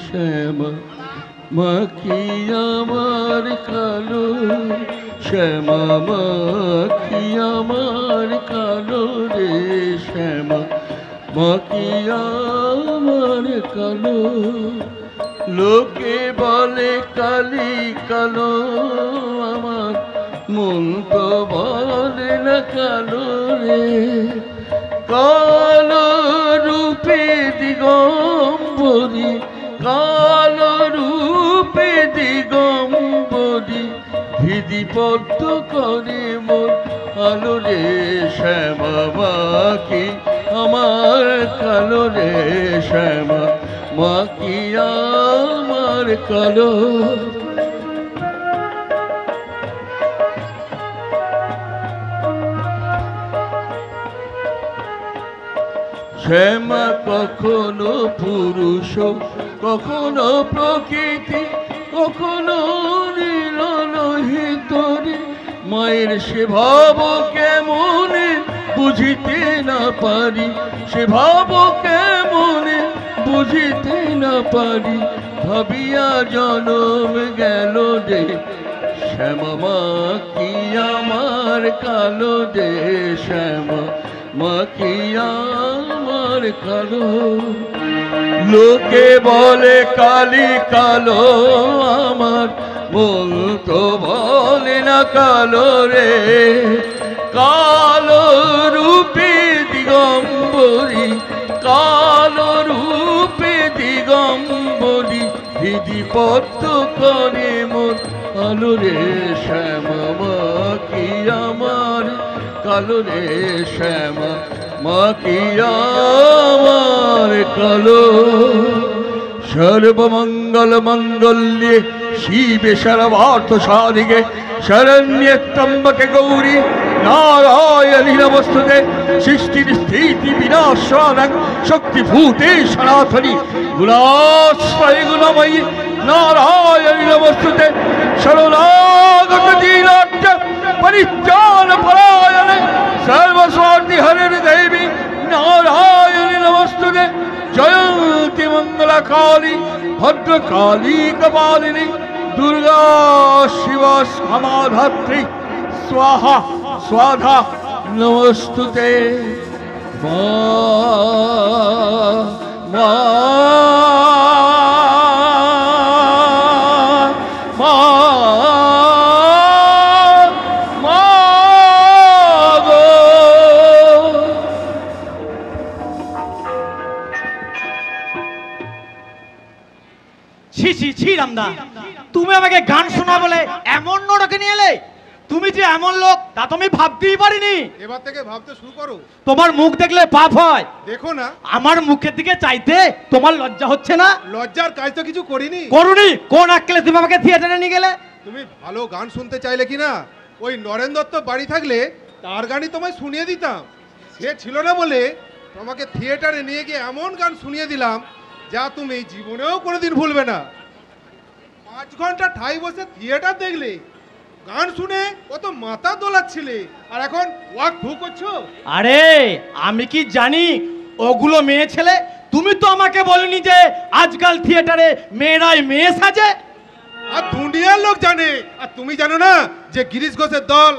শ্যামা মা কি আমার কালো শ্যামা মা কি আমার কালো রে শ্যামা মা কি আমার কালো লোকে বলে কালি কালো আমার মন তো বলে না কালো রে কালো রূপে দিগম্বরী কালো রূপে দিগম্বরী ভিদি পদ্ম করে মোর আলো রে শ্যামা মা কি আমার কালো রে শ্যামা মা কি আমার কালো শ্যামা কখনো পুরুষ কখনো প্রকৃতি কখনো নীললোহিতরে মায়ের সে ভাব কেমনে বুঝিতে না পারি সে ভাব কেমনে বুঝিতে না পারি ভাবিয়া জনম গেল রে শ্যামা মা কি আমার কালো রে শ্যামা মা কি আমার কালো লোকে বলে কালি কালো আমার মন তো বলে না কালো রে কালো রূপে দিগম্বরী কালো রূপে দিগম্বরী হৃদি পদ্ম করে মোর আলো রে শ্যামা মা কি আমার কালো রে শ্যামা মা কি আমার কালো সর্বমঙ্গল মঙ্গল্যে শিবে সর্বার্থ সাধিকে শরণ্যে ত্র্যম্বকে গৌরী নারায়ণী নমস্তুতে সৃষ্টির স্থিতি বিনাশানং শক্তিভূতে সনাতনী গুণাশ্রয় গুণময়ী নারায়ণী নমস্তুতে শরণাগত দীনার্থ পরিত্রাণ পরায়ণে সর্বস্বার্থী হরের দেবী নারায়ণী নমস্তুতে জয়ন্তি মঙ্গলা কালী ভদ্রকালী কপালিনী দুর্গা শিবা সমাধাত্রী स्वाहा स्वाधा नमस्तुते मा मा मा मा गो ছি ছি ছি রামদা তুমি আমাকে গান শোনা বলে এমন নরকে নিয়ে এলে তুমি যে এমন লোক তা তুমি ভাবতেই পারিনি এবার থেকে ভাবতে শুরু করো তোমার মুখ দেখলে পাপ হয় দেখো না আমার মুখের দিকে চাইতে তোমার লজ্জা হচ্ছে না লজ্জার কাজ তো কিছু করিনি করুনি কোন আক্কেলে তুমি আমাকে থিয়েটারে নিয়ে গেলে তুমি ভালো গান শুনতে চাইলে কি না ওই নরেন দত্ত বাড়ি থাকলে তার গানই তোমায় শুনিয়ে দিতাম সে ছিল না বলে তোমাকে থিয়েটারে নিয়ে গিয়ে এমন গান শুনিয়ে দিলাম যা তুমি জীবনেও কোনোদিন ভুলবে না 5 ঘন্টা ঠাই বসে থিয়েটার দেখলে গান শুনে কত মাথা দোলাচ্ছিলে আর এখন ওয়াক ভু করছো আরে আমি কি জানি ওগুলো মেয়ে ছেলে তুমি তো আমাকে বলনি যে আজকাল থিয়েটারে মেয়েরাই মেয়ে সাজে আর দুনিয়ার লোক জানে আর তুমি জানো না যে গিরিশ ঘোষের দল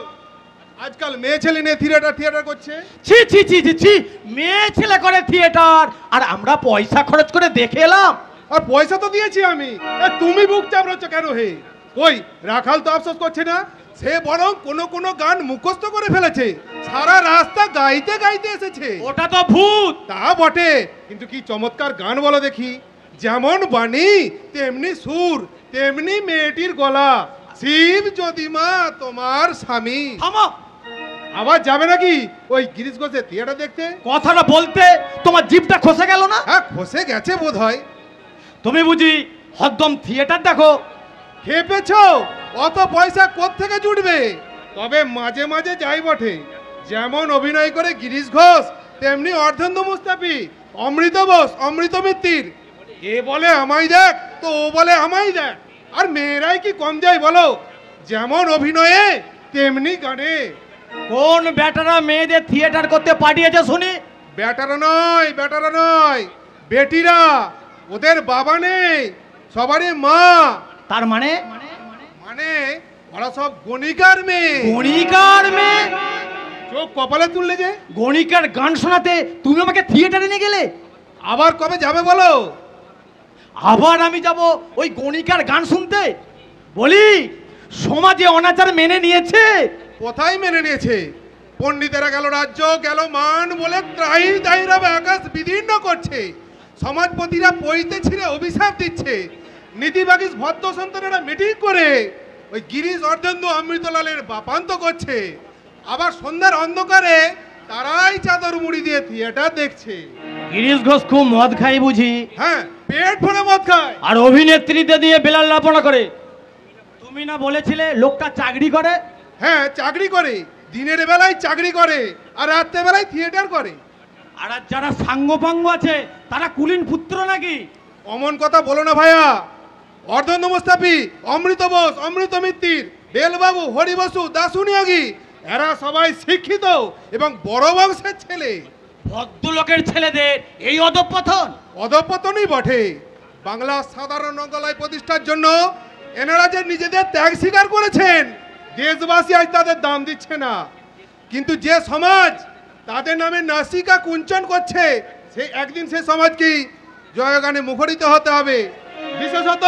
আজকাল মেয়ে ছেলে নিয়ে থিয়েটার করছে ছি ছি ছি ছি ছি মেয়ে ছেলে করে থিয়েটার আর আমরা পয়সা খরচ করে দেখে এলাম আর পয়সা তো দিয়েছি আমি তুমি বুক চাপড়াচ্ছ কেন হে কই রাখাল তো আফসোস করছে না সে বরং কোন গান মুখস্থ করে ফেলেছে সারা রাস্তা গাইতে গাইতে এসেছে ওটা তো ভূত তা বটে কিন্তু কি চমৎকার গান বলো দেখি যেমন বাণী তেমনি সুর তেমনি মেয়েটির গলা শিব যদি মা তোমার স্বামী থামো আবার যাবে নাকি ওই গিরিশ ঘোষের থিয়েটার দেখতে কথাটা বলতে তোমার জিভটা খসে গেল না হ্যাঁ খসে গেছে বোধ হয় তুমি বুঝি হরদম থিয়েটার দেখো খেপেছ অত পয়সা কোত্থেকে জুটবে তবে মাঝে মাঝে যাই বটে যেমন অভিনয় করে গিরিশ ঘোষ তেমনি অর্ধেন্দু মুস্তাফি অমৃত বোস অমৃত মিত্তির এ বলে আমায় দেখ তো ও বলে আমায় দেখ আর মেয়েরাই কি কম যায় বলো যেমন অভিনয়ে তেমনি গানে কোন বেটারা মেয়েদের থিয়েটার করতে পাঠিয়েছে শুনি বেটারা নয় বেটিরা ওদের বাবা নেই, সবারই মা। তার মানে মানে ওরা সব গণিকার মেয়ে। গণিকার মেয়ে? চোখ কপালে তুললে যে। গণিকার গান শোনাতে তুমি আমাকে থিয়েটারে নিয়ে গেলে? আবার কবে যাবে বলো? আবার আমি যাব ওই গণিকার গান শুনতে? বলি, সমাজে অনাচার মেনে নিয়েছে। কোথায় মেনে নিয়েছে? পণ্ডিতেরা গেল রাজ্য, গেল মান বলে ত্রাহি দায়রা আকাশ বিদীর্ণ করছে। সমাজপতিরা পইতে ছিঁড়ে অভিশাপ দিচ্ছে। নীতিবাগীশ ভদ্র সন্তানেরা মিটিং করে ওই গিরিশ অর্ধেন্দু অমৃতলালের বাপান্ত করছে। আবার সন্ধ্যার অন্ধকারে তারাই চাদর মুড়ি দিয়ে থিয়েটার দেখছে। গিরিশ ঘোষ খুব মদ খাই বুঝি? হ্যাঁ, পেট ভরে মদ খায়। আর অভিনেত্রীতে দিয়ে বেলাল লাপনা করে। তুমি না বলেছিলে লোকটা চাকরি করে? হ্যাঁ, চাকরি করে। দিনের বেলায় চাকরি করে আর রাত্রে বেলায় থিয়েটার করে। আর যারা সাঙ্গপাঙ্গ আছে তারা কুলীন পুত্র নাকি? অমন কথা বলো না ভাইয়া। অর্ধেন্দু মুস্তাফি, অমৃত বোস, অমৃত মিত্তির, বেলবাবু, হরিবসু, দাসু নিয়োগী এরা সবাই শিক্ষিত এবং বড় বংশের ছেলে। ভদ্রলোকের ছেলেদের এই অধঃপতন? অধঃপতনই বটে। বাংলার সাধারণ রঙ্গলয় প্রতিষ্ঠার জন্য এনারা যে নিজেদের ত্যাগ স্বীকার করেছেন, দেশবাসী আজ তাদের দাম দিচ্ছে না। কিন্তু যে সমাজ তাদের নামে নাসিকা কুঞ্চন করছে, সে একদিন সে সমাজকে জয়গানে মুখরিত হতে হবে। বিশেষত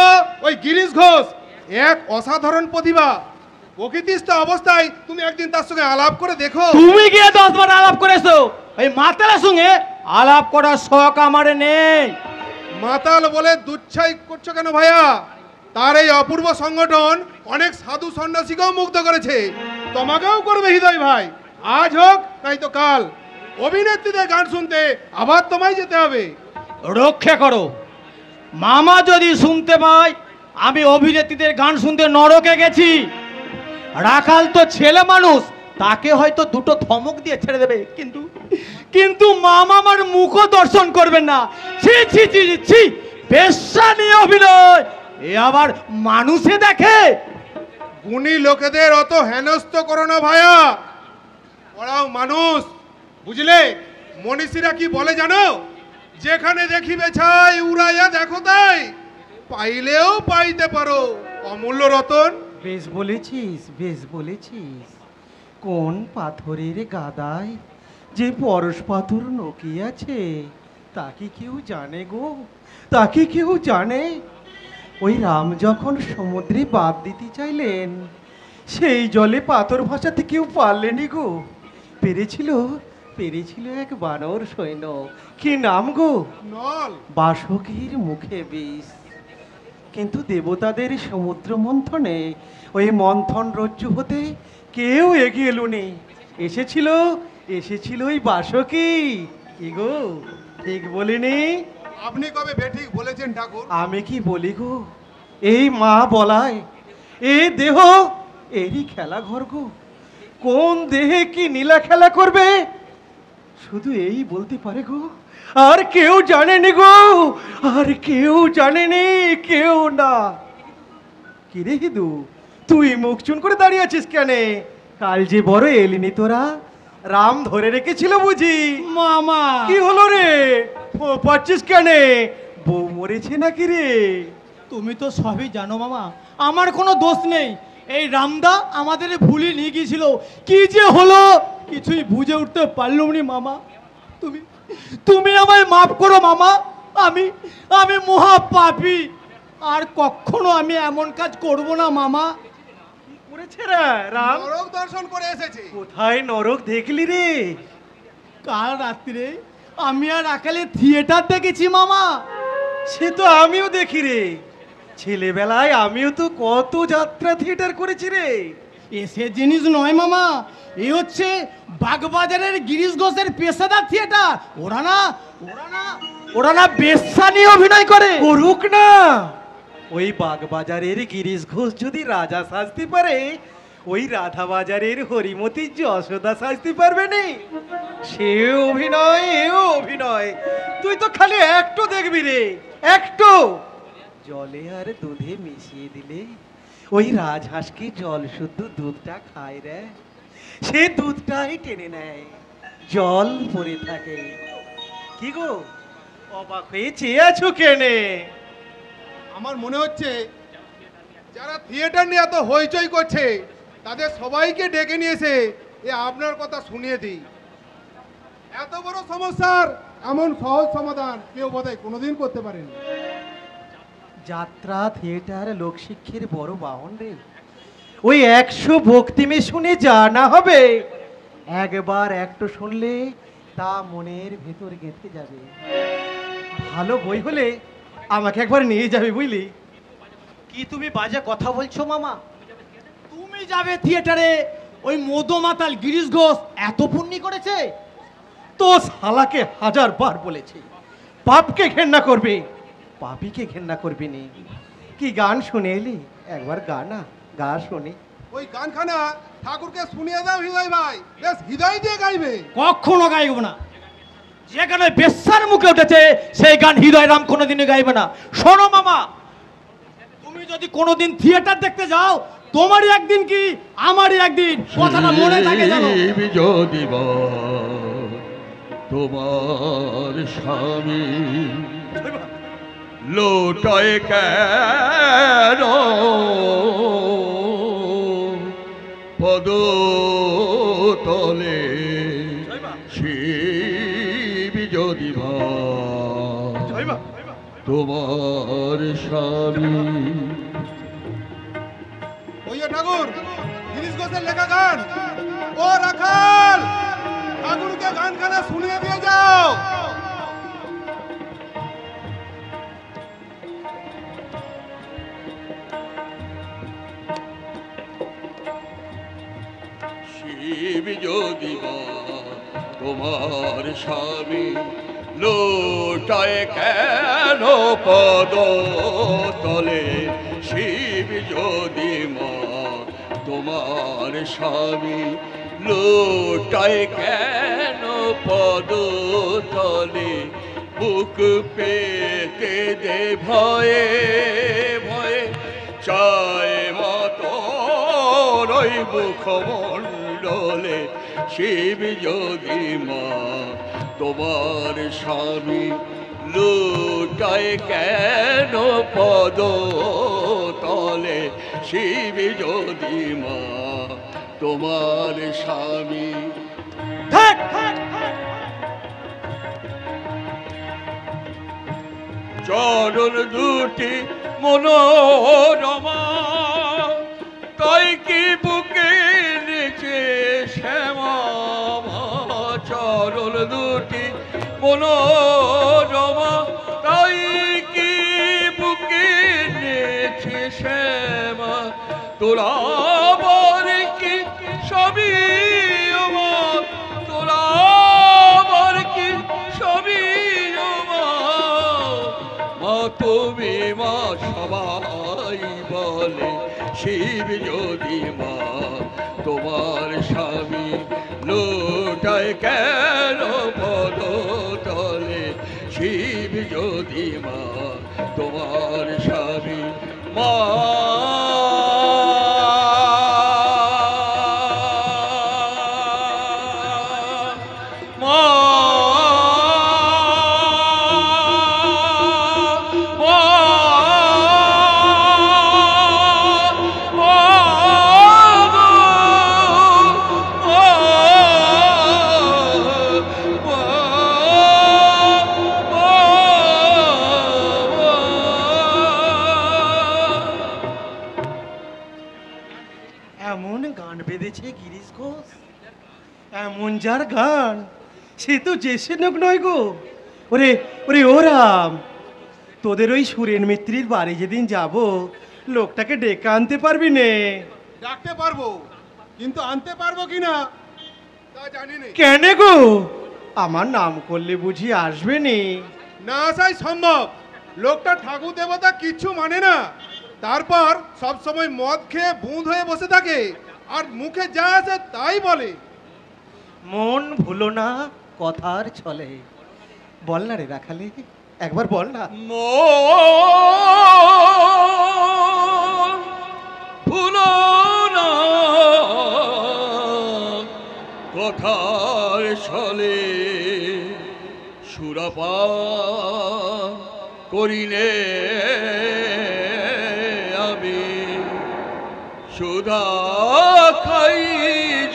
ওই গিরিশ ঘোষ এক অসাধারণ প্রতিভা। প্রকৃতিস্থ অবস্থায় তুমি একদিন তার সঙ্গে আলাপ করে দেখো। তুমি গিয়ে 10 বার আলাপ করেছো? এই মাতালের সঙ্গে আলাপ করার শখ আমার নেই। মাতাল বলে দুচ্ছাই করছো কেন ভাইয়া? তার এই অপূর্ব সংগঠন অনেক সাধু সন্ন্যাসীকেও মুগ্ধ করেছে, তোমাকেও করবে হৃদয় ভাই। আজ হোক নাই তো কাল অভিনেত্রীদের গান শুনতে আবার তোমায় যেতে হবে। রক্ষা করো। মামা যদি শুনতে পায় আমি অভিনেত্রীদের গান শুনতে নরকে গেছি, রাখাল তো ছেলে মানুষ, তাকে হয়তো দুটো ধমক দিয়ে ছেড়ে দেবে, কিন্তু কিন্তু মামা আমার মুখও দর্শন করবেন না। ছি ছি ছি ছি, বেশ্যা নিয়ে অভিনয়, এ আবার মানুষে দেখে। গুণী লোকেদের অত হেনস্থ করো না ভাইয়া, ওরাও মানুষ, বুঝলে? মনীষীরা কি বলে জানো? যেখানে দেখিবে ছাই উড়াইয়া দেখো তাই, পাইলেও পাইতে পারো অমূল্য রতন। বেশ বলেছিস, বেশ বলেছিস। কোন পাথরের গাদায় যে পরশ পাথর নকিয়াছে তা কি কেউ জানে গো? তা কি কেউ জানে? ওই রাম যখন সমুদ্রে বাদ দিতে চাইলেন, সেই জলে পাথর ভাসাতে কেউ পারলেনি গো। পেরেছিল পেরেছিল এক বানর সৈন্য, কি নাম গো? নল। বাসুকীর মুখে বিষ। কিন্তু দেবতাদের সমুদ্র মন্থনে ওই মন্থন রজ্জু হতে কেউ এগিয়ে এলুনি। এসেছিল ওই বাসুকী। কি গো, ঠিক বলিনি? আপনি কবে বেঠিক বলেছেন ঠাকুর? আমি কি বলি গো? এই মা বলায় এ দেহ এরই খেলা ঘর গো। কোন দেহে কি নীলা খেলা করবে শুধু এই বলতে পারে গো, আর কেউ জানেনি গো, আর কেউ জানেনি, কেউ না। কিরে হিদু, তুই মুখ চুন করে দাঁড়িয়ে আছিস কেন? কাল যে বড় এলিনি তোরা, রাম ধরে রেখেছিল বুঝি? মামা কি হলো রে, পাচ্ছিস কেন? বউ মরেছে নাকি রে? তুমি তো সবই জানো মামা, আমার কোনো দোষ নেই। এই রামদা আমাদের ভুলি নিয়ে গিয়েছিল, কি যে হলো কিছুই বুঝে উঠতে পারলাম নি মামা। তুমি তুমি আমায় মাফ করো মামা, আমি আমি মহা পাপী, আর কখনো আমি এমন কাজ করব না মামা। কি করেছে রে রাম? নরক দর্শন করে এসেছে। কোথায় নরক দেখলি রে? কাল রাত্রে আমি আর আকালে থিয়েটার দেখেছি মামা। সে তো আমিও দেখি রে, ছেলেবেলায় আমিও তো কত যাত্রা থিয়েটার করেছি রে। এসে জিনিস নয় মামা, এ হচ্ছে বাগবাজারের গিরিশ ঘোষের পেশাদার থিয়েটার। ওরা না বেশ্যা নিয়ে অভিনয় করে। করুক না, ওই বাগবাজারের গিরিশ ঘোষ যদি রাজা সাজতে পারে, ওই রাধা বাজারের হরিমতি যশোদা সাজতে পারবে নি? সেও অভিনয়, এও অভিনয়। তুই তো খালি একটু দেখবি রে, একটু। জলে আর দুধে মিশিয়ে দিলে ওই রাজহাঁস কি জল শুদ্ধ দুধটা খায় রে? সে দুধটাই টেনে নেয়, জল পড়ে থাকে। কি গো, অবাক হয়ে চেয়ে আছো কেনে? আমার মনে হচ্ছে যারা থিয়েটার নিয়ে এত হইচই করছে তাদের সবাইকে ডেকে নিয়েছে এ আপনার কথা শুনিয়ে দিই। এত বড় সমস্যার এমন সহজ সমাধান কেউ বোধহয় কোনোদিন করতে পারেনি। যাত্রা থিয়েটার লোকশিক্ষের বড় বাহন রে। ওই 100 ভক্তিমে শুনে যা না হবে, একবার একটু শুনলে তা মনের ভেতর গেঁথে যাবে। ভালো বই হলে আমাকে একবার নিয়ে যাবে, বুঝলি? কি তুমি বাজে কথা বলছো মামা? তুমি যাবে থিয়েটারে? ওই মদমাতাল গিরিশ ঘোষ এত পুণ্যি করেছে? তো শালাকে 1000 বার বলেছে পাপকে ঘেন্না করবে, পাপীকে ঘেন্না করবে নি। কি গান শুনে এলি? একবার গানা গা শুনি। ওই গানখানা ঠাকুরকে শুনিয়ে দাও হৃদয় ভাই, বেশ হৃদয় দিয়ে গাইবে। কখনো গাইব না। যে গানে বেশ্যার মুখে উঠেছে সেই গান হৃদয় রাম কোনোদিনই গাইবে না। শোনো মামা, তুমি যদি কোনোদিন থিয়েটার দেখতে যাও, তোমারই একদিন কি আমারই একদিন, কথাটা মনে থাকে জানো? শিব যদি তোমার স্বামী লোটায় কেন পদতলে, শিব যদি তোমার স্বামী। ওই যে ঠাকুর গিরিশ ঘোষের লেখা গান, ও রাখাল ঠাকুরকে গানখানা শুনিয়ে দিয়ে যাও। শিব যদি তোমার স্বামী লোটায় কেন পদ তলে, শিব যদি তোমার স্বামী লোটায় কেন পদ তলে, বুক পেতে দে ভয়ে ভয়ে চায় মতো ওই মুখমণ্ডলে, শিব যদি তোমার স্বামী লোটায় কেন পদ তলে, শিব যদি তোমার স্বামী। চরণ দুটি মনোরমা, তাই কি বুকে নিচে শ্যামা, চরণ দুটি মনোরমা, তাই কি বুকে নিচে শ্যামা, তোরা বর কি সবই আমার, তোরা বর কি সবই আমার, মা তুমি মা সবাই বলে, শিব যদি তোমার স্বামী লোটায় কেন পদ তলে, শিব যদি তোমার স্বামী। মা এমন গান বেঁধেছে গিরিশ ঘোষ, এমন যার গান সে তো জেসে লোক নয় গো। ওরে ওরে ও রাম, তোদের ওই সুরেন মিত্রির বাড়ি যেদিন যাব, লোকটাকে ডেকে আনতে পারবি নে? ডাকতে পারবো, কিন্তু আনতে পারবো কিনা তা জানি না। কেন গো? আমার নাম করলে বুঝি আসবে নি? না আসাই সম্ভব। লোকটা ঠাকুর দেবতা কিচ্ছু মানে না, তারপর সব সময় মদ খেয়ে বুঁদ হয়ে বসে থাকে আর মুখে যা আসে তাই বলে। মন ভুলো না কথার ছলে। বল না রে রাখালে, একবার বল না। ভুলো না কথার ছলে, সুরাপা করিনে আমি সুধা খাই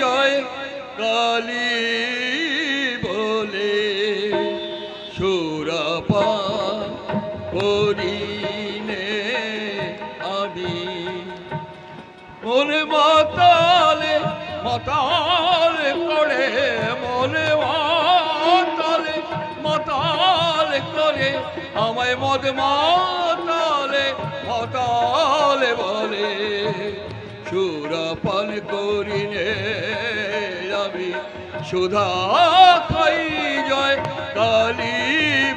জয় কালী বলে সুরাপান করিনে আমি মনে মাতালে মাতাল করে মনে মাতালে মাতাল করে আমায় মদ মাতালে মাতালে বলে সুরাপান করিনে আমি সুধা খাই জয় কালী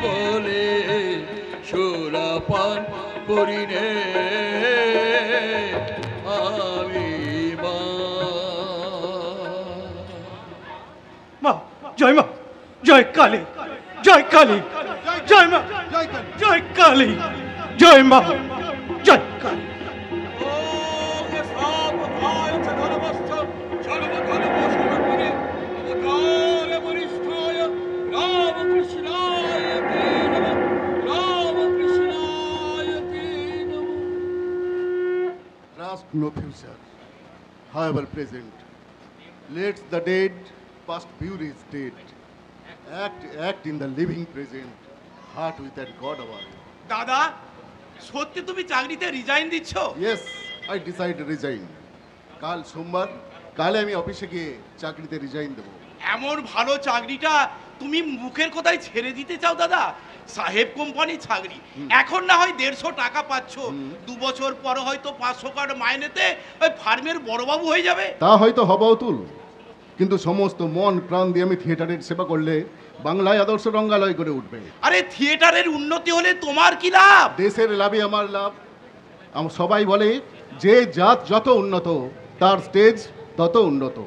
বলে সুরাপান করিনে আমি মা জয় মা জয় কালী জয় কালী জয় মা জয় কালী। জয় কালী জয় মা জয় Kali. Trust no future, however present. Let the dead past view is dead. Act in the living present. Heart with that God of our. দাদা সত্যি তুমি চাকরিতে রিজাইন দিচ্ছ? Yes, I decide to resign. কাল সোমবার কালে আমি অফিসে গিয়ে চাকরিতে রিজাইন দেবো। এমন ভালো চাকরিটা তুমি মুখের কথায় ছেড়ে দিতে চাও দাদা? সাহেব কোম্পানি চাকরি, এখন না হয় 150 টাকা পাচ্ছ, 2 বছর পর হয়তো 500 টাকা মাইনেতে ওই ফার্মের বড়বাবু হয়ে যাবে। তা হয়তো হবাও তুল, কিন্তু সমস্ত মন প্রাণ দিয়ে আমি থিয়েটারের সেবা করলে বাংলায় আদর্শ রঙ্গালয় করে উঠবে। আরে থিয়েটারের উন্নতি হলে তোমার কি লাভ? দেশের লাভে আমার লাভ। সবাই বলে যে জাত যত উন্নত তার স্টেজ তত উন্নত।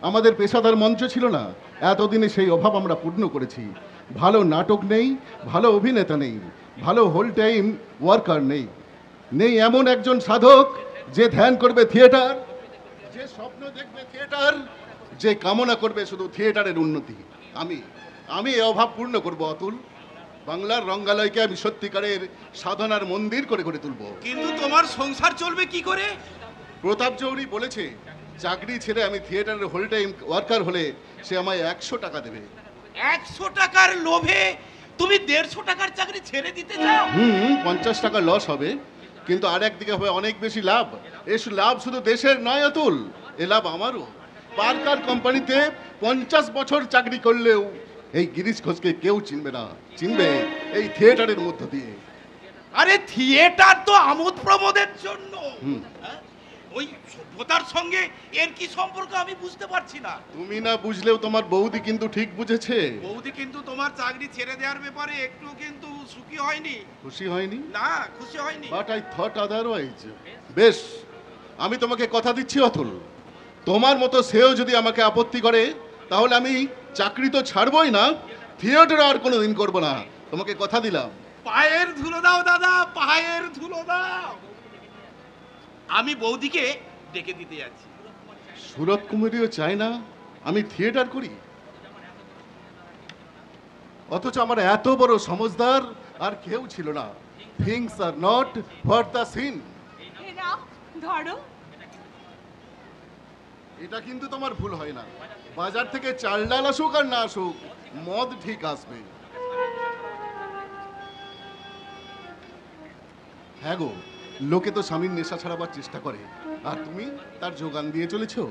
আমাদের পেশাদার মঞ্চ ছিল না, এতদিনে সেই অভাব আমরা পূর্ণ করেছি। ভালো নাটক নেই, ভালো অভিনেতা নেই, ভালো হোল টাইম ওয়ার্কার নেই, নেই এমন একজন সাধক যে ধ্যান করবে থিয়েটার, যে স্বপ্ন দেখবে থিয়েটার, যে কামনা করবে শুধু থিয়েটারের উন্নতি। আমি এই অভাব পূর্ণ করব অতুল। বাংলার রঙ্গালয়কে আমি সত্যিকারের সাধনার মন্দির করে করে তুলব। কিন্তু তোমার সংসার চলবে কি করে? প্রতাপ চৌরি বলেছে চাকরি ছেড়ে আমি থিয়েটারের হোল টাইম ওয়ার্কার হলে সে আমায় 100 টাকা দেবে। 100 টাকার লোভে তুমি 150 টাকার চাকরি ছেড়ে দিতে চাও? 50 টাকা লস হবে, কিন্তু আর একদিকে হবে অনেক বেশি লাভ। এই লাভ শুধু দেশের নয় অতুল, এ লাভ আমারও। পার্কার কোম্পানিতে 50 বছর চাকরি করলেও এই গিরিশ ঘোষকে কেউ চিনবে না, চিনবে এই থিয়েটারের মধ্য দিয়ে। আরে থিয়েটার তো আমোদ প্রমোদের জন্য, হ্যাঁ? ওই সভ্যতার সঙ্গে এর কি সম্পর্ক আমি বুঝতে পারছি না। তুমি না বুঝলেও তোমার বৌদি কিন্তু ঠিক বুঝেছে। বৌদি কিন্তু তোমার চাকরি ছেড়ে দেওয়ার ব্যাপারে একটু কিন্তু সুখী হয়নি। খুশি হয়নি? না, খুশি হয়নি। But I thought otherwise. বেশ, আমি তোমাকে কথা দিচ্ছি অতুল, তোমার মতো সেও যদি আমাকে আপত্তি করে তাহলে আমি চাকরি তো ছাড়বই না, থিয়েটার আর কোনোদিন করবো না, তোমাকে কথা দিলাম। পায়ের ধুলো দাও দাদা, পায়ের ধুলো দাও। আমি বৌদিকে ডেকে দিতে যাচ্ছি। সুরত কুমারীও চায় না আমি থিয়েটার করি, অথচ আমার এত বড় সমজদার আর কেউ ছিল না। Things are not what the seem. ধরো, এটা কিন্তু তোমার ভুল হয় না। বাজার থেকে চাল ডাল আসুক আর না আসুক, মদ ঠিক আসবে। হ্যাঁ গো, লোকে তো স্বামীর নেশা ছাড়াবার চেষ্টা করে, আর তুমি তার যোগান দিয়ে চলেছো।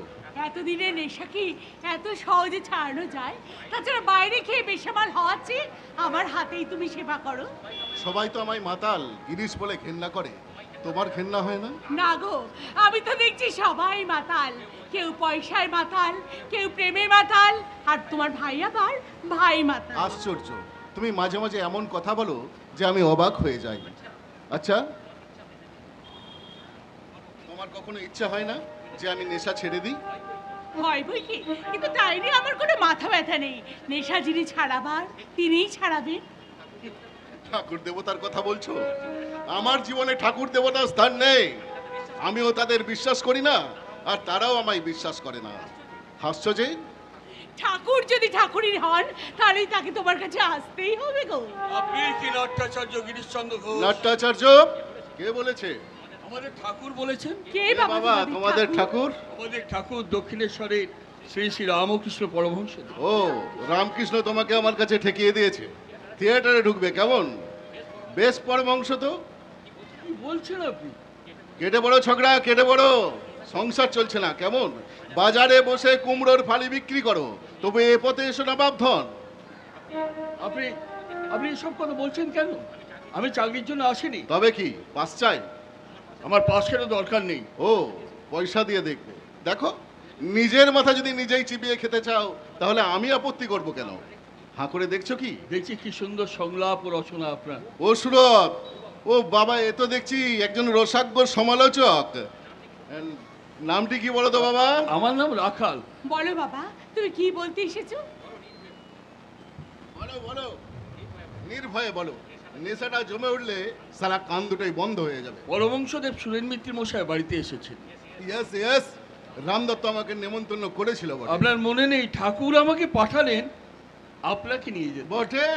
এতদিনের নেশা কি এত সহজে ছাড়ানো যায়? তাছাড়া বাইরে খেয়ে বেসামাল হওয়ার চেয়ে আমার হাতেই তুমি সেবা করো। সবাই তো আমায় মাতাল গিরিশ বলে ঘেন্না করে, তোমার ঘেন্না হয় না? না গো, আমি তো দেখছি সবাই মাতাল। কেউ পয়সায় মাতাল, কেউ প্রেমের মাতাল, আর তোমার ভাই আবার ভাই মাতাল। আশ্চর্য, তুমি মাঝে মাঝে এমন কথা বলো যে আমি অবাক হয়ে যাই। আচ্ছা, তোমার কখনো ইচ্ছা হয় না যে আমি নেশা ছেড়ে দিই? হয় বই কি, কিন্তু তাই নিয়ে আমার কোনো মাথা ব্যথা নেই। নেশা যিনি ছাড়াবার তিনিই ছাড়াবেন। ঠাকুর দেবতার কথা বলছো? আমার জীবনে ঠাকুর দেবতার স্থান নেই। আমিও তাদের বিশ্বাস করি না, আর তারাও আমায় বিশ্বাস করে না। হাসছো যে? ঠাকুর যদি ঠাকুরই হন তাহলে তাকে তোমার কাছে আসতেই হবে গো। আপনি কি নাট্যাচার্য গিরিশচন্দ্র ঘোষ? নাট্যাচার্য কে বলেছে? আমাদের ঠাকুর বলেছেন। কে এ বাবা বাবা তোমাদের ঠাকুর? আমাদের ঠাকুর দক্ষিণেশ্বরের শ্রী শ্রী রামকৃষ্ণ পরমহংস। ও, রামকৃষ্ণ তোমাকে আমার কাছে ঠেকিয়ে দিয়েছে থিয়েটারে ঢুকবে, কেমন? বেশ পরমহংস তো। কি বলছেন আপনি? কেটে বড় ঝগড়া, কেটে বড়, সংসার চলছে না কেমন? বাজারে বসে কুমড়োর ফালি বিক্রি করো, তবে এ পথে এসো না বাপধন। আপনি আপনি এসব কথা বলছেন কেন? আমি চাকরির জন্য আসিনি। তবে কি পাস চাই? আমার পাস কেন দরকার নেই। ও, পয়সা দিয়ে দেখবে। দেখো, নিজের মাথা যদি নিজেই চিবিয়ে খেতে চাও তাহলে আমি আপত্তি করব কেন? হাঁ করে দেখছো কি? দেখছি কি সুন্দর সংলাপ ও রচনা আপনার। ও সুরত, ও বাবা, এ তো দেখছি একজন রসাজ্ঞ সমালোচক। নামটি কি বলো তো বাবা? আমার নাম রাখাল। বলো বাবা, তুমি কি বলতে এসেছো? বলো বলো, নির্ভয়ে বলো। নেশাটা জমে উঠলে সারা কান দুটোই বন্ধ হয়ে যাবে। পরমহংসদেব সুরেন মিত্র মশাই বাড়িতে এসেছেন। ইয়েস ইয়েস, রামদত্ত আমাকে নেমন্তন্ন করেছিল বটে। আপনার মনে নেই ঠাকুর আমাকে পাঠালেন আপনাকে নিয়ে যেতে? বটে।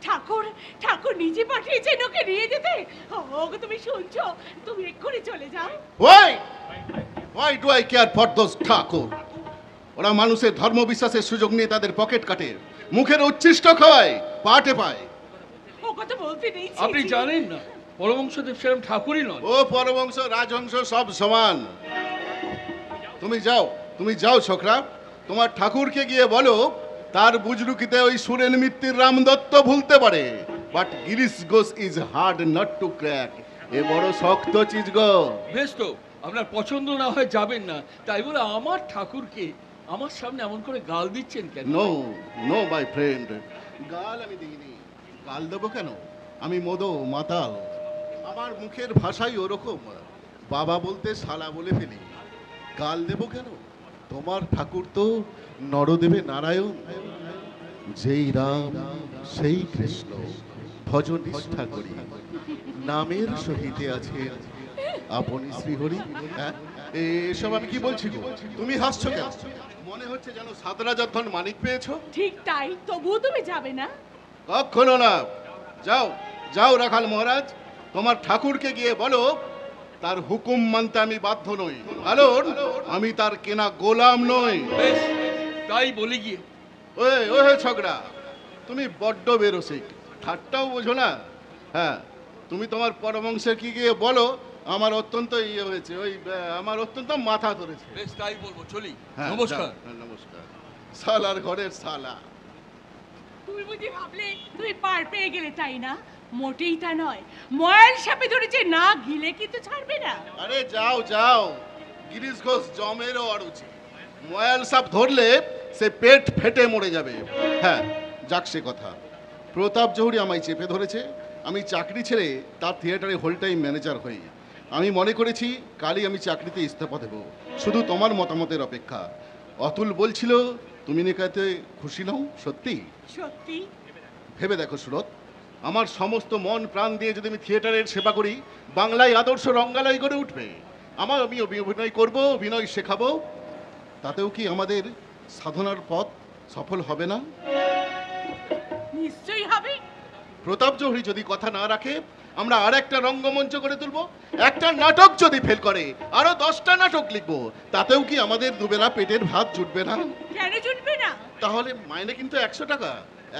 ঠাকুর ঠাকুর নিজে পাঠিয়েছেন ওকে নিয়ে যেতে? ওগো তুমি শুনছো? তুমি এক্ষুনি চলে যাও। Why do I care for those ঠাকুর? ওরা মানুষের ধর্ম বিশ্বাসের সুযোগ নিয়ে তাদের পকেট কাটে, মুখের উচ্ছিষ্ট খায়, পাটে পায়। ও কথা বলতে নেই। আপনি জানেন না পরমহংসদেব সেরকম ঠাকুরই নন। ও পরবংশ রাজহংস সব সমান। তুমি যাও ছোকরা, তোমার ঠাকুরকে গিয়ে বলো তার বুজরুকিতে ওই সুরেন মিত্তির রামদত্ত ভুলতে পারে, but Girish Ghosh is hard nut to crack. এ বড় শক্ত চিজ গো। বেশ তো, আপনার পছন্দ না হয় যাবেন না, তাই বলে আমার ঠাকুরকে আমার সামনে এমন করে গাল দিচ্ছেন কেন? নো নো মাই ফ্রেন্ড, গাল আমি দিইনি। গাল দেবো কেন? আমি মদো মাতাল, আমার মুখের ভাষাই ওরকম। বাবা বলতে শালা বলে ফেলি। গাল দেবো কেন? তোমার ঠাকুর তো নরদেবে নারায়ণ, যেই রাম সেই কৃষ্ণ, ভজ নিষ্ঠা করি, নামের সহিতে আছেন আপনি শ্রীহরি। হ্যাঁ, এসব আমি কি বলছি গো? তুমি হাসছো কেন? মনে হচ্ছে যেন সাতরা যখন মানিক পেয়েছো। ঠিক তাই, তবুও তুমি যাবে না? কখনো না। যাও যাও রাখাল মহারাজ, তোমার ঠাকুরকে গিয়ে বলো তার হুকুম মানতে আমি বাধ্য নই, কারণ আমি তার কেনা গোলাম নই। বেশ, তাই বলি গিয়ে। ওহে ছগড়া, তুমি বড্ড বেরসিক, ঠাট্টাও বোঝো না। হ্যাঁ, তুমি তোমার পরমংশের কি গিয়ে বলো আমার অত্যন্ত ইয়ে হয়েছে, আমার অত্যন্ত মাথা ধরেছে। বেশ, তাই বলবো, চলি। হ্যাঁ, নমস্কার। নমস্কার। সালার ঘরের সালা। তুমি বুঝি ভাবলে তুমি পার পেয়ে গেলে, তাই না? মোটেই তা নয়। ময়াল সাপে ধরেছে, না গিলে কিন্তু ছাড়বে না। আরে যাও যাও, গিরিশ ঘোষ জমেরও অরুচি। ময়াল সাপ ধরলে সে পেট ফেটে মরে যাবে। হ্যাঁ, যাক সে কথা। প্রতাপ জহুরি আমায় চেপে ধরেছে, আমি চাকরি ছেড়ে তার থিয়েটারে হোল টাইম ম্যানেজার হই। আমি মনে করেছি কালই আমি চাকরিতে ইস্তফা দেব, শুধু তোমার মতামতের অপেক্ষা। অতুল বলছিল তুমি নিকাতে খুশি নও? সত্যি? সত্যি? ভেবে দেখো সুরত, আমার সমস্ত মন প্রাণ দিয়ে যদি আমি থিয়েটারের সেবা করি, বাংলায় আদর্শ রঙ্গালয় গড়ে উঠবে। আমি অভিনয় করব, অভিনয় শেখাবো, তাতেও কি আমাদের সাধনার পথ সফল হবে না? নিশ্চয়ই হবে। প্রতাপ জহুরি যদি কথা না রাখে, আমরা আর একটা রঙ্গমঞ্চ করে তুলবো। একটা নাটক যদি ফেল করে, আরো 10টা নাটক লিখবো, তাতেও কি আমাদের দুবেলা পেটের ভাত জুটবে না? কেন জুটবে না? তাহলে মাইনে কিন্তু 100 টাকা।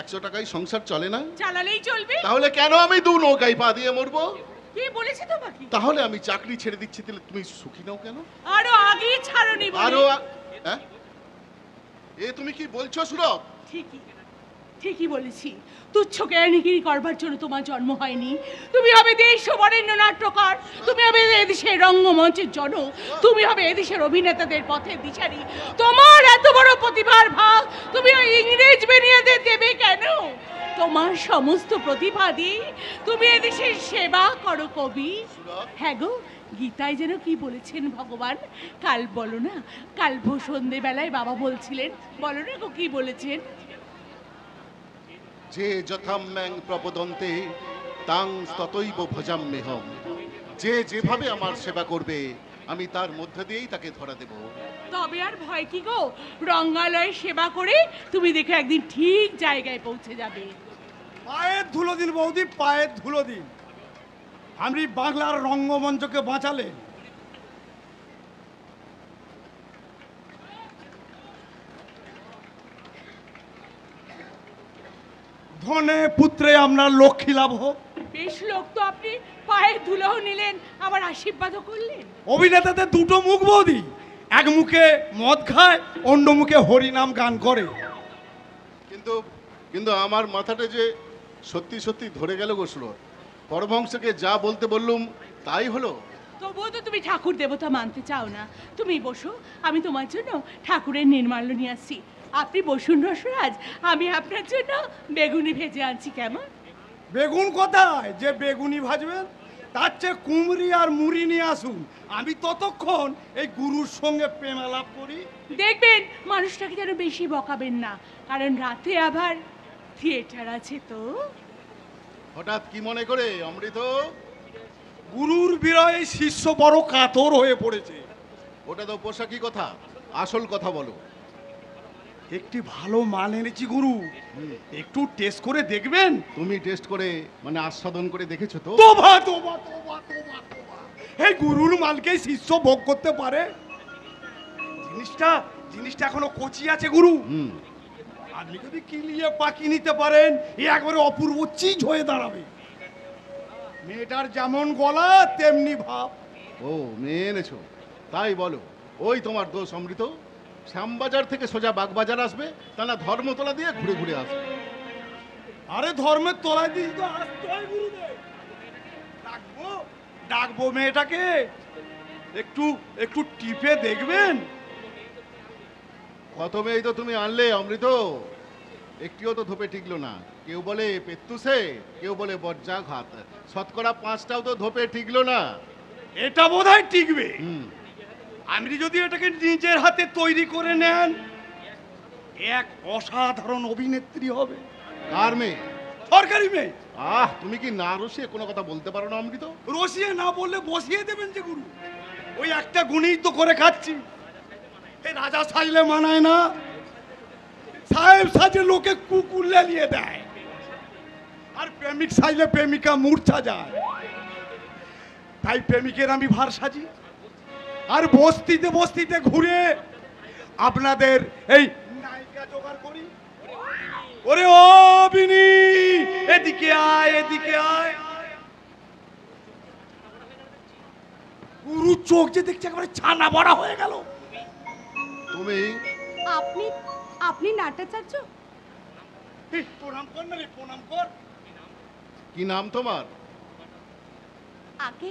100 টাকায় সংসার চলে না? চালালেই চলবে। তাহলে কেন আমি দু নৌকায় পা দিয়ে মরবো? কে বলেছে তোমাকে? তাহলে আমি চাকরি ছেড়ে দিচ্ছি, তাহলে তুমি সুখী নাও কেন? আরো আগে ছাড়নি বলে। আরো হ্যাঁ, এ তুমি কি বলছো সুরভ? ঠিকই বলেছি। তুচ্ছ জ্ঞানীগিরি করবার জন্য তোমার জন্ম হয়নি। তুমি হবে দেশ বরেণ্য নাট্যকার, তুমি হবে এদেশের রঙ্গমঞ্চের জনক, তুমি হবে এদেশের অভিনেতাদের পথের দিশারি। তোমার এত বড় প্রতিভার ভাগ তুমি ওই ইংরেজ বেনিয়াদের দেবে কেন? তোমার সমস্ত প্রতিভা দিয়ে তুমি এদেশের সেবা করো কবি। হ্যাঁ গো, গীতায় যেন কি বলেছেন ভগবান? কাল বলো না, কাল সন্ধ্যেবেলায় বাবা বলছিলেন, বলো না গো কি বলেছেন? যে যথাম্যাং প্রপদন্তে তাং ততৈব ভজাম্যেহম। যে যেভাবে আমার সেবা করবে আমি তার মধ্যে দিয়েই তাকে ধরা দেব। তবে আর ভয় কি গো, রঙ্গালয়ে সেবা করে তুমি দেখে একদিন ঠিক জায়গায় পৌঁছে যাবে। পায়ের ধুলো দিন বৌদি, পায়ের ধুলো দিন। আপনি বাংলার রঙ্গমঞ্চকে বাঁচালেন। ধনে পুত্রে আপনার লক্ষ্মী লাভ হোক। বেশ লোক তো আপনি, পায়ের ধুলোও নিলেন আবার আশীর্বাদও করলেন। অভিনেতাদের দুটো মুখ বৌদি, এক মুখে মদ খায়, অন্য মুখে হরিনাম গান করে। কিন্তু কিন্তু আমার মাথাটা যে সত্যি সত্যি ধরে গেল গো সুরত। পরমহংসকে যা বলতে বললুম তাই হলো। তবুও তো তুমি ঠাকুর দেবতা মানতে চাও না। তুমি বসো, আমি তোমার জন্য ঠাকুরের নির্মাল্য নিয়ে আসছি। আপনি বসুন রসরাজ, আমি আপনার জন্য বেগুনি ভেজে আনছি। কেমন? বেগুন কোথায় যে বেগুনি ভাজবেন? তার চেয়ে কুমড়ি আর মুড়ি নিয়ে আসুন, আমি ততক্ষণ এই গুরুর সঙ্গে প্রেম আলাপ করি। দেখবেন মানুষটাকে যেন বেশি বকাবেন না, কারণ রাতে আবার থিয়েটার আছে তো। হঠাৎ কি মনে করে অমৃত? গুরুর বিরহে শিষ্য বড় কাতর হয়ে পড়েছে। ওটা তো পোশাকি কথা, আসল কথা বলো। একটি ভালো মাল এনেছি গুরু, একটু টেস্ট করে দেখবেন? তুমি টেস্ট করে মানে আস্বাদন করে দেখেছো তো? তোবা তোবা তোবা তোবা তোবা, এই গুরুর মালকে শিষ্য ভোগ করতে পারে? জিনিসটা এখনো কচি আছে গুরু। আপনি যদি কিলিয়ে পাকি নিতে পারেন, এ একবারে অপূর্ব চিজ হয়ে দাঁড়াবে। মেয়েটার যেমন গলা তেমনি ভাব। ও মেয়ে এনেছো, তাই বলো। ওই তোমার দোষ অমৃত। শ্যামবাজার থেকে সোজা বাগবাজার আসবে, তা না ধর্মতলা দিয়ে ঘুরে ঘুরে আসবে। আরে ধর্মের তলায় দিয়ে তো আসতে হয় গুরুদেব। ডাকবো মেয়েটাকে, একটু টিপে দেখবেন। কত মেয়ে তো তুমি আনলে অমৃত, একটিও তো ধোপে টিকলো না। কেউ বলে পেত্তুসে, কেউ বলে বজ্রাঘাত, শতকরা 5টাও তো ধোপে টিকলো না। এটা বোধহয় টিকবে। হুম, আপনি যদি এটাকে নিজের হাতে তৈরি করে নেন, এক অসাধারণ অভিনেত্রী হবে। কার মেয়ে? সরকারি মেয়ে। তুমি কি না রসিয়ে কোনো কথা বলতে পারো না অমৃত? রসিয়ে না বললে বসিয়ে দেবেন যে গুরু। ওই একটা গুণই তো করে খাচ্ছি। এই রাজা সাজলে মানায় না, সাহেব সাজে লোকে কুকুর লেলিয়ে দেয়, আর প্রেমিক সাজলে প্রেমিকা মূর্ছা যায়। তাই প্রেমিকের আমি ভার সাজি, আর বস্তিতে বস্তিতে ঘুরে আপনাদের এই নায়িকা জোগাড় করি। ওরে ও বিনি, এদিকে আয়, এদিকে আয়। গুরু চোখ যে দেখছে একেবারে ছানা বড়া হয়ে গেল। তুমি আপনি নাট্যাচার্য? প্রণাম কর না রে, প্রণাম কর। কি নাম তোমার? আগে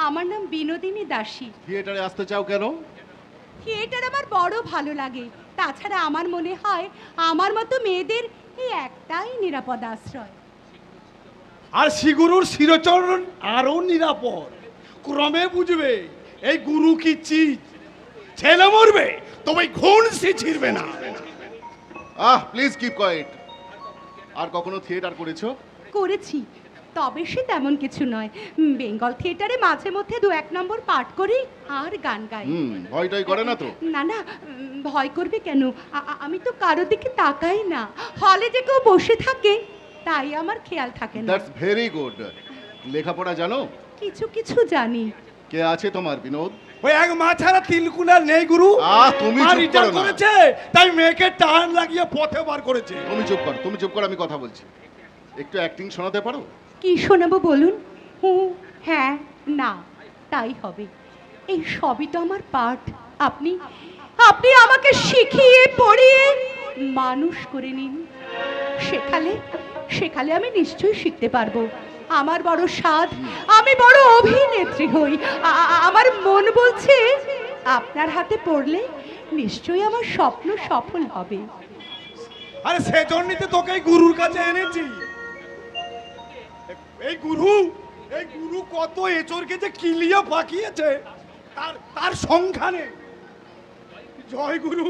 আমার নাম বিনোদিনী দাসী। থিয়েটারে আসতে চাও কেন? থিয়েটার আমার বড় ভালো লাগে। তাছাড়া আমার মনে হয় আমার মতো মেয়েদের এই একটাই নিরাপদ আশ্রয়। আর শ্রীগুরুর শিরচরণ আরো নিরাপদ। ক্রমে বুঝবে এই গুরু কি চিজ। ছেলে মরবে তবে ঘুণ সে ছিড়বে না। Please keep coed. আর কখনো থিয়েটার করেছো? করেছি, তবে সে তেমন কিছু নয়। বেঙ্গল থিয়েটারে মাঝে মধ্যে 2-1 নম্বর পাঠ করি আর গান গাই। ভয়টাই করে না তো? না না, ভয় করবে কেন? আমি তো কারো দিকে তাকাই না। হলে যে কেউ বসে থাকে তাই আমার খেয়াল থাকে না। That's very good. লেখাপড়া জানো? কিছু কিছু জানি। কে আছে তোমার বিনোদ? ওই এক মা ছাড়া তিলকুলা নেই গুরু। তুমি আর চুপ রিটার্ন করো না। করেছে, তাই মেয়েকে টান লাগিয়ে পথে বার করেছে। তুমি চুপ কর, আমি কথা বলছি। একটু অ্যাক্টিং শোনাতে পারো? কি শোনাবো বলুন? হ্যাঁ, না, তাই হবে। এই সবই তো আমার পাঠ। আপনি আমাকে শিখিয়ে পড়িয়ে মানুষ করে নিন। শেখালে আমি নিশ্চয়ই শিখতে পারবো। আমার বড় সাধ, আমি বড় অভিনেত্রী হই। আমার মন বলছে আপনার হাতে পড়লে নিশ্চয়ই আমার স্বপ্ন সফল হবে। আরে সেজন্যই তো তোকে এই গুরুর কাছে এনেছি। এই গুরু কত এচোরকে যে কিলিয়ে পাকিয়েছে তার সংখ্যা নেই। জয় গুরু,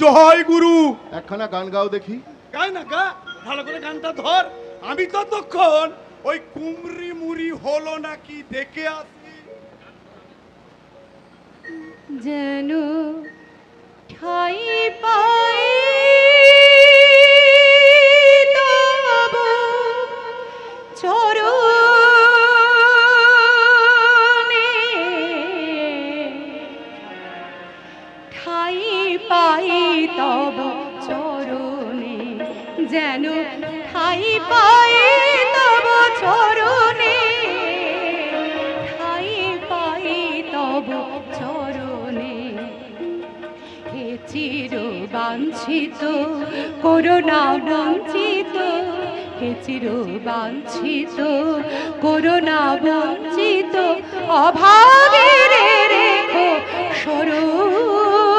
জয় গুরু। একখানা গান গাও দেখি। গাই না, গা ভালো করে গানটা ধর। আমি ততক্ষণ ওই কুমড়ি মুড়ি হলো নাকি দেখে আসি। যেন ঠাই পাই তব চরণে, ঠাই পাই তব চরণে, যেন ঠাই পাই তব চরণে, ঠাই পাই তব চরণে। হে চির বাঞ্ছিত করুণা বঞ্চিত, হে চির বাঞ্ছিত করুণা বঞ্চিত, অভাগের রেখো স্মরণে।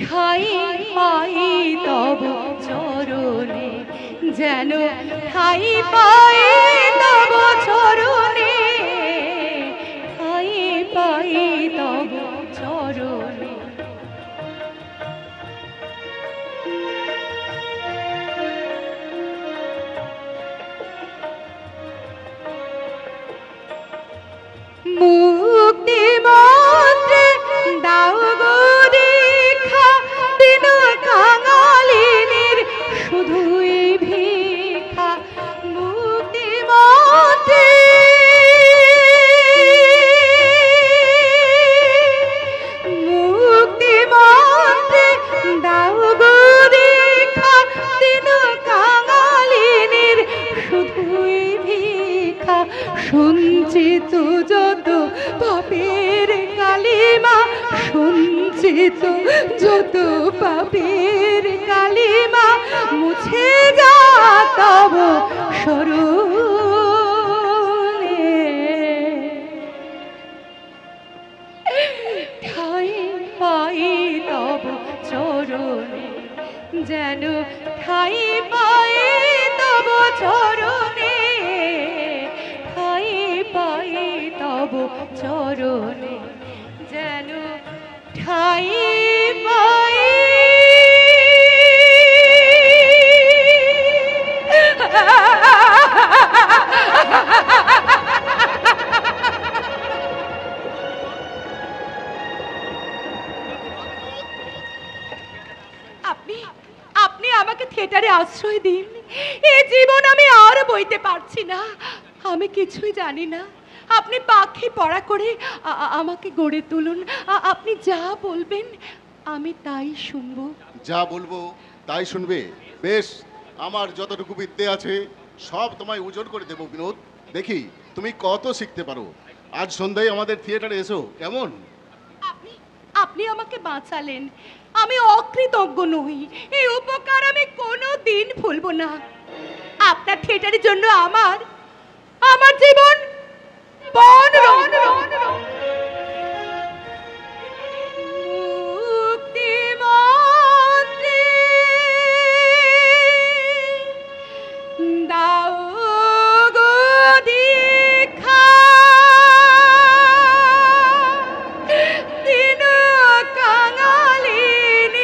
ঠাই পাই তব চরণে, যেন ঠাই পাই তব চরণে, ঠাই পাই তব চরণে। মুক্তি মন্ত্রে দাও গো দীক্ষা, দিন কাঙালিনীর শুধুই ভিক্ষা। মুক্তি মন্ত্রে মুক্তি মন্ত্রে দাও গো দীক্ষা, দিন কাঙালিনীর শুধুই ভিক্ষা। সঞ্চিত যত পাপের কালিমা, সঞ্চিত যত পাপের কালিমা, মুছে যা তব স্মরণে। ঠাই পাই তব চরণে, যেন ঠাই পাই তব চরণে, ঠাই পাই তব চরণে, যেন ঠাই পাই। আপনি আপনি আমাকে থিয়েটারে আশ্রয় দিন। এই জীবন আমি আর বইতে পারছি না। আমি কিছুই জানি না। আপনি পাখি পড়া করে আমাকে গড়ে তুলুন। আপনি যা বলবেন আমি তাই শুনবো। যা বলবো তাই শুনবে? বেশ, আমার যতটুকু বিদ্যে আছে সব তোমায় ওজন করে দেবো বিনোদ। দেখি তুমি কত শিখতে পারো। আজ সন্ধ্যায় আমাদের থিয়েটারে এসো, কেমন? আপনি আপনি আমাকে বাঁচালেন। আমি অকৃতজ্ঞ নই। এই উপকার আমি কোনো দিন ভুলবো না। আপনার থিয়েটারের জন্য আমার জীবন বন রং। মুক্তি মন্ত্রে দাও গো দীক্ষা, দিন কাঙালিনীর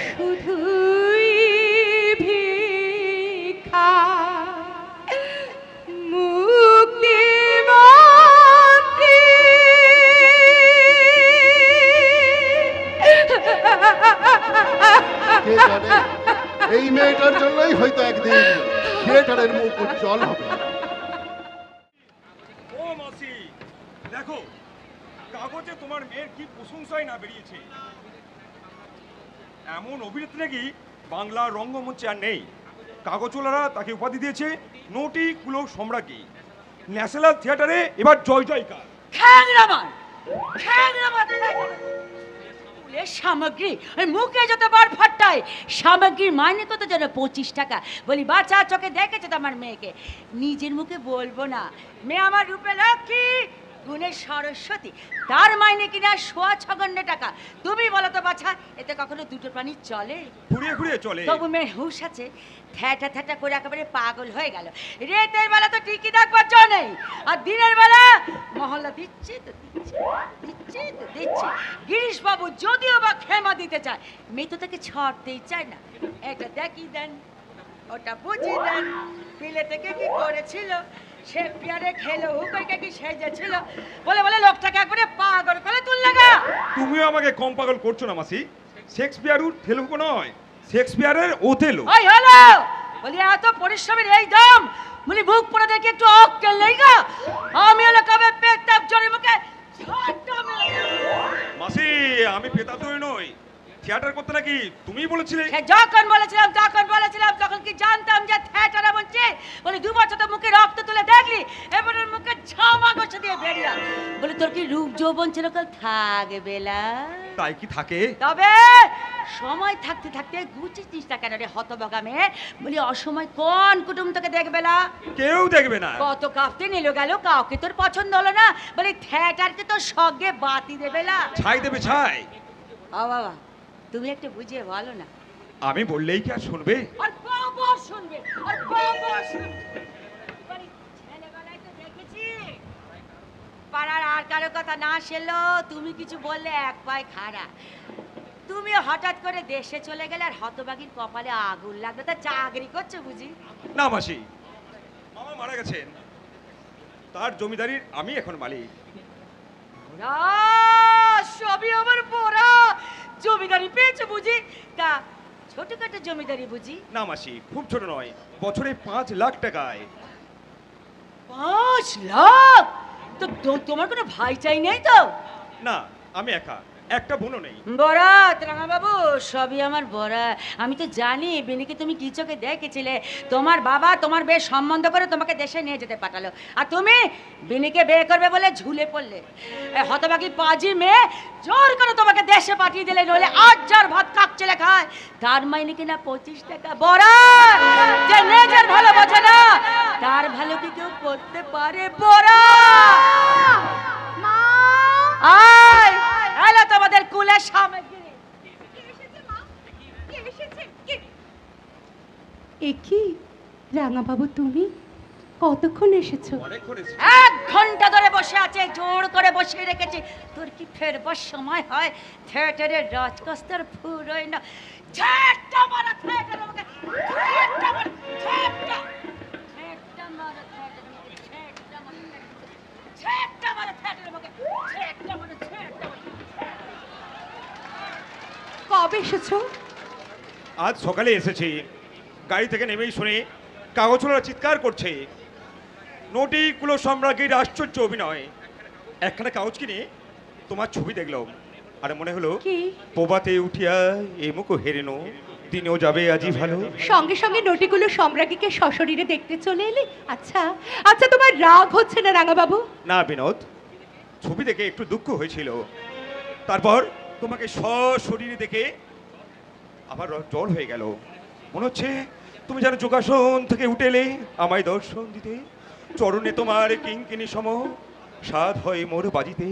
শুধুই ভিক্ষা। মুক্তি মন্ত্রে কে জানে, এই মেয়েটার জন্যই হয়তো একদিন থিয়েটারের মুখ উজ্জ্বল হবে। ও মাসি, দেখো কাগজে তোমার মেয়ের কি প্রশংসাই না বেরিয়েছে। এমন অভিনেত্রী নাকি বাংলার রঙ্গমঞ্চে আর নেই। কাগজওয়ালারা তাকে উপাধি দিয়েছে নটি কুলো সম্রাজ্ঞী। ন্যাশনাল থিয়েটারে এবার জয় জয়কার। সামগ্রী ওই মুখে যতবার ফাটায়, সামগ্রীর মাইনে কত যেন 25 টাকা। বলি বাচ্চা চোখে দেখেছে তো আমার মেয়েকে, নিজের মুখে বলবো না। মেয়ে আমার রূপে লক্ষ্মী, গুণের সরস্বতী, তার মাইনে কিনা 6.5 টাকা। তুমি বলো তো বাছা, এতে কখনো দুটো প্রাণী চলে? ঘুরিয়ে ঘুরিয়ে চলে। তবু মেয়ে হুঁশ আছে, থ্যাটা থ্যাটা করে একেবারে পাগল হয়ে গেল। রাতের বেলা তো ঠিকই দেখবার জন্য নেই, আর দিনের বেলা মহল্লা দিচ্ছে তো দিচ্ছে, দিচ্ছে তো দিচ্ছে। গিরিশ বাবু যদিও বা ক্ষমা দিতে চায়, মেয়ে তো তাকে ছাড়তেই চায় না। এটা দেখি দেন, ওটা বুঝিয়ে দেন, বিলে থেকে কি করেছিল, সে পিয়ারে খেলো হুকরকে কি সেজেছিল বলে বলে লোকটাকে একবারে পাগল করে তুললে গা। তুমিও আমাকে কম পাগল করছো না মাসি। শেক্সপিয়ারের থেলুকো নয়, শেক্সপিয়ারের ওথেলো। ওই হলো বলি এত পরিশ্রমের এই দাম বলি বুক পড়ে দেখে একটু অক্কেল নেই গা। আমি হলো কবে পেটটাপ জড়ি মুখে ঝাড়টা মেরে মাসি আমি পেতাতুই নই, থিয়েটার করতে নাকি তুমি বলেছিলে। সে যখন বলেছিলাম তখন কি জানতাম যে থিয়েটারে বলছে বলি 2 বছর তো মুখে রক্ত তুলে দেখলি এবারে মুখে ঝামা গোছা দিয়ে বেরিয়া বলি তোর কি রূপ যৌবন চিরকাল থাকবে না? তাই কি থাকে? তবে সময় থাকতে থাকতে গুছিস না কেন রে হতভাগা মেয়ে? বলি অসময় কোন কুটুম তোকে দেখবে না? কেউ দেখবে না। কত কাঁপতে নিল গেল কাউকে তোর পছন্দ হলো না বলি থিয়েটারকে তোর সঙ্গে বাতি দেবে না? ছাই দেবে ছাই। ও বাবা তুমি একটু বুঝিয়ে বলো না। আমি বললেই কি আর শুনবে? আর বাবা শুনবে আর বাবা শুনবে। বলি ছেলেবেলায় তো দেখেছি পাড়ার আর কারো কথা না শুনলো তুমি কিছু বললে এক পায়ে খাড়া। তুমি হঠাৎ করে দেশে চলে গেলে আর হতভাগীর কপালে আগুন লাগলো তা চাকরি করছো বুঝি? না মাসি, মামা মারা গেছেন, তার জমিদারির আমি এখন মালিক। ওরা সবই আমার বড়া জমিদারি পেয়েছে বুঝি? তা ছোটখাটো জমিদারি বুঝি? না মাসি খুব ছোট নয়, বছরে 5 লাখ টাকায়। 5 লাখ? তো তোমার কোনো ভাই চাই নেই তো? না আমি একা, একটা বোনও নেই। বরাত রাঙা বাবু সবই আমার বড়া। আমি তো জানি বিনিকে তুমি কি চোখে দেখেছিলে। তোমার বাবা তোমার বিয়ে সম্বন্ধ করে তোমাকে দেশে নিয়ে যেতে পাঠালো আর তুমি বিনিকে বিয়ে করবে বলে ঝুলে পড়লে। হতভাগী পাজি মেয়ে জোর করে তোমাকে দেশে পাঠিয়ে দিলে, নইলে 8 jar ভাত কাক চলে খায় তার মাইনে কিনা 25 টাকা। বড়া যে নিজের ভালো বোঝে না তার ভালো কি কেউ করতে পারে? বড়া আয় এলো তোমাদের কুলের সামগ্রী। এ কি রাঙাবাবু তুমি কতক্ষণ এসেছো? 1 ঘন্টা ধরে বসে আছে, জোর করে বসিয়ে রেখেছি। তোর কি ফেরবার সময় হয়? থিয়েটারের রাজকস্তর ফুরোয় না। ঝাড়টা মারা থিয়েটার আমাকে, ঝাড়টা মারা ঝাড়টা ঝাড়টা মারা থিয়েটার আমাকে, ঝাড়টা মারা ঝাড়টা মারা থিয়েটার আমাকে, ঝাড়টা মারা ঝাড়টা মারা। কবে এসেছো? আজ সকালে এসেছি। গাড়ি থেকে নেমেই শুনি কাগজওয়ালা চিৎকার করছে, নটি কুলো সম্রাজ্ঞীর আশ্চর্য অভিনয়। একখানা কাগজ কিনে তোমার ছবি দেখলাম আর মনে হলো কি? প্রভাতে উঠিয়া এ মুখ হেরেনো দিনেও যাবে আজি ভালো। সঙ্গে সঙ্গে নটিগুলো সম্রাজ্ঞীকে সশরীরে দেখতে চলে এলে? আচ্ছা আচ্ছা তোমার রাগ হচ্ছে না রাঙাবাবু? না বিনোদ, ছবি দেখে একটু দুঃখ হয়েছিল, তারপর তোমাকে সশরীরে দেখে আবার জল হয়ে গেল। মনে হচ্ছে তুমি যেন যোগাসন থেকে উঠে এলে আমায় দর্শন দিতে। চরণে তোমার কিঙ্কিনি সম সাধ হয় মোর বাজিতে,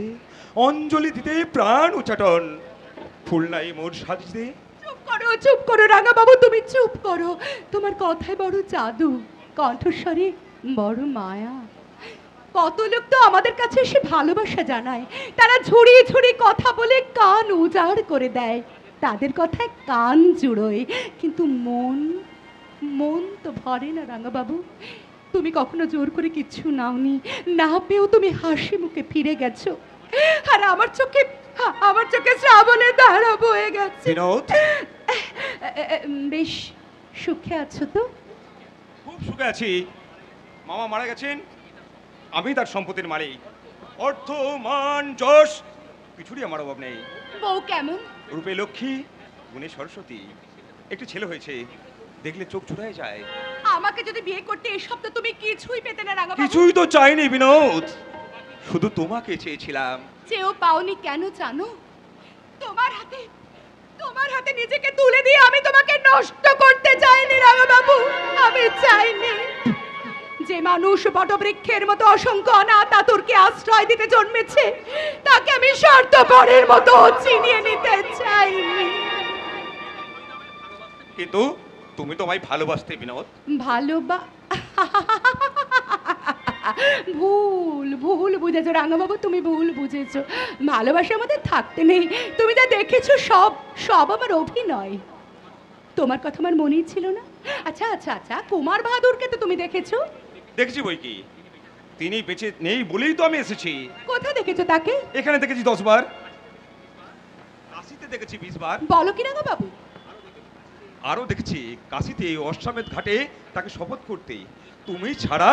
অঞ্জলি দিতে প্রাণ উচ্চাটন ফুল নাই মোর সাজিতে। চুপ করো রাঙাবাবু, তুমি চুপ করো। তোমার কথায় বড় জাদু, কণ্ঠস্বরে বড় মায়া। কত লোক তো আমাদের কাছে এসে ভালোবাসা জানায়, তারা ঝুড়িয়ে ঝুড়িয়ে কথা বলে কান উজাড় করে দেয়, তাদের কথায় কান জুড়োয়, কিন্তু মন মন তো ভরে না রাঙাবাবু। তুমি কখনো জোর করে কিচ্ছু নাওনি, না পেয়েও তুমি হাসি মুখে ফিরে গেছো। আর আমার চোখে শ্রাবণের ধারা বয়ে গেছে। বিনোদ, বেশ সুখে আছো তো? খুব সুখে আছি। মামা মারা গেছেন, আমি তার সম্পত্তির মালিক। অর্থ মান যশ কিছুরই আমার অভাব নেই। বউ কেমন? রূপে লক্ষ্মী, গুণে সরস্বতী। একটি ছেলে হয়েছে, দেখলে চোখ জুড়ায় যায়। আমাকে যদি বিয়ে করতে এসব তো তুমি কিছুই পেতে না রাঙাবাবু। কিছুই তো চাইনি বিনোদ, শুধু তোমাকে চেয়েছিলাম। চেয়েও পাওনি কেন জানো? তোমার হাতে নিজেকে তুলে দিয়ে আমি তোমাকে নষ্ট করতে চাইনি রাঙাবাবু। আমি চাইনি যে মানুষ বটবৃক্ষের মতো অসংখ্য অনাথ আতুরকে আশ্রয় দিতে জন্মেছে তাকে আমি স্বার্থপরের মতো চিনিয়ে নিতে চাইনি। কিন্তু তুমি তো আমায় ভালোবাসতে বিনোদ। ভুল বুঝেছো রাঙাবাবু, তুমি ভুল বুঝেছো। ভালোবাসা আমাদের থাকতে নেই। তুমি যা দেখেছো সব আমার অভিনয়। তোমার কথা আমার মনেই ছিল না। আচ্ছা কুমার বাহাদুরকে তো তুমি দেখেছো? দেখেছি বই কি, তিনি বেঁচে নেই বলেই তো আমি এসেছি। কোথায় দেখেছো তাকে? এখানে দেখেছি 10 বার, কাশিতে দেখেছি 20 বার। বলো কি রাঙা বাবু? আরো দেখেছি কাশিতে অশ্বমেধ ঘাটে তাকে শপথ করতে, তুমি ছাড়া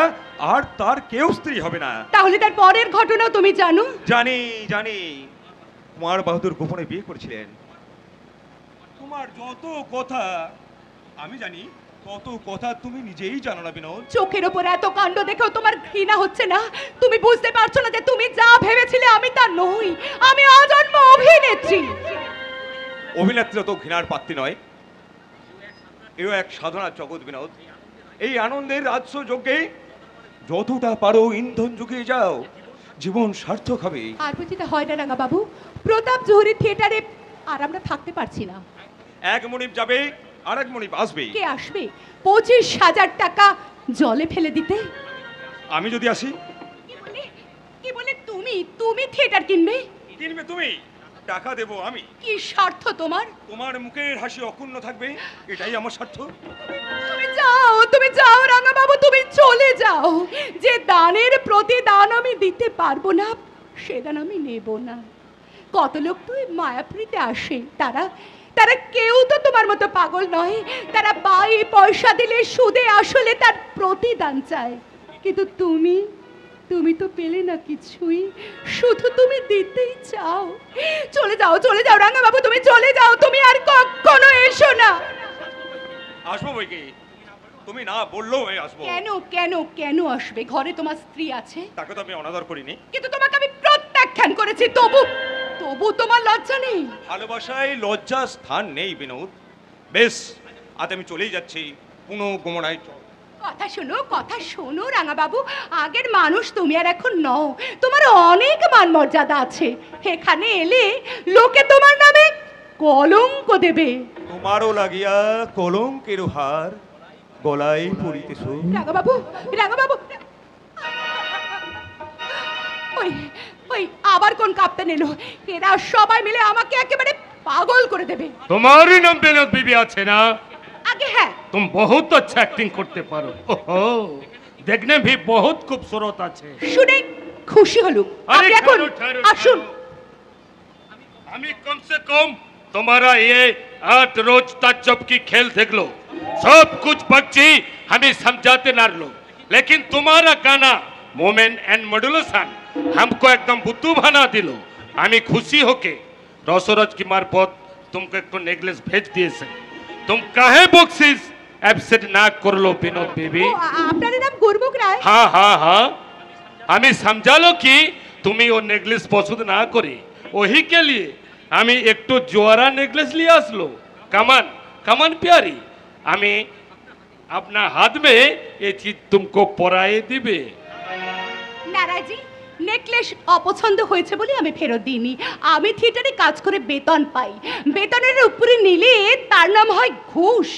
আর তার কেউ স্ত্রী হবে না। তাহলে তার পরের ঘটনা তুমি জানো? জানি জানি, কুমার বাহাদুর গোপনে বিয়ে করেছিলেন। তোমার যত কথা আমি জানি, তত কথা তুমি নিজেই জানো না বিনোদ। চোখের ওপর এত কাণ্ড দেখেও তোমার ঘৃণা হচ্ছে না? তুমি বুঝতে পারছো না যে তুমি যা ভেবেছিলে আমি তা নই, আমি আজন্ম অভিনেত্রী। অভিনেত্রী তো ঘৃণার পাত্রী নয়, এও এক সাধনার জগৎ বিনোদ। এই আনন্দের রাজস্ব যজ্ঞে যতটা পারো ইন্ধন যুগিয়ে যাও, জীবন সার্থক হবে। আর বুঝিতে হয় না রাঙা বাবু, প্রতাপ জহুরি থিয়েটারে আর আমরা থাকতে পারছি না। এক মনিব যাবে, আর এক মনিব আসবে। কে আসবে 25,000 টাকা জলে ফেলে দিতে? আমি যদি আসি? কি বলে তুমি তুমি থিয়েটার কিনবে? কিনবে তুমি, টাকা দেবো আমি। কি স্বার্থ তোমার? তোমার মুখের হাসি অক্ষুণ্ণ থাকবে, এটাই আমার স্বার্থ। তুমি যাও রাঙা বাবু, তুমি চলে যাও। যে দানের প্রতিদান আমি দিতে পারবো না, সে দান আমি নেব না। কত লোক তো মায়াপুরীতে আসে, তারা তারা কেউ তো তোমার মতো পাগল নয়। তারা বাই পয়সা দিলে সুদে আসলে তার প্রতিদান চায়। কিন্তু তুমি তুমি তো পেলে না কিছুই, শুধু তুমি দিতেই চাও। চলে যাও চলে যাও রাঙা বাবু, তুমি চলে যাও, তুমি আর কখনো এসো না। আসবো বই কি, তুমি না বললেও আমি আসবো। কেন কেন কেন আসবে? ঘরে তোমার স্ত্রী আছে। তাকে তো আমি অনাদর করিনি, কিন্তু তোমাকে আমি প্রত্যাখ্যান করেছি, তবু তবু তোমার লজ্জা নেই? ভালোবাসায় লজ্জা স্থান নেই বিনোদ। বেশ, আজ আমি চলেই যাচ্ছি পুনঃ গমনায়। কথা শোনো রাঙা বাবু, আগের মানুষ তুমি আর এখন নও। তোমার অনেক মান মর্যাদা আছে, এখানে এলে লোকে তোমার নামে কলঙ্ক দেবে। তোমারও লাগিয়া কলঙ্কের হার গলায় পড়িতেছ। রাঙা বাবু রাঙা বাবু, ওই ওই আবার কোন কাপ্তান এলো? এরা সবাই মিলে আমাকে একেবারে পাগল করে দেবে। तुम्हारी नाम विनोद बीबी আছে না? आगे है। तुम बहुत अच्छा एक्टिंग करते पारो, ओहो देखने भी बहुत खूबसूरत আছে। শুনে খুশি হলুম। আপনি এখন আসুন। আমি कम से कम तुम्हारा ये 8 रोज तक जब की खेल देख लो, सब कुछ बच्ची हमें समझाते ना लो, लेकिन तुम्हारा गाना मोमेंट एंड मॉड्यूलेशन हमको एकदम बुद्धू बना दिलो। हमें खुशी होके रसोरज की मार्फत तुमको एक नेकलेस भेज दिए से, तुम काहे बक्सिस एब्सेंट ना कर लो विनोद बेबी। আপনার নাম গুরমুখ রায়? हाँ हाँ हाँ, हमें समझा लो कि तुम्हें वो नेकलेस पसंद ना करे, वही के लिए हमें एक तो जोरा नेकलेस लिया असलो। कमान कमान प्यारी, हमें अपना हाथ में ये चीज तुमको पराए दिबे। নারাজি, নেকলেস অপছন্দ হয়েছে বলে আমি ফেরত দিইনি। আমি থিয়েটারে কাজ করে বেতন পাই, বেতনের উপরে নিলে তার নাম হয় ঘুষ।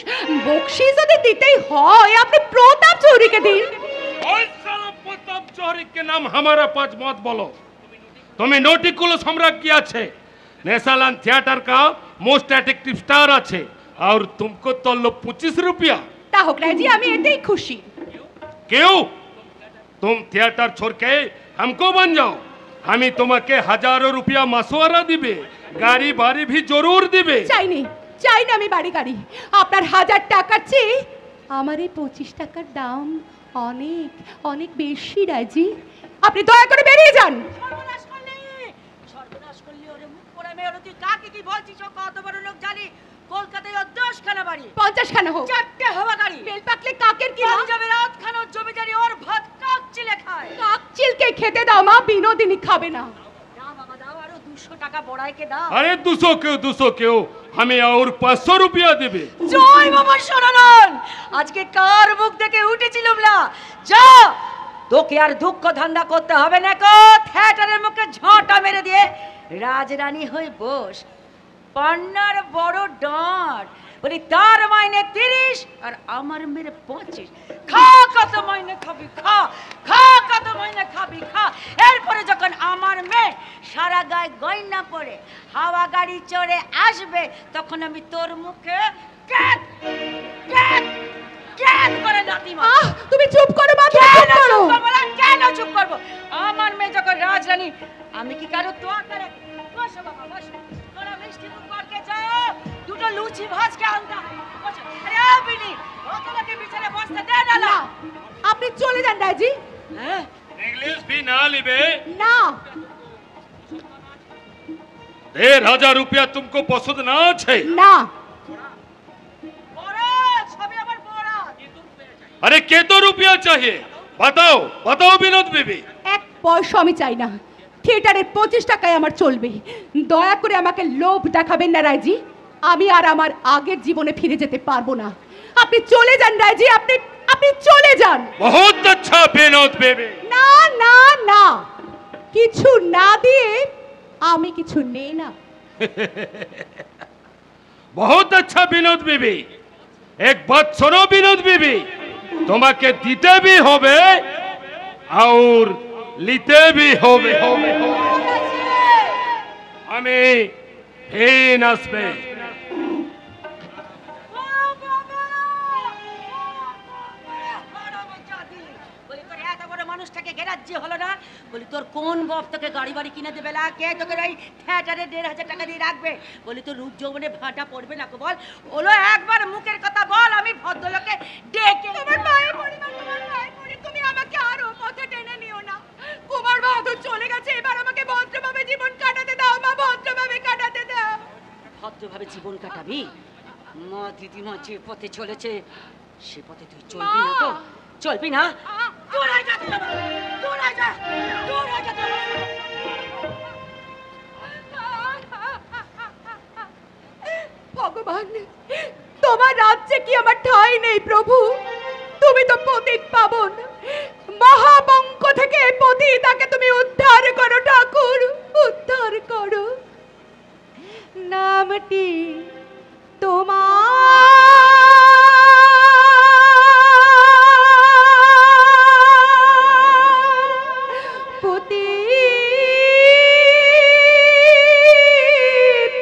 বকশিশ যদি দিতেই হয় আপনি প্রতাপ চৌরিকে দিন। ओए साला प्रताप चौरी के नाम हमारा पास मत बोलो। तुम्हें नोटिकुलो सम्राट किया छे, नेशनल थिएटर का मोस्ट अट्रैक्टिव स्टार আছে, और तुमको तो लो 25 रुपया। তা হোক রায়জি, আমি এতেই খুশি। क्यों? तुम थिएटर छोड़ के हमको बन जाओ, हमें तुम्हें हजारों रुपया मशवरा दिबे, गाड़ी बाड़ी भी जरूर दिबे। চাইনি চাই না আমি বাড়ি গাড়ি। আপনার 1000 টাকার চেয়ে আমার এই 25 টাকার দাম অনেক অনেক বেশি রায়জি। আপনি দয়া করে বেরিয়ে যান। সর্বনাশ করলি ওরে, মুখ পোড়া মেয়ে, তুই কাকে কি বলছিস? ও কত বড় লোক জানি, কলকাতায় 10 খানা বাড়ি, 50 খানা হোক, 4টে হওয়া গাড়ি, বেল পাকলে কাকের কি যাবে রাত খানা জমিদারি, ওর ভাত কাকচিলে খায়। কাকচিলকে খেতে দাও মা, বিনোদিনী খাবে না। দাও বাবা দাও, আরো 200 টাকা বড়াইকে দাও। अरे 200 क्यों, हमें और 500 रुपया देबे। জয় বাবা শরণানন, আজকে কার মুখ দেখে উঠেছিলাম না। যা, তোকে আর দুঃখ ধান্দা করতে হবে না কো। থিয়েটারের মুখে ঝাঁটা মেরে দিয়ে রাজরানী হয়ে বস। পান্নার বড় ডাঁট বলি, তার মাইনে 30 আর আমার মেরে 25। খা, কত মাইনে খাবি খা, খা কত মাইনে খাবি খা। এরপরে যখন আমার মেয়ে সারা গায়ে গয়না পরে হাওয়া গাড়ি চড়ে আসবে, তখন আমি তোর মুখে ক্যাট ক্যাট ক্যাট করে লাথি মারব। তুমি চুপ করো মা, কেন চুপ করব না? কেন না চুপ করবো? আমার মেয়ে যখন রাজরানী, আমি কি কারো তোয়াক্কা রাখি? বসো বাবা বসো, তোরা মিষ্টি মুখ করকে যাও, দুটো লুচি ভাজকে আনতে হয়। বসো। আরে আবিনি, অত লোকে বিছানে বসতে দে না। না, আপনি চলে যান রাজি। হ্যাঁ, इंग्लिश भी ना लिबे। না, 1500 रुपया तुमको पसंद ना छे? না, বড় সবই আমার বড়। अरे केतो रुपया चाहिए? बताओ बताओ विनोद बीबी। এক পয়সা আমি চাই না। থিয়েটারের 25 টাকায় আমার চলবে। দয়া করে আমাকে লোভ দেখাবেন না রায়জি। আমি আর আমার আগের জীবনে ফিরে যেতে পারবো না। আপনি চলে যান রায়জি, আপনি চলে যান। बहुत अच्छा विनोद बीबी। না না না, কিছু না দিয়ে আমি কিছু নেই না। बहुत अच्छा विनोद बीबी। एक बात सुनो विनोद बीबी, তোমাকে দিতে भी होबे और লিতে भी होबे। আমি ফেন আসবে। বলি তোর এত বড় মানুষটাকে গেরাজ্য হলো না? বলি তোর কোন বাপ তোকে গাড়ি বাড়ি কিনে দেবে না? কে তোকে ওই থিয়েটারে 1500 টাকা দিয়ে রাখবে? বলি তোর রূপ যৌবনে ভাটা পড়বে না? বল, ওলো একবার মুখের কথা বল, আমি ভদ্রলোকে ডেকে তোমার পায়ে পড়ি মা, তোমার পায়ে পড়ি, তুমি আমাকে আরো পথে টেনে নিও না। কুমার বাহাদুর চলে গেছে, এবার আমাকে ভদ্রভাবে জীবন কাটাতে দাও মা, ভদ্রভাবে কাটাতে দাও। ভদ্রভাবে জীবন কাটাবি? মা দিদিমা যে পথে চলেছে সে পথে তুই চলবি না তো? চলবি না? দূর হয়ে যা, দূর হয়ে যা, দূর হয়ে যা। ভগবান, তোমার রাজ্যে কি আমার ঠাঁই নেই প্রভু? তুমি তো পতিত পাবন, মহাবঙ্ক থেকে পতিতাকে তুমি উদ্ধার করো ঠাকুর, উদ্ধার করো। নামটি তোমার পতিত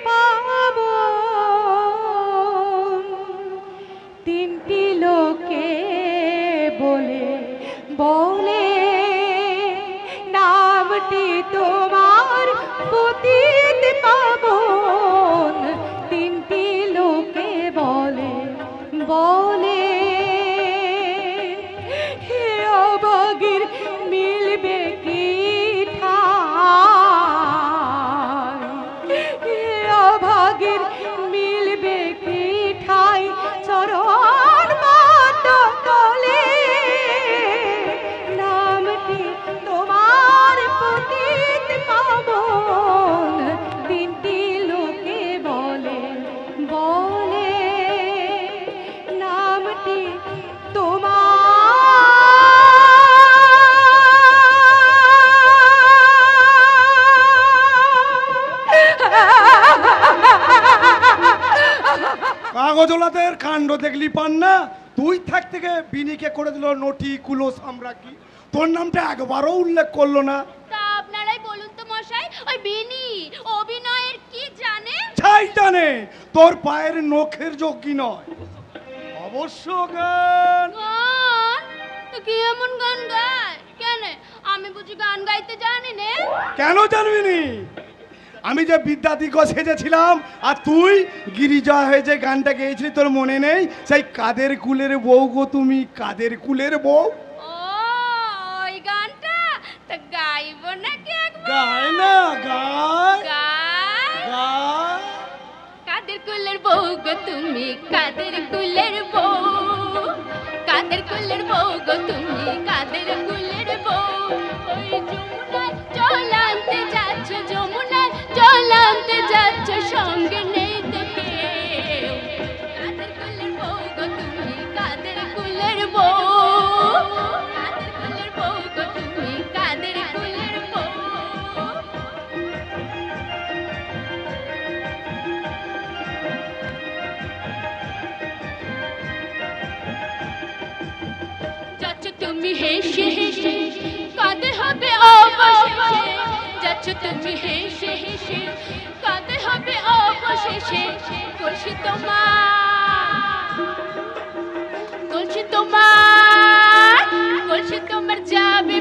পাবন, তিনটি লোকে বলে বলে নামটি তোমার পতিত পাবন, তিনটি লোকে বলে বলে। হে অভাগীর মিলবে কি ঠাই, হে অভাগীর মিলবে কি ঠাই চরণ মত তলে, নামটি তোমার পতিত পাবন, তিনটি লোকে বলে বলে নামটি কাগজওয়ালাদের কাণ্ড দেখলি পান না? তুই থাক থেকে বিনিকে করে দিল নটি কুলো সাম্রাজ্ঞী, তোর নামটা একবারও উল্লেখ করলো না। তা আপনারাই বলুন তো মশাই, ওই বিনি অভিনয়ের কি জানে? ছাই জানে, তোর পায়ের নখের যোগ্যী নয়। অবশ্য গান গান তো কি এমন গান গায়? কেন আমি বুঝি গান গাইতে জানি না? কেন জানবি নি? আমি যে বিদ্যাদিগ সেজেছিলাম আর তুই গিরিজা হয়ে যে গানটা গেয়েছিলি, তোর মনে নেই? সেই কাদের কুলের বউ গো তুমি, কাদের কুলের বউ। ও ওই গানটা তো গাইব নাকি একবার? গায় না, গায় গায়। কাদের কুলের বউ গো তুমি, কাদের কুলের বউ, কাদের কুলের বউ গো তুমি, কাদের কুলের বউ। ওই যমুনায় জল আনতে যাচ্ছ, যমুনায় জল আনতে যাচ্ছ, সঙ্গে নেই তো কেউ। কাদের কুলের বউ গো তুমি, কাদের কুলের বউ, কাদের কুলের বউ গো তুমি, কাদের কুলের বউ। যাচ্ছ তুমি হেসে হেসে, কাঁদে হবে অবশেষে, যাচ্ছ তুমি হেসে হেসে, কাঁদে হবে অবশেষে। কলসি তোমার, কলসি তোমার, কলসি তোমার যাবে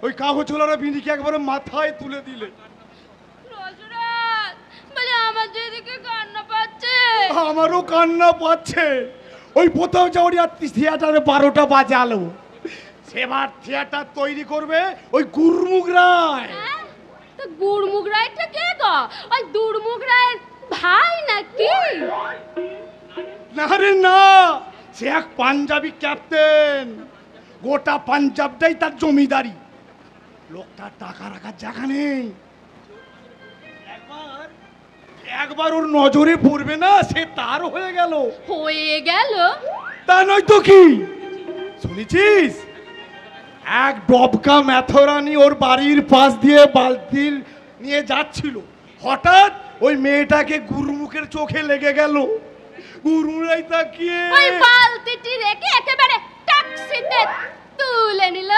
ওই কাগজওয়ালারা বিনিকে একবারে মাথায় তুলে দিলে। রসরাজ বলে আমার যেদিকে কান্না পাচ্ছে। আমারও কান্না পাচ্ছে। ওই প্রথম যাওয়ারি থিয়েটারে 12টা বাজালো, সেবার থিয়েটার তৈরি করবে ওই গুরমুখ রায়। তো গুরমুখ রায়টা কে গো? ওই দুর্মুখ রায়ের ভাই নাকি? না রে না, সে এক পাঞ্জাবি ক্যাপ্টেন, গোটা পাঞ্জাবটাই তার জমিদারি। লোকটার টাকা রাখার জায়গা নেই। একবার ওর নজরে পড়বে না, সে তার হয়ে গেল। হয়ে গেল? তা নয় তো কি, শুনেছিস এক ডবকা ম্যাথরানি ওর বাড়ির পাশ দিয়ে বালতি নিয়ে যাচ্ছিল, হঠাৎ ওই মেয়েটাকে গুরুমুখের চোখে লেগে গেল। গুরুরাই তাকিয়ে ওই বালতিটি রেখে একেবারে ট্যাক্সিতে তুলে নিল।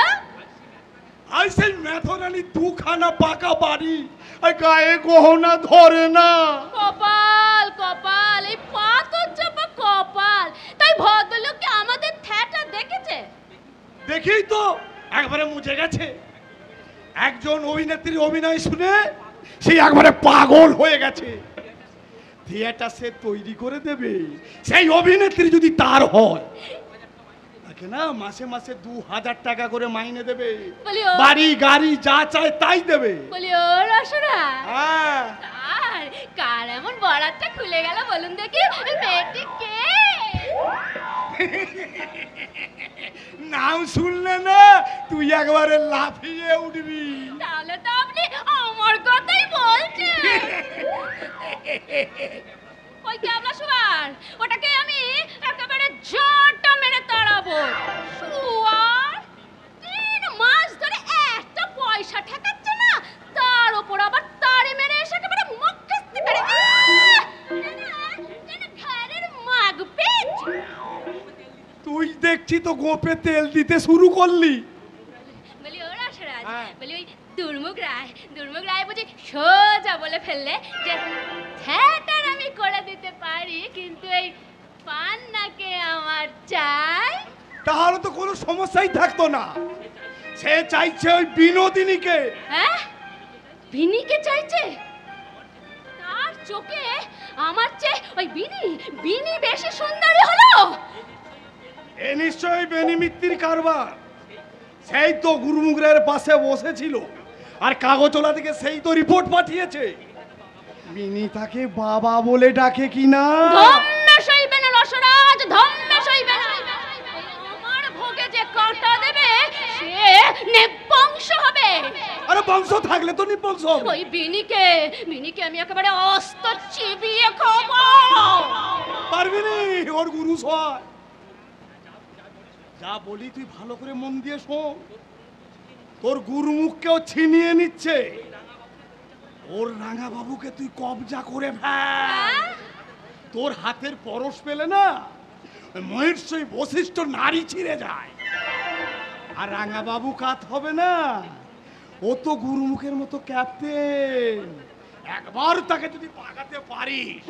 আর সেই ম্যাথরানি দুখানা পাকা বাড়ি, আর গায়ে গহনা ধরে না। কপাল কপাল, এই পাথর চাপা কপাল। তাই ভদ্রলোককে আমাদের থিয়েটার দেখেছে? দেখেই তো একবারে মুছে গেছে। একজন অভিনেত্রীর অভিনয় শুনে সে একবারে পাগল হয়ে গেছে। থিয়েটার সে তৈরি করে দেবে, সেই অভিনেত্রী যদি তার হয়, তাকে না মাসে মাসে 2000 টাকা করে মাইনে দেবে, বাড়ি গাড়ি যা চায় তাই দেবে। বলি ও রসরা, হ্যাঁ, আর কার এমন বরাতটা খুলে গেল বলুন দেখি? মেয়েটি কে? নাম শুনলে না তুই একবারে লাফিয়ে উঠবি। তাহলে তো আপনি আমার কথাই বলছেন। ওই ক্যাবলা সুয়ার, ওটাকে আমি একেবারে ঝাঁটা মেরে তাড়াবো। সুয়ার 3 মাস ধরে একটা পয়সা ঠেকাচ্ছে না, তার ওপর আবার তারে মেরে এসে একেবারে মুখ কিস্তি করে ঘরের মাগ পেট। তুই দেখছি তো গোপে তেল দিতে শুরু করলি। বলি ও রসরাজ, বলি ওই দুর্মুখ রায় বুঝি সোজা বলে ফেললে যে থিয়েটার আমি করে দিতে পারি, কিন্তু এই পান্নাকে আমার চাই। তাহলে তো কোনো সমস্যাই থাকতো না। সে চাইছে ওই বিনোদিনীকে। হ্যাঁ, বিনিকে চাইছে? তার চোখে আমার চেয়ে ওই বিনি বেশি সুন্দরী হলো। এ নিশ্চয়ই বেনি মিত্তির কারবার। সেই তো গুরুমুখের পাশে বসেছিল, আর কাগজওয়ালা থেকে সেই তো রিপোর্ট পাঠিয়েছে। বিনি তাকে বাবা বলে ডাকে কিনা। ধম্মে সইবে না রসরাজ, ধম্মে সইবে না। আমার ভোগে যে কাঁটা দেবে সে নিবংশ হবে। আরে বংশ থাকলে তো নিবংশ হবে। ওই বিনিকে আমি একেবারে অস্ত চিবিয়ে খাবো। পারবি নি, ওর গুরু সয়। যা বলি তুই ভালো করে মন দিয়ে শোন। তোর গুরুমুখকেও ছিনিয়ে নিচ্ছে। ওর রাঙা বাবুকে তুই কবজা করে ফেল। তোর হাতের পরশ পেলে না মহেশ্বরী বশিষ্ঠ নারী ছিঁড়ে যায়। আর রাঙা বাবু কাত হবে না, ও তো গুরুমুখের মতো ক্যাপ্টেন। একবার তাকে যদি পাকাতে পারিস,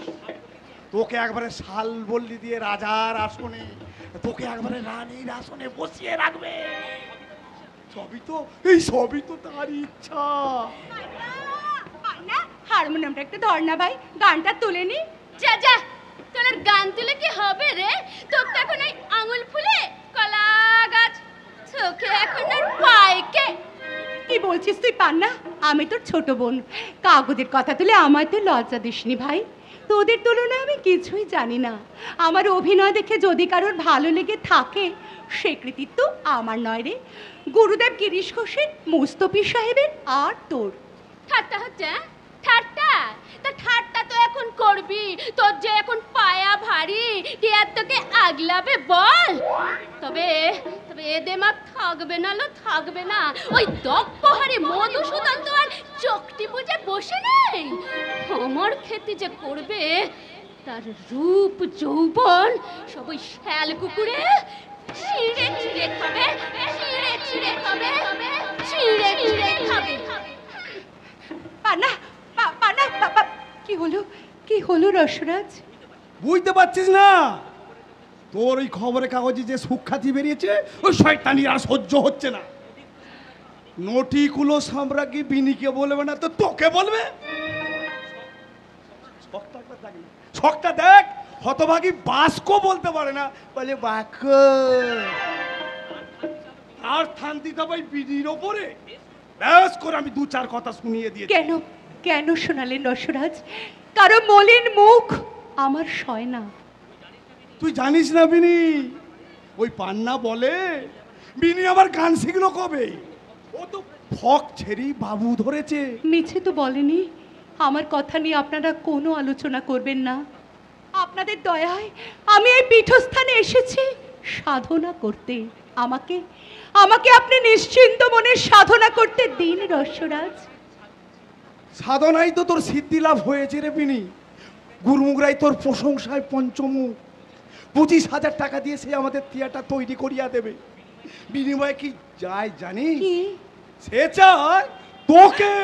তোকে একবারে শাল বল্লি দিয়ে রাজার আসনে, তোকে একবারে রানীর আসনে বসিয়ে রাখবে। সবই তো তার ইচ্ছা। হারমোনিয়ামটা একটু ধর না ভাই, গানটা তুলে নি। যা যা, তোর গান তুলে কি হবে রে? তোর তো এখন ওই আঙুল ফুলে কলা গাছ, চোখে এখন আর পাইকে। কি বলছিস তুই পান্না? আমি তোর ছোট বোন, কাগজের কথা তুলে আমার তো লজ্জা দিসনি ভাই। তোদের তুলনায় আমি কিছুই জানি না। আমার অভিনয় দেখে যদি কারোর ভালো লেগে থাকে, সে কৃতিত্ব আমার নয় রে, গুরুদেব গিরিশ ঘোষের, মুস্তফি সাহেবের আর তোর। ঠাট্টা হচ্ছে? ঠাট্টা? তা ঠাট্টা তো এখন করবি। তোর যে এখন পায়া ভারী, কে আর তোকে আগলাবে বল? তবে এ দেমাগ থাকবে না লো, থাকবে না। ওই দপ্পহারে মধুসূদন তো আর চোখটি বুঝে বসে নেই। আমার খেতে যে করবে, তার রূপ যৌবন সব ওই শ্যাল কুকুরে ছিঁড়ে ছিঁড়ে খাবে, ছিঁড়ে ছিঁড়ে খাবে, ছিঁড়ে ছিঁড়ে খাবে। পান্না, পান্না, কি হলো রসরাজ? বুঝতে পারছিস না? তোর ওই খবরের কাগজে যে সুখ্যাতি বেরিয়েছে, ওই শয়তানি আর সহ্য হচ্ছে না। নটিকুলো সাম্রাজ্ঞী বিনিকে বলবে না তো তোকে বলবে? শখটা দেখ, হতভাগী বাস্ক বলতে পারে না, বলে বাক। আর থান দিতে ভাই বিনির ওপরে ব্যাস করে আমি দু চার কথা শুনিয়ে দিয়েছি। কেন কেন শোনালেন রসরাজ? কারো মলিন মুখ আমার সয় না। তুই জানিস না বিনি, ওই পান্না বলে বিনি আবার গান শিখলো কবে? ও তো ফক ছেড়ি বাবু ধরেছে। মিছে তো বলেনি। আমার কথা নিয়ে আপনারা কোনো আলোচনা করবেন না। আপনাদের দয়ায় আমি এই পীঠস্থানে এসেছি সাধনা করতে। আমাকে আমাকে আপনি নিশ্চিন্ত মনে সাধনা করতে দিন রসরাজ। সাধনাই তো তোর সিদ্ধি লাভ হয়েছে রে বিনি। গুরুমুগরাই তোর প্রশংসায় পঞ্চমুখ। 25,000 টাকা দিয়ে সে আমাদের থিয়েটার তৈরি করিয়া দেবে। বিনিময়ে কি যায় জানিস? সে চায় তোকে।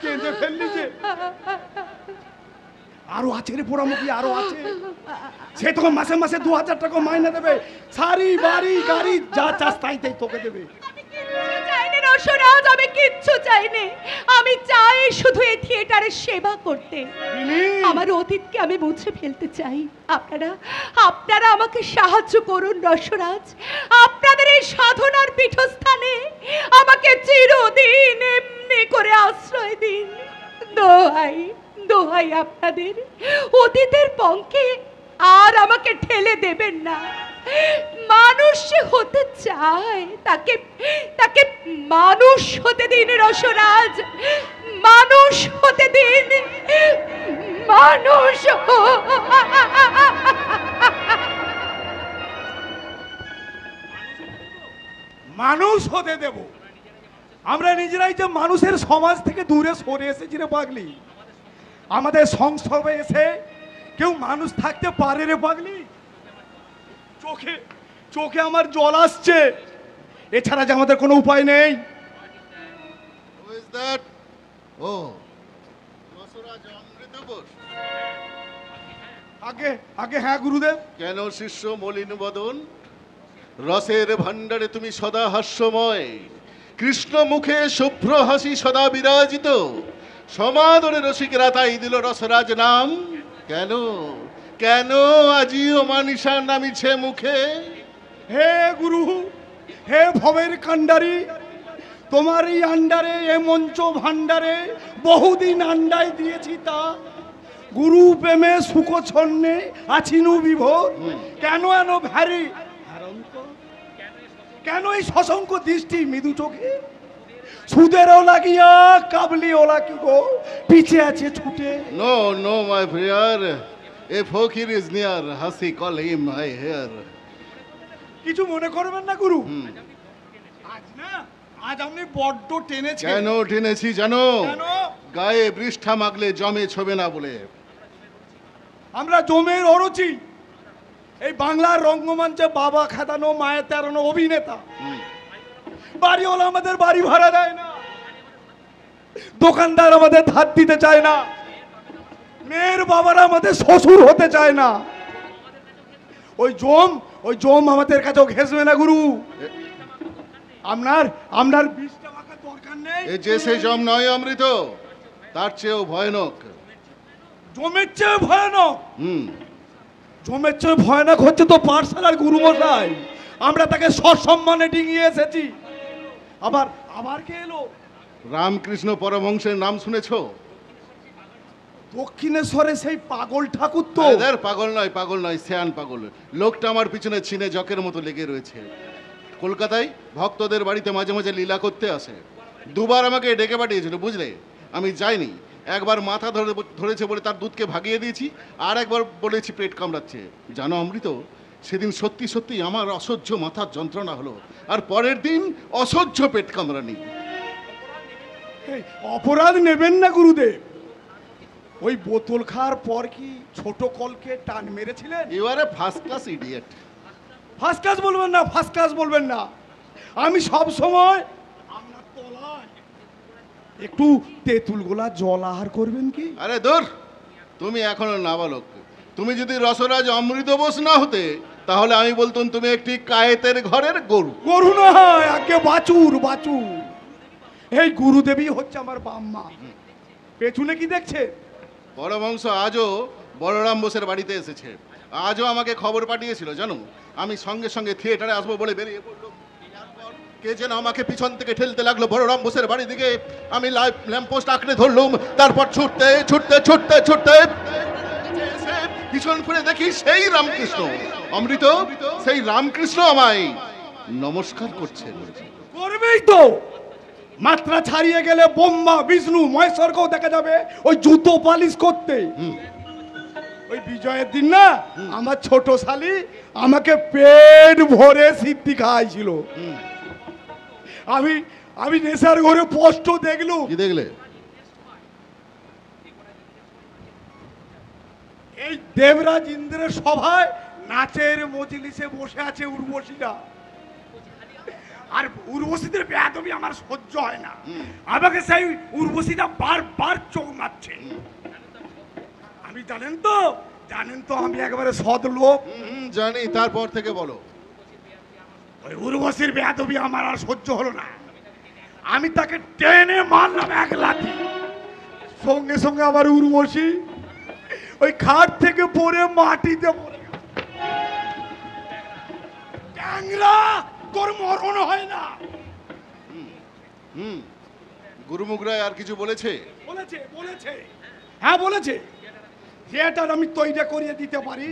কেঁদে ফেললি যে? আরো আছে রে পোড়ামুখী, আরো আছে। সে তোকে মাসে মাসে 2,000 টাকা মাইনে দেবে। সারি বাড়ি গাড়ি যা চাস তাই তাই তোকে দেবে। চাইনি রসরাজ, আমি কিচ্ছু চাইনি। আমি চাই শুধু এই থিয়েটারের সেবা করতে। আমার অতীতকে আমি মুছে ফেলতে চাই। আপনারা আমাকে সাহায্য করুন রসরাজ। আপনাদের এই সাধনার পীঠস্থানে আমাকে চিরদিন এমনি করে আশ্রয় দিন। দোহাই দোহাই আপনাদের, অতীতের পঙ্কে আর আমাকে ঠেলে দেবেন না। মানুষ হতে চায়, তাকে মানুষ হতে দিন রসরাজ। মানুষ হতে দিন, মানুষ। মানুষ হতে দেব? আমরা নিজেরাই যে মানুষের সমাজ থেকে দূরে সরে এসেছি রে পাগলি। আমাদের সংসর্গে এসে কেউ মানুষ থাকতে পারে রে পাগলি? চোখে চোখে আমার জল আসছে, এছাড়া যে আমাদের কোনো উপায় নেই। আগে আগে হ্যাঁ গুরুদেব। কেন শিষ্য মলিন বদন? রসের ভাণ্ডারে তুমি সদা হাস্যময়, কৃষ্ণ মুখে শুভ্র হাসি সদা বিরাজিত। সমাদরে রসিকেরা তাই দিল রসরাজ নাম। কেন কেন আজিও মানিসা নামিছে মুখে? হে গুরু, হে ভবের কাণ্ডারি, তোমার এই আন্ডারে, এ মঞ্চ ভান্ডারে বহুদিন আন্ডায় দিয়েছি তা। গুরু প্রেমে সুখ ছন্নে আছিনু বিভোর। কেন এন ভারী কেন এই শশঙ্ক দৃষ্টি মৃদু চোখে? সুদেরও লাগিয়া কাবলিও লাগি গো, পিছে আছে ছুটে। No no my friar, a fakir is near, হাসি কল হিম মাই হেয়ার। কিছু মনে করবেন না গুরু, আজ না আজ আপনি বড্ড টেনেছেন। কেন টেনেছি জানো? গায়ে বৃষ্ঠা মাগলে জমে ছবে না বলে। আমরা জমের অরুচি, এই বাংলার রঙ্গমঞ্চে বাবা খেদানো মায়ের তেরানো অভিনেতা। বাড়িওয়ালা আমাদের বাড়ি ভাড়া দেয় না, দোকানদার আমাদের ধার দিতে চায় না, মেয়ের বাবারা আমাদের শ্বশুর হতে চায় না। ওই জম আমাদের কাছেও ঘেসবে না গুরু। আপনার বিষটা মাখার দরকার নেই। এ যে সে জম নয় অমৃত, তার চেয়েও ভয়ানক। জমের চেয়ে ভয়ানক? জমের চেয়ে ভয়ানক হচ্ছে তো পাঠশালার গুরু মশাই। আমরা তাকে সসম্মানে ডিঙিয়ে এসেছি। আবার কে এলো? রামকৃষ্ণ পরমহংসের নাম শুনেছো? দক্ষিণেশ্বরে সেই পাগল ঠাকুর তো। পাগল নয় শ্যান পাগল। লোকটা আমার পিছনে ছিনে জকের মতো লেগে রয়েছে। কলকাতায় ভক্তদের বাড়িতে মাঝে মাঝে লীলা করতে আসে। দুবার আমাকে ডেকে পাঠিয়েছিল বুঝলে, আমি যাইনি। একবার মাথা ধরেছে বলে তার দুধকে ভাগিয়ে দিয়েছি, আর একবার বলেছি পেট কামড়াচ্ছে। জানো অমৃত, সেদিন সত্যি সত্যি আমার অসহ্য মাথার যন্ত্রণা হলো, আর পরের দিন অসহ্য পেট কামড়ানি। অপরাধ নেবেন না গুরুদেব। ওই বোতল খাওয়ার পর কি ছোট কলকে টান মেরেছিলেন? You are a first class idiot. First class বলবেন না, ফার্স্ট ক্লাস বলবেন না। আমি সব সময় আপনার তলায় একটু তেঁতুল গোলা জল আহার করবেন কি? আরে দূর, তুমি এখনো নাবালক। তুমি যদি রসরাজ অমৃত বোস না হতে, তাহলে আমি বলতুম তুমি একটি কায়েতের ঘরের গরু। গরু না হয় আগে বাছুর বাছুর। এই গুরুদেবী হচ্ছে আমার বাম্মা। পেছনে কি দেখছে? পরমহংস আজও বলরাম বোসের বাড়িতে এসেছে। আজও আমাকে খবর পাঠিয়েছিল জানো। আমি সঙ্গে সঙ্গে থিয়েটারে আসবো বলে বেরিয়ে পড়লাম। তারপর কে যেন আমাকে পিছন থেকে ঠেলতে লাগলো বলরাম বোসের বাড়ি দিকে। আমি ল্যাম্পপোস্ট আঁকড়ে ধরলুম। তারপর ছুটতে ছুটতে ছুটতে ছুটতে পিছন ফিরে দেখি সেই রামকৃষ্ণ, অমৃত সেই রামকৃষ্ণ আমায় নমস্কার করছেন। করবেই তো, মাত্রা ছাড়িয়ে গেলে ব্রহ্মা বিষ্ণু মহেশ্বরকেও দেখা যাবে ওই জুতো পালিশ করতে। ওই বিজয়ের দিন না আমার ছোট শালি আমাকে পেট ভরে সিদ্ধি খাওয়াইছিল। আমি নেশার ঘরে স্পষ্ট দেখলুম। কি দেখলে? এই দেবরাজ ইন্দ্রের সভায় নাচের মজলিসে বসে আছে উর্বশীরা। আর উর্বশীদের বেয়াদবি আমার সহ্য হয় না। আমাকে সেই উর্বশীরা বারবার চোখ মারছে। আমি জানেন তো আমি একেবারে সৎ লোক। জানি, তারপর থেকে বলো। ওই উর্বশীর বেয়াদবি আমার আর সহ্য হলো না। আমি তাকে টেনে মারলাম এক লাথি। সঙ্গে সঙ্গে আমার উর্বশী ওই খাট থেকে পড়ে মাটিতে পড়ে গেল। ট্যাংরা, তোর মরণ হয় না। গুরুমুখ রায় আর কিছু বলেছে? বলেছে হ্যাঁ বলেছে, থিয়েটার আমি তৈরি করিয়ে দিতে পারি,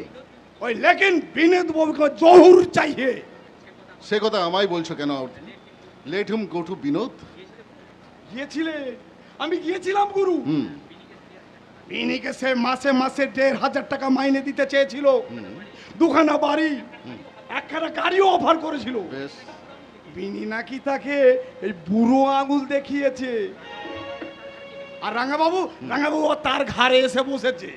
ওই লেকিন বিনোদ বাবুকে জহুর চাইয়ে। সে কথা আমায় বলছো কেন? Let him go to Binod. আমি গিয়েছিলাম গুরু। বিনিকে সে মাসে মাসে ১,৫০০ টাকা মাইনে দিতে চেয়েছিল। দুখানা বাড়ি, একখানা গাড়িও অফার করেছিল। বিনি নাকি তাকে এই বুড়ো আঙুল দেখিয়েছে। আর রাঙাবাবু তার ঘাড়ে এসে বসেছে।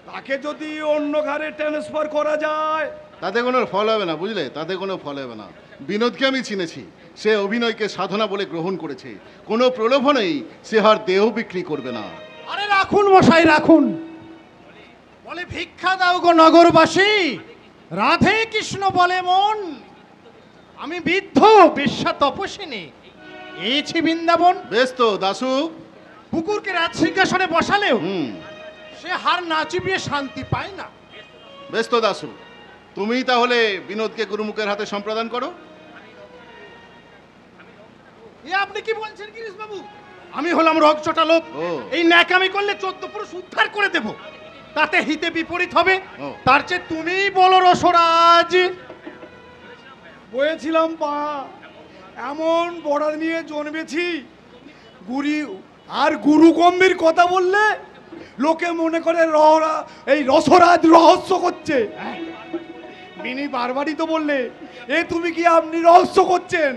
তাকে যদি অন্য ঘাড়ে ট্রান্সফার করা যায় তাতে কোনো ফল হবে না, বুঝলে? তাতে কোনো ফল হবে না। বিনোদকে আমি চিনেছি, সে অভিনয়কে সাধনা বলে গ্রহণ করেছে। কোনো প্রলোভনেই সে আর দেহ বিক্রি করবে না। আরে রাখুন মশাই রাখুন, বলে ভিক্ষা দাও গো নগরবাসী, রাধে কৃষ্ণ বলে মন। আমি বৃদ্ধ বেশ্যা তপস্বিনী, এছি বৃন্দাবন। বেশ তো দাসু, কুকুরকে রাজ সিংহাসনে বসালেও সে হার না চিবিয়ে শান্তি পায় না। বেশ তো দাসু, তুমি তাহলে বিনোদকে গুরুমুখের হাতে সম্প্রদান করো। এ আপনি কি বলছেন গিরিশ বাবু? আমি হলাম রগচটা লোক, এই ন্যাকামি করলে 14 পুরুষ উদ্ধার করে দেব, তাতে হিতে বিপরীত হবে। তার চেয়ে তুমিই বলো রসরাজ। বয়েছিলাম পা, এমন বর্ডার নিয়ে জন্মেছি। আর গুরু গম্ভীর কথা বললে লোকে মনে করে এই রসরাজ রহস্য করছে। মিনি বারবারই তো বললে, তুমি কি আপনি রহস্য করছেন?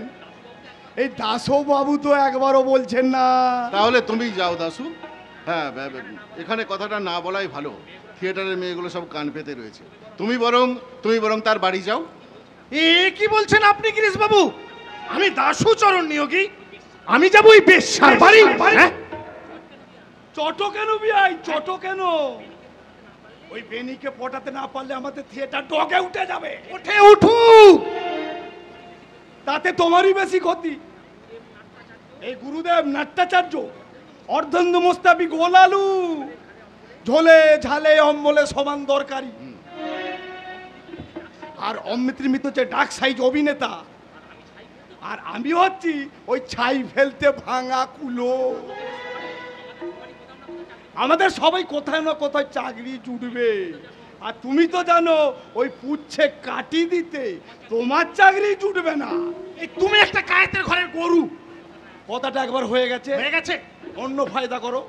এই দাসো বাবু তো একবারও বলছেন না। তাহলে তুমি যাও দাসু। হ্যাঁ, এখানে কথাটা না বলাই ভালো। থিয়েটারের মেয়েগুলো সব কান পেতে রয়েছে। তুমি বরং তার বাড়ি যাও। এ কি বলছেন আপনি গিরিশ বাবু? আমি দাসু চরণ নিয়োগী, আমি যাবো ওই বেশ্যার বাড়ি? চট কেন বিয়াই, চট কেন? ওই বেনিকে পটাতে না পারলে আমাদের থিয়েটার ডগে উঠে যাবে। উঠুক, তাতে তোমারই বেশি ক্ষতি। এই গুরুদেব নাট্যাচার্য, অর্ধেন্দু মোস্তাবি গোলালু, ঝোলে ঝালে অম্বলে সমান দরকারি। আর অমৃত হচ্ছে ডাক সাইজ অভিনেতা, আর আমি হচ্ছি ওই ছাই ফেলতে ভাঙা কুলো। আমাদের সবাই কোথায় না কোথায় চাকরি জুটবে। আর তুমি তো জানো ওই পুচ্ছে কাটি দিতে তোমার চাকরি জুটবে না। এই তুমি একটা কায়েতের ঘরের গরু। কথাটা একবার হয়ে গেছে, অন্য ফায়দা করো।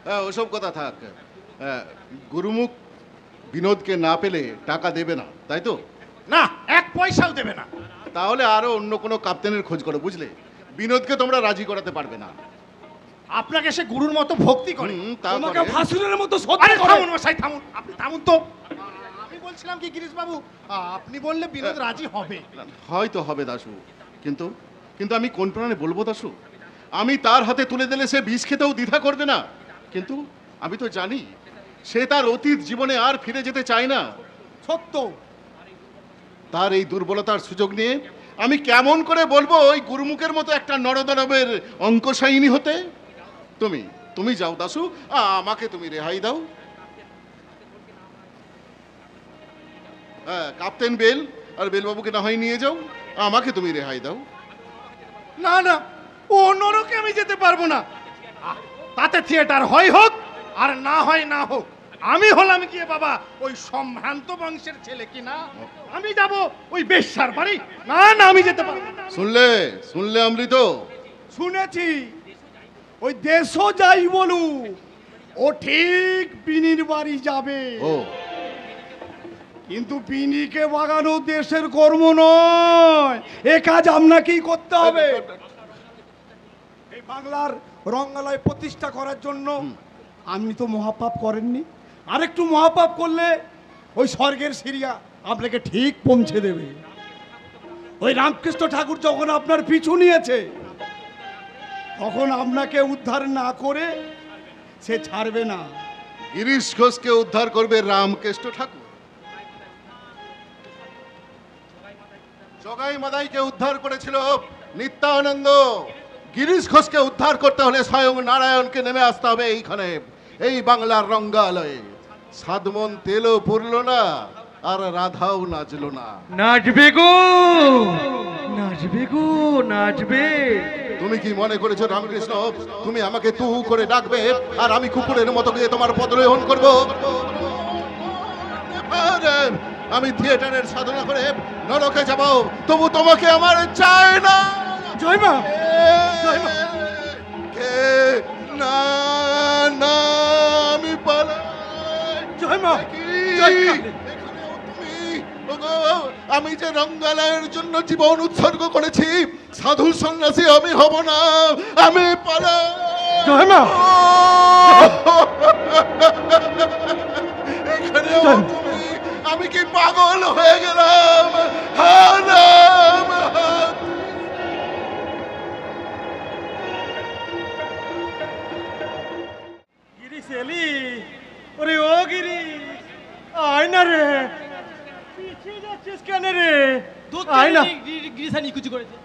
হ্যাঁ, ওসব কথা থাক। গুরুমুখ বিনোদকে না পেলে টাকা দেবে না, তাই তো? না, 1 পয়সাও দেবে না। তাহলে আরো অন্য কোনো কাপ্তেনের খোঁজ করো, বুঝলে? বিনোদকে তোমরা রাজি করাতে পারবে না। আপনাকে সে গুরুর মতো ভক্তি করে, তোমাকে ভাসুরের মতো আরে থামুন মশাই, থামুন। আপনি থামুন তো। আমি বলছিলাম কি গিরিশ বাবু, আপনি বললে বিনোদ রাজি হবে। হয়তো হবে দাসু, কিন্তু আমি কোন প্রাণে বলবো দাসু? আমি তার হাতে তুলে দিলে সে বিষ খেতেও দ্বিধা করবে না। কিন্তু আমি তো জানি সে তার অতীত জীবনে আর ফিরে যেতে চায় না। সত্য, তার এই দুর্বলতার সুযোগ নিয়ে আমি কেমন করে বলবো ওই গুরুমুখের মতো একটা নরদানবের অঙ্কশায়িনী হতে? তুমি তুমি যাও দাসু, আমাকে তুমি রেহাই দাও। হ্যাঁ, ক্যাপ্টেন বেল আর বেলবাবুকে না হয় নিয়ে যাও, আমাকে তুমি রেহাই দাও। না না, ও নরকে আমি যেতে পারবো না। তাতে থিয়েটার হয় হোক আর না হয় না হোক, আমি হলাম গিয়ে বাবা ওই সম্ভ্রান্ত বংশের ছেলে কিনা, আমি যাব ওই বেশ্যার বাড়ি? না না, আমি যেতে পারবো না। শুনলে শুনলে অমৃত? শুনেছি, ওই দেশও যাই বলু, ও ঠিক বিনির বাড়ি যাবে। ও, কিন্তু বিনিকে বাগানো দেশের কর্ম নয়, এ কাজ আপনাকেই করতে হবে। এই বাংলার রঙ্গালয় প্রতিষ্ঠা করার জন্য আপনি তো মহাপাপ করেননি, আরেকটু মহাপাপ করলে ওই স্বর্গের সিরিয়া আপনাকে ঠিক পৌঁছে দেবে। ওই রামকৃষ্ণ ঠাকুর যখন আপনার পিছু নিয়েছে, তখন আপনাকে উদ্ধার না করে সে ছাড়বে না। গিরিশ ঘোষকে উদ্ধার করবে রামকৃষ্ণ ঠাকুর? জগাই মাদাইকে উদ্ধার করেছিল নিত্যানন্দ। গিরিশ ঘোষকে উদ্ধার করতে হলে স্বয়ং নারায়ণকে নেমে আসতে হবে এইখানে, এই বাংলার রঙ্গালয়ে। সাদমন তেলও পুরল না, আর রাধাও নাচলো না। নাচবে গো, নাচবে গো, নাচবে। তুমি কি মনে করেছো রামকৃষ্ণ তুমি আমাকে তু করে ডাকবে আর আমি কুকুরের মতো গিয়ে তোমার পদলেহন করব? আমি থিয়েটারের সাধনা করে নরকে যাব, তবু তোমাকে আমার চাই না। জয় মা, জয় মা। না না, আমি পালাই। জয় মা, আমি যে রঙ্গালয়ের জন্য জীবন উৎসর্গ করেছি, সাধু সন্ন্যাসী আমি হব না, আমি পালাই। জয় মা, এখানে তুমি, আমি কি পাগল হয়ে গেলাম? গিরি সেলি, ওরে ও গিরি, আয় না রে, পিছিয়ে যাচ্ছিস কেন রে? আয় না। গিরিশা নিকুচি করেছে,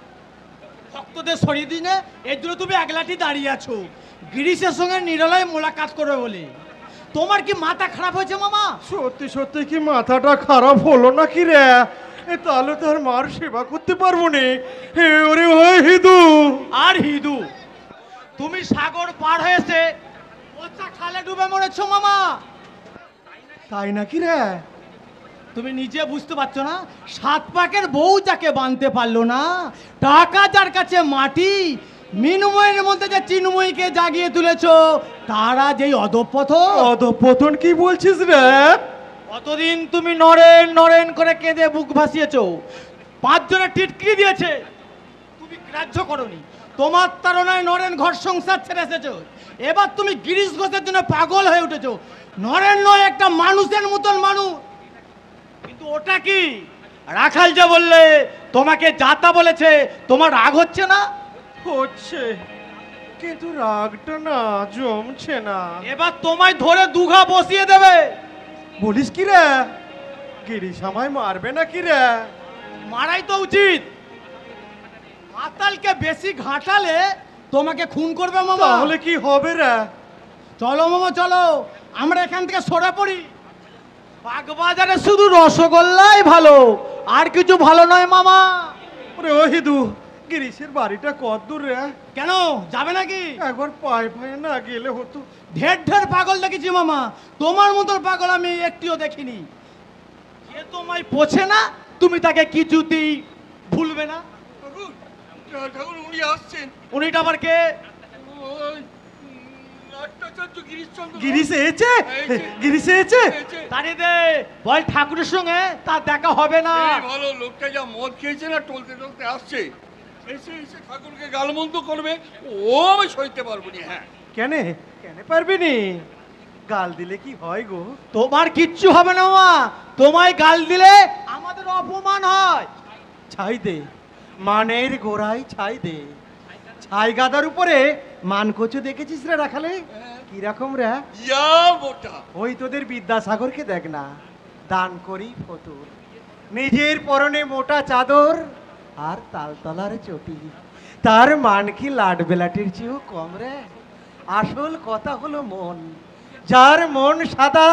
ভক্তদের সরিয়ে দিই না, এর জন্য তুমি একলাটি দাঁড়িয়ে আছো গিরিশের সঙ্গে নিরলয় মোলাকাত করবে বলে। তোমার কি মাথা খারাপ হয়েছে মামা? সত্যি সত্যি কি মাথাটা খারাপ হলো নাকি রে? তাহলে তো আর মার সেবা করতে পারবো না। ওরে ওই হিদু আর হিদু, তুমি সাগর পার হয়েছে পচা খালে ডুবে মরেছো মামা। তাই নাকি রে? তুমি নিজে বুঝতে পারছো না? সাত পাকের বউ যাকে বানতে পারলো না, টাকা যার কাছে মাটি, মিনময়ের মধ্যে যে চিন্ময়ীকে জাগিয়ে তুলেছো, তারা যেই অধঃপতন। অধঃপতন কি বলছিস রে? কতদিন তুমি নরেন নরেন করে কেঁদে বুক ভাসিয়েছো, 5 জনের টিটকিরি দিয়েছে, তুমি গ্রাহ্য করনি। তোমার তাড়নায় নরেন ঘর সংসার ছেড়ে এসেছো, এবার তুমি গিরিশ ঘোষের জন্য পাগল হয়ে উঠেছো। নরেন নয়, একটা মানুষের মতন মানুষ। কিন্তু ওটা কি রাখাল যে বললে তোমাকে যাতা বলেছে, তোমার রাগ হচ্ছে না? হচ্ছে, কিন্তু রাগটা না জমছে না। এবার তোমায় ধরে দুঘা বসিয়ে দেবে। বলিস কি রে? গিরিশ আমায় মারবে না কি রে? মারাই তো উচিত, মাতালকে বেশি ঘাটালে তোমাকে খুন করবে মামা। তাহলে কি হবে রে? চলো মামা চলো, আমরা এখান থেকে সরে পড়ি। বাগবাজারে শুধু রসগোল্লাই ভালো, আর কিছু ভালো নয় মামা। ওরে ও হিদু, গিরিশের বাড়িটা কত দূর রে? কেন যাবে নাকি? একবার পায়ে পায়ে না গেলে হতো। ঢের ঢের পাগল দেখেছি মামা, তোমার মতো পাগল আমি একটিও দেখিনি। যে তোমায় পোছে না, তুমি তাকে কিছুতেই ভুলবে না। ঠাকুর উনি আসছেন। উনিটা আবার কে? গিরিশ এসেছে, গিরিশ এসেছে। দাঁড়িয়ে দে, বল ঠাকুরের সঙ্গে তার দেখা হবে না। ভালো, লোকটা যা মদ খেয়েছে না, টলতে টলতে আসছে, এসে এসে ঠাকুরকে গালমন্দ করবে, ও আমি সইতে পারবো না। হ্যাঁ, কেন কেন পারবি নি? গাল দিলে কি হয় গো? তোমার কিচ্ছু হবে না মা, তোমায় গাল দিলে আমাদের অপমান হয়। ছাই দে, মানের গোড়ায় ছাই দে। ছাই গাদার উপরে মানকচু দেখেছিস রে রাখালে? কিরকম রে? ইয়া মোটা। ওই তোদের বিদ্যাসাগরকে দেখ না, দান করি ফতুর। নিজের পরনে মোটা চাদর আর তালতলার চটি, তার মান কি লাট বেলাটির চেয়েও কম রে? আসল কথা হলো মন, যার মন সাদা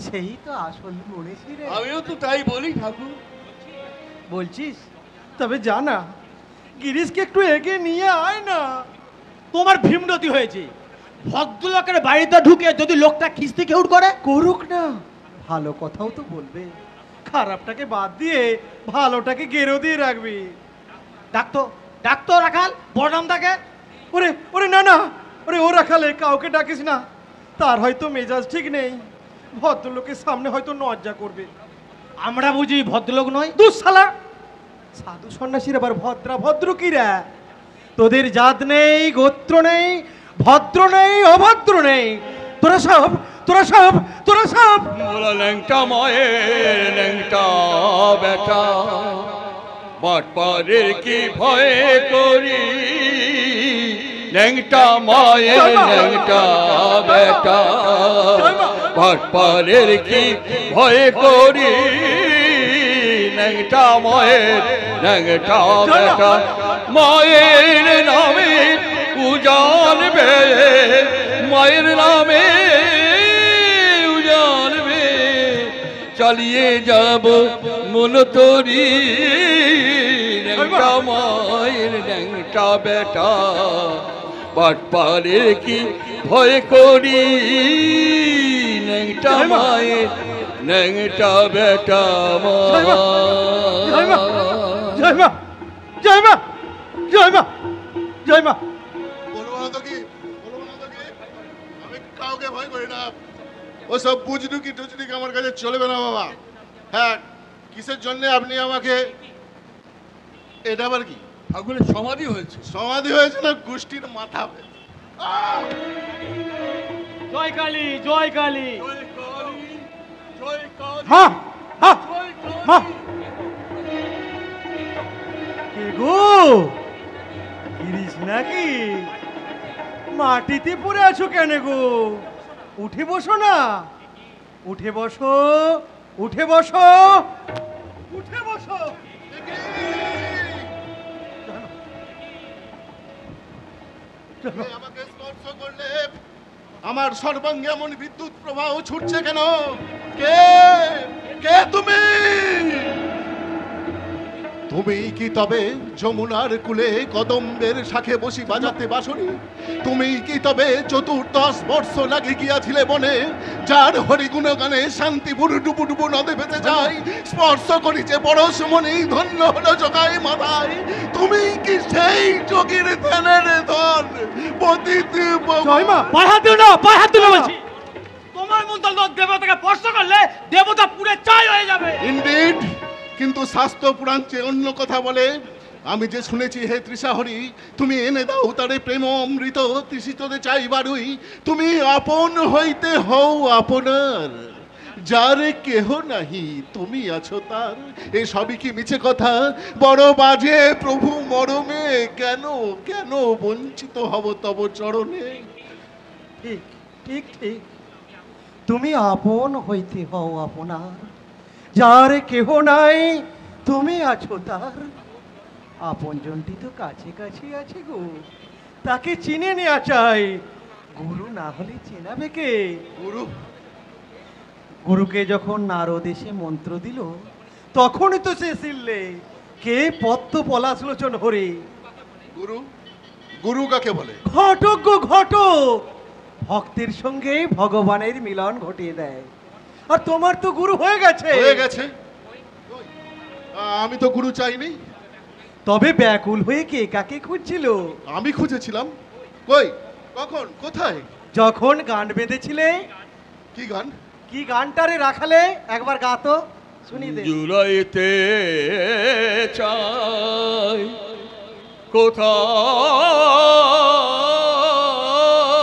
সেই তো আসল মনীষী রে। আমিও তো তাই বলি ঠাকুর। বলছিস? তবে জানা গিরিশকে একটু এগিয়ে নিয়ে আয় না। তোমার ভীমরতি হয়েছে, ভদ্রলোকের বাড়িতে ঢুকে যদি লোকটা খিস্তি কেউট করে, করুক না, ভালো কথাও তো বলবে, খারাপটাকে বাদ দিয়ে ভালোটাকে গেরো দিয়ে রাখবি। ডাকতো ডাকতো রাখাল বড়রামদাকে। ওরে ওরে না না, ওরে ও রাখালে কাউকে ডাকিস না, তার হয়তো মেজাজ ঠিক নেই, ভদ্রলোকের সামনে হয়তো লজ্জা করবে। আমরা বুঝি ভদ্রলোক নয়? দুঃশালা সাধু সন্ন্যাসীর আবার ভদ্র কিরা? তোদের জাত নেই, গোত্র নেই, ভদ্র নেই, অভদ্র নেই, তোরা সব বলা ল্যাংটা মায়ের ল্যাংটা বেটা, বাটপারের কি ভয় করি, ল্যাংটা মায়ের ল্যাংটা বেটা, বাটপারের কি ভয় করি, ল্যাংটা মায়ের ল্যাংটা বেটা, মায়ের নামে উজানবে, মায়ের নামে উজানবে, চালিয়ে যাব মন তরি, ল্যাংটা মায়ের ল্যাংটা বেটা, বাটপারের কি ভয় করি, ল্যাংটা মায়ের ল্যাংটা বেটা। জয় মা, জয় মা, জয় মা, জয় মা, জয় মা। বলবো না তো কি, বলবো না তো কি, আমি কাউকে ভয় করি না। ওসব বুজরুকি টুজরুকি আমার কাছে চলবে না বাবা। হ্যাঁ, কিসের জন্য আপনি আমাকে, এটা আবার কি? ঠাকুরের সমাধি হয়েছে। সমাধি হয়েছে না গোষ্ঠীর মাথা? জয় কালী, জয় কালী। হ্যাঁ হ্যাঁ মা, কে গো? গিরিশ নাকি? মাটিতে পড়ে আছো কেন গো? উঠে বসো না, উঠে বসো, উঠে বসো, উঠে বসো। আমাকে স্পর্শ করলে আমার সর্বাঙ্গে এমন বিদ্যুৎ প্রবাহ ছুটছে কেন? কে কে তুমি? তুমি কি তবে যমুনার কূলে কদম্বের শাখে বসি বাজাতে বাঁশরি? তুমি কি তবে চতুর্দশ বর্ষ লাগে গিয়াছিলে বনে, যার হরিগুণ গানে শান্তি বুড়ু ডুবু ডুবু নদে ভেসে যায়, স্পর্শ করি যে পরশ মনি ধন্য হলো জগায় মাথায়? তুমি কি সেই যোগীর ধ্যানের ধন পতিত? জয় মা, পায়ে হাত দিও না, পায়ে হাত দিও বলছি। তোমার মতো লোক দেবতাকে স্পর্শ করলে দেবতা পুরে চাই হয়ে যাবে। ইনডিড, কিন্তু শাস্ত্র পুরাণ যে অন্য কথা বলে। আমি যে শুনেছি হে তৃষাহরি, তুমি এনে দাও তারে প্রেম অমৃত, তৃষিততে চাই বারুই, তুমি আপন হইতে হও আপনার, যার কেহ নাহি তুমি আছো তার। এ সবই কি মিছে কথা? বড় বাজে প্রভু মরমে, কেন কেন বঞ্চিত হব তব চরণে? ঠিক ঠিক ঠিক, তুমি আপন হইতে হও আপনার, যার কেহ নাই তুমি আছো তার। আপনজনটি তো কাছে কাছে আছে গো, তাকে চিনে নেওয়া চাই। গুরু না হলে চেনাবে কে? গুরু, গুরুকে যখন নারদ এসে মন্ত্র দিল তখনই তো সে শিললে, কে পদ্ম পলাশলোচন হরে। গুরু, গুরু কাকে বলে? ঘটক গো ঘটক, ভক্তের সঙ্গে ভগবানের মিলন ঘটিয়ে দেয়। আর তোমার তো গুরু হয়ে গেছে। হয়ে গেছে? আমি তো গুরু চাইনি। তবে ব্যাকুল হয়ে কে কাকে খুঁজছিল? আমি খুঁজেছিলাম। কই, কখন, কোথায়? যখন গান বেঁধেছিলে। কি গান? কি গানটারে রাখালে একবার গাতো শুনি দে। জুলাইতে চাই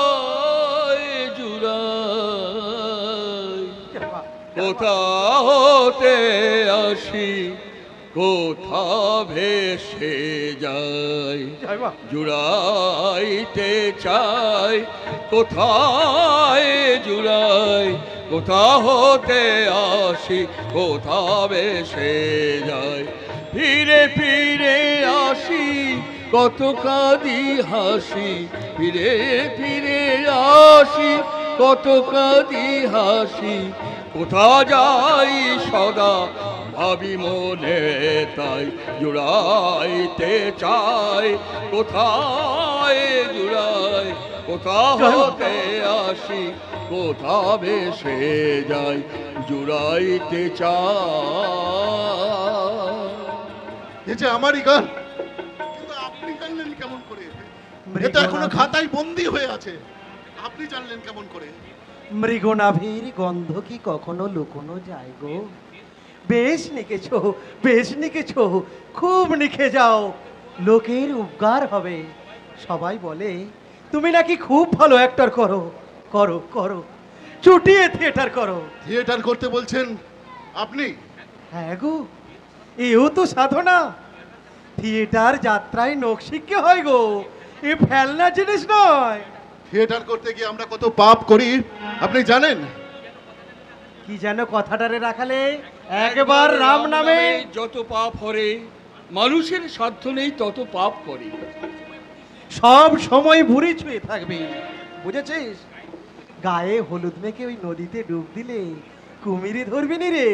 কোথায় জুলাই, কোথা হতে আসি কোথা ভেসে যাই, জুড়াইতে চাই কোথায় জুড়াই, কোথা হতে আসি কোথা বেসে যায়, ফিরে ফিরে আসি কত কাঁদি হাসি, ফিরে ফিরে আসি কত কাঁদি হাসি, কোথা যাই সদা ভাবি মনে তাই জুড়াইতে চাই, কোথায় জুড়াই কোথা হতে আসি কোথা ভেসে যাই জুড়াইতে চাই। এ যে আমারই গান, কিন্তু আপনি জানলেন কেমন করে? এ তো এখনো খাতায় বন্দী হয়ে আছে, আপনি জানলেন কেমন করে? মৃগনাভির গন্ধ কি কখনো লুকোনো যায় গো? বেশ নিকেছো, বেশ নিকেছো, খুব নিখে যাও, লোকের উপকার হবে। সবাই বলে তুমি নাকি খুব ভালো অ্যাক্টর করো, করো করো, চুটিয়ে থিয়েটার করো। থিয়েটার করতে বলছেন আপনি? হ্যাঁ গো, এও তো সাধনা। থিয়েটার যাত্রায় নকশিক্ষে হয় গো, এ ফেলনা জিনিস নয়। থিয়েটার করতে গিয়ে আমরা কত পাপ করি আপনি জানেন? কি যেন কথাটারে রাখালে, একবার রাম নামে যত পাপ হরে, মানুষের সাধ্য নেই তত পাপ করে। সব সময় ভুঁড়ি ছুঁয়ে থাকবি, বুঝেছিস? গায়ে হলুদ মেখে ওই নদীতে ডুব দিলে কুমিরে ধরবি নি রে।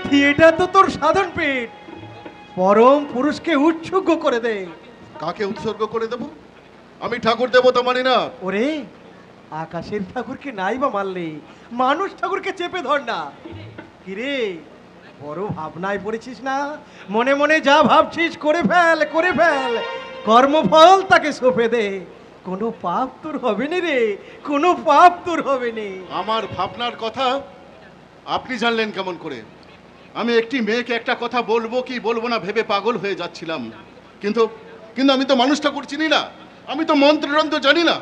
থিয়েটার তো তোর সাধন পেট, পরম পুরুষকে উৎসর্গ করে দে। কাকে উৎসর্গ করে দেব? আমি ঠাকুর দেবতা মানি না। ওরে, আকাশের ঠাকুরকে নাই বা মানলে মানুষ ঠাকুরকে চেপে ধর না। কিরে, বড় ভাবনায় পড়েছিস না? মনে মনে যা ভাবছিস করে ফেল, করে ফেল, কর্মফল তাকে সঁপে দে। কোনো পাপ তোর হবে না রে, কোনো পাপ তোর হবে না। আমার ভাবনার কথা আপনি জানলেন কেমন করে? আমি একটি মেয়েকে একটা কথা বলবো কি বলবো না ভেবে পাগল হয়ে যাচ্ছিলাম, কিন্তু কিন্তু আমি তো মানুষ ঠাকুর চিনি না, আমি তো মন্ত্রতন্ত্র জানি না।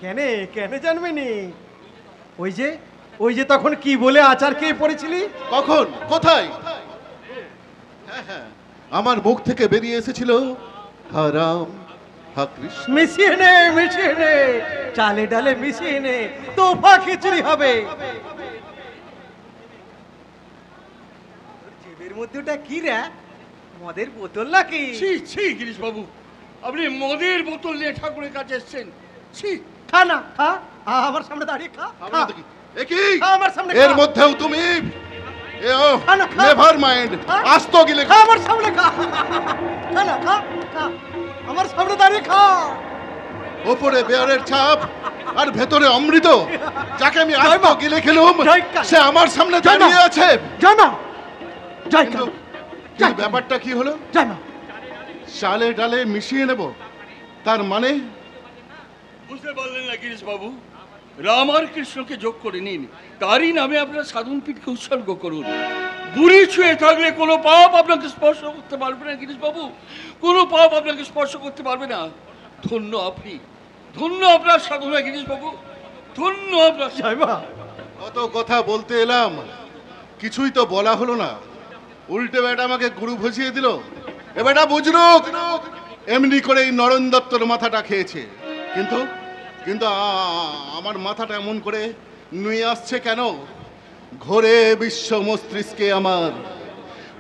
কেন কেন জানবে নি? ওই যে তখন কি বলে আচার খেয়ে পড়েছিলি? কখন, কোথায়? হ্যাঁ হ্যাঁ, আমার মুখ থেকে বেরিয়ে এসেছিল হারাম হা কৃষ্ণ। মিশিয়ে নে, মিশিয়ে নে, চালে ডালে মিশিয়ে নে, তোফা খিচুড়ি হবে। জেবের মধ্যে ওটা কি রে? মদের বোতল নাকি? ছি ছি গিরিশ বাবু, আপনি মদের বোতল নিয়ে ঠাকুরের কাছে এসেছেন? ছি, খা না, খা, আমার সামনে দাঁড়িয়ে খা, খা। আমার সামনে এর মধ্যেও তুমি নেভার মাইন্ড, আস্ত গিলে খা, আমার সামনে খা, খা না, খা, খা, আমার সামনে দাঁড়িয়ে খা। ওপরে বেয়ারের ছাপ আর ভেতরে অমৃত, যাকে আমি আস্ত গিলে খেলুম সে আমার সামনে দাঁড়িয়ে আছে। জানা কিন্তু ব্যাপারটা কি হলো? জানা চালে ডালে মিশিয়ে নেব, তার মানে? বুঝতে পারলেন না গিরিশ বাবু? রাম আর কৃষ্ণকে যোগ করে নিন, তারই নামে আপনার সাধন পীঠকে উৎসর্গ করুন। বুড়ি ছুঁয়ে থাকলে কোনো পাপ আপনাকে স্পর্শ করতে পারবে না গিরিশ বাবু, কোনো পাপ আপনাকে স্পর্শ করতে পারবে না। ধন্য আপনি, ধন্য আপনার সাধনা গিরিশ বাবু, ধন্য আপনার। কত কথা বলতে এলাম, কিছুই তো বলা হলো না, উল্টে বেটা আমাকে গুরু ভজিয়ে দিল। এ বেটা বুঝলো এমনি করে এই নরেন দত্তর মাথাটা খেয়েছে, কিন্তু কিন্তু আমার মাথাটা এমন করে নুয়ে আসছে কেন? ঘোরে বিশ্ব মস্তিষ্কে আমার,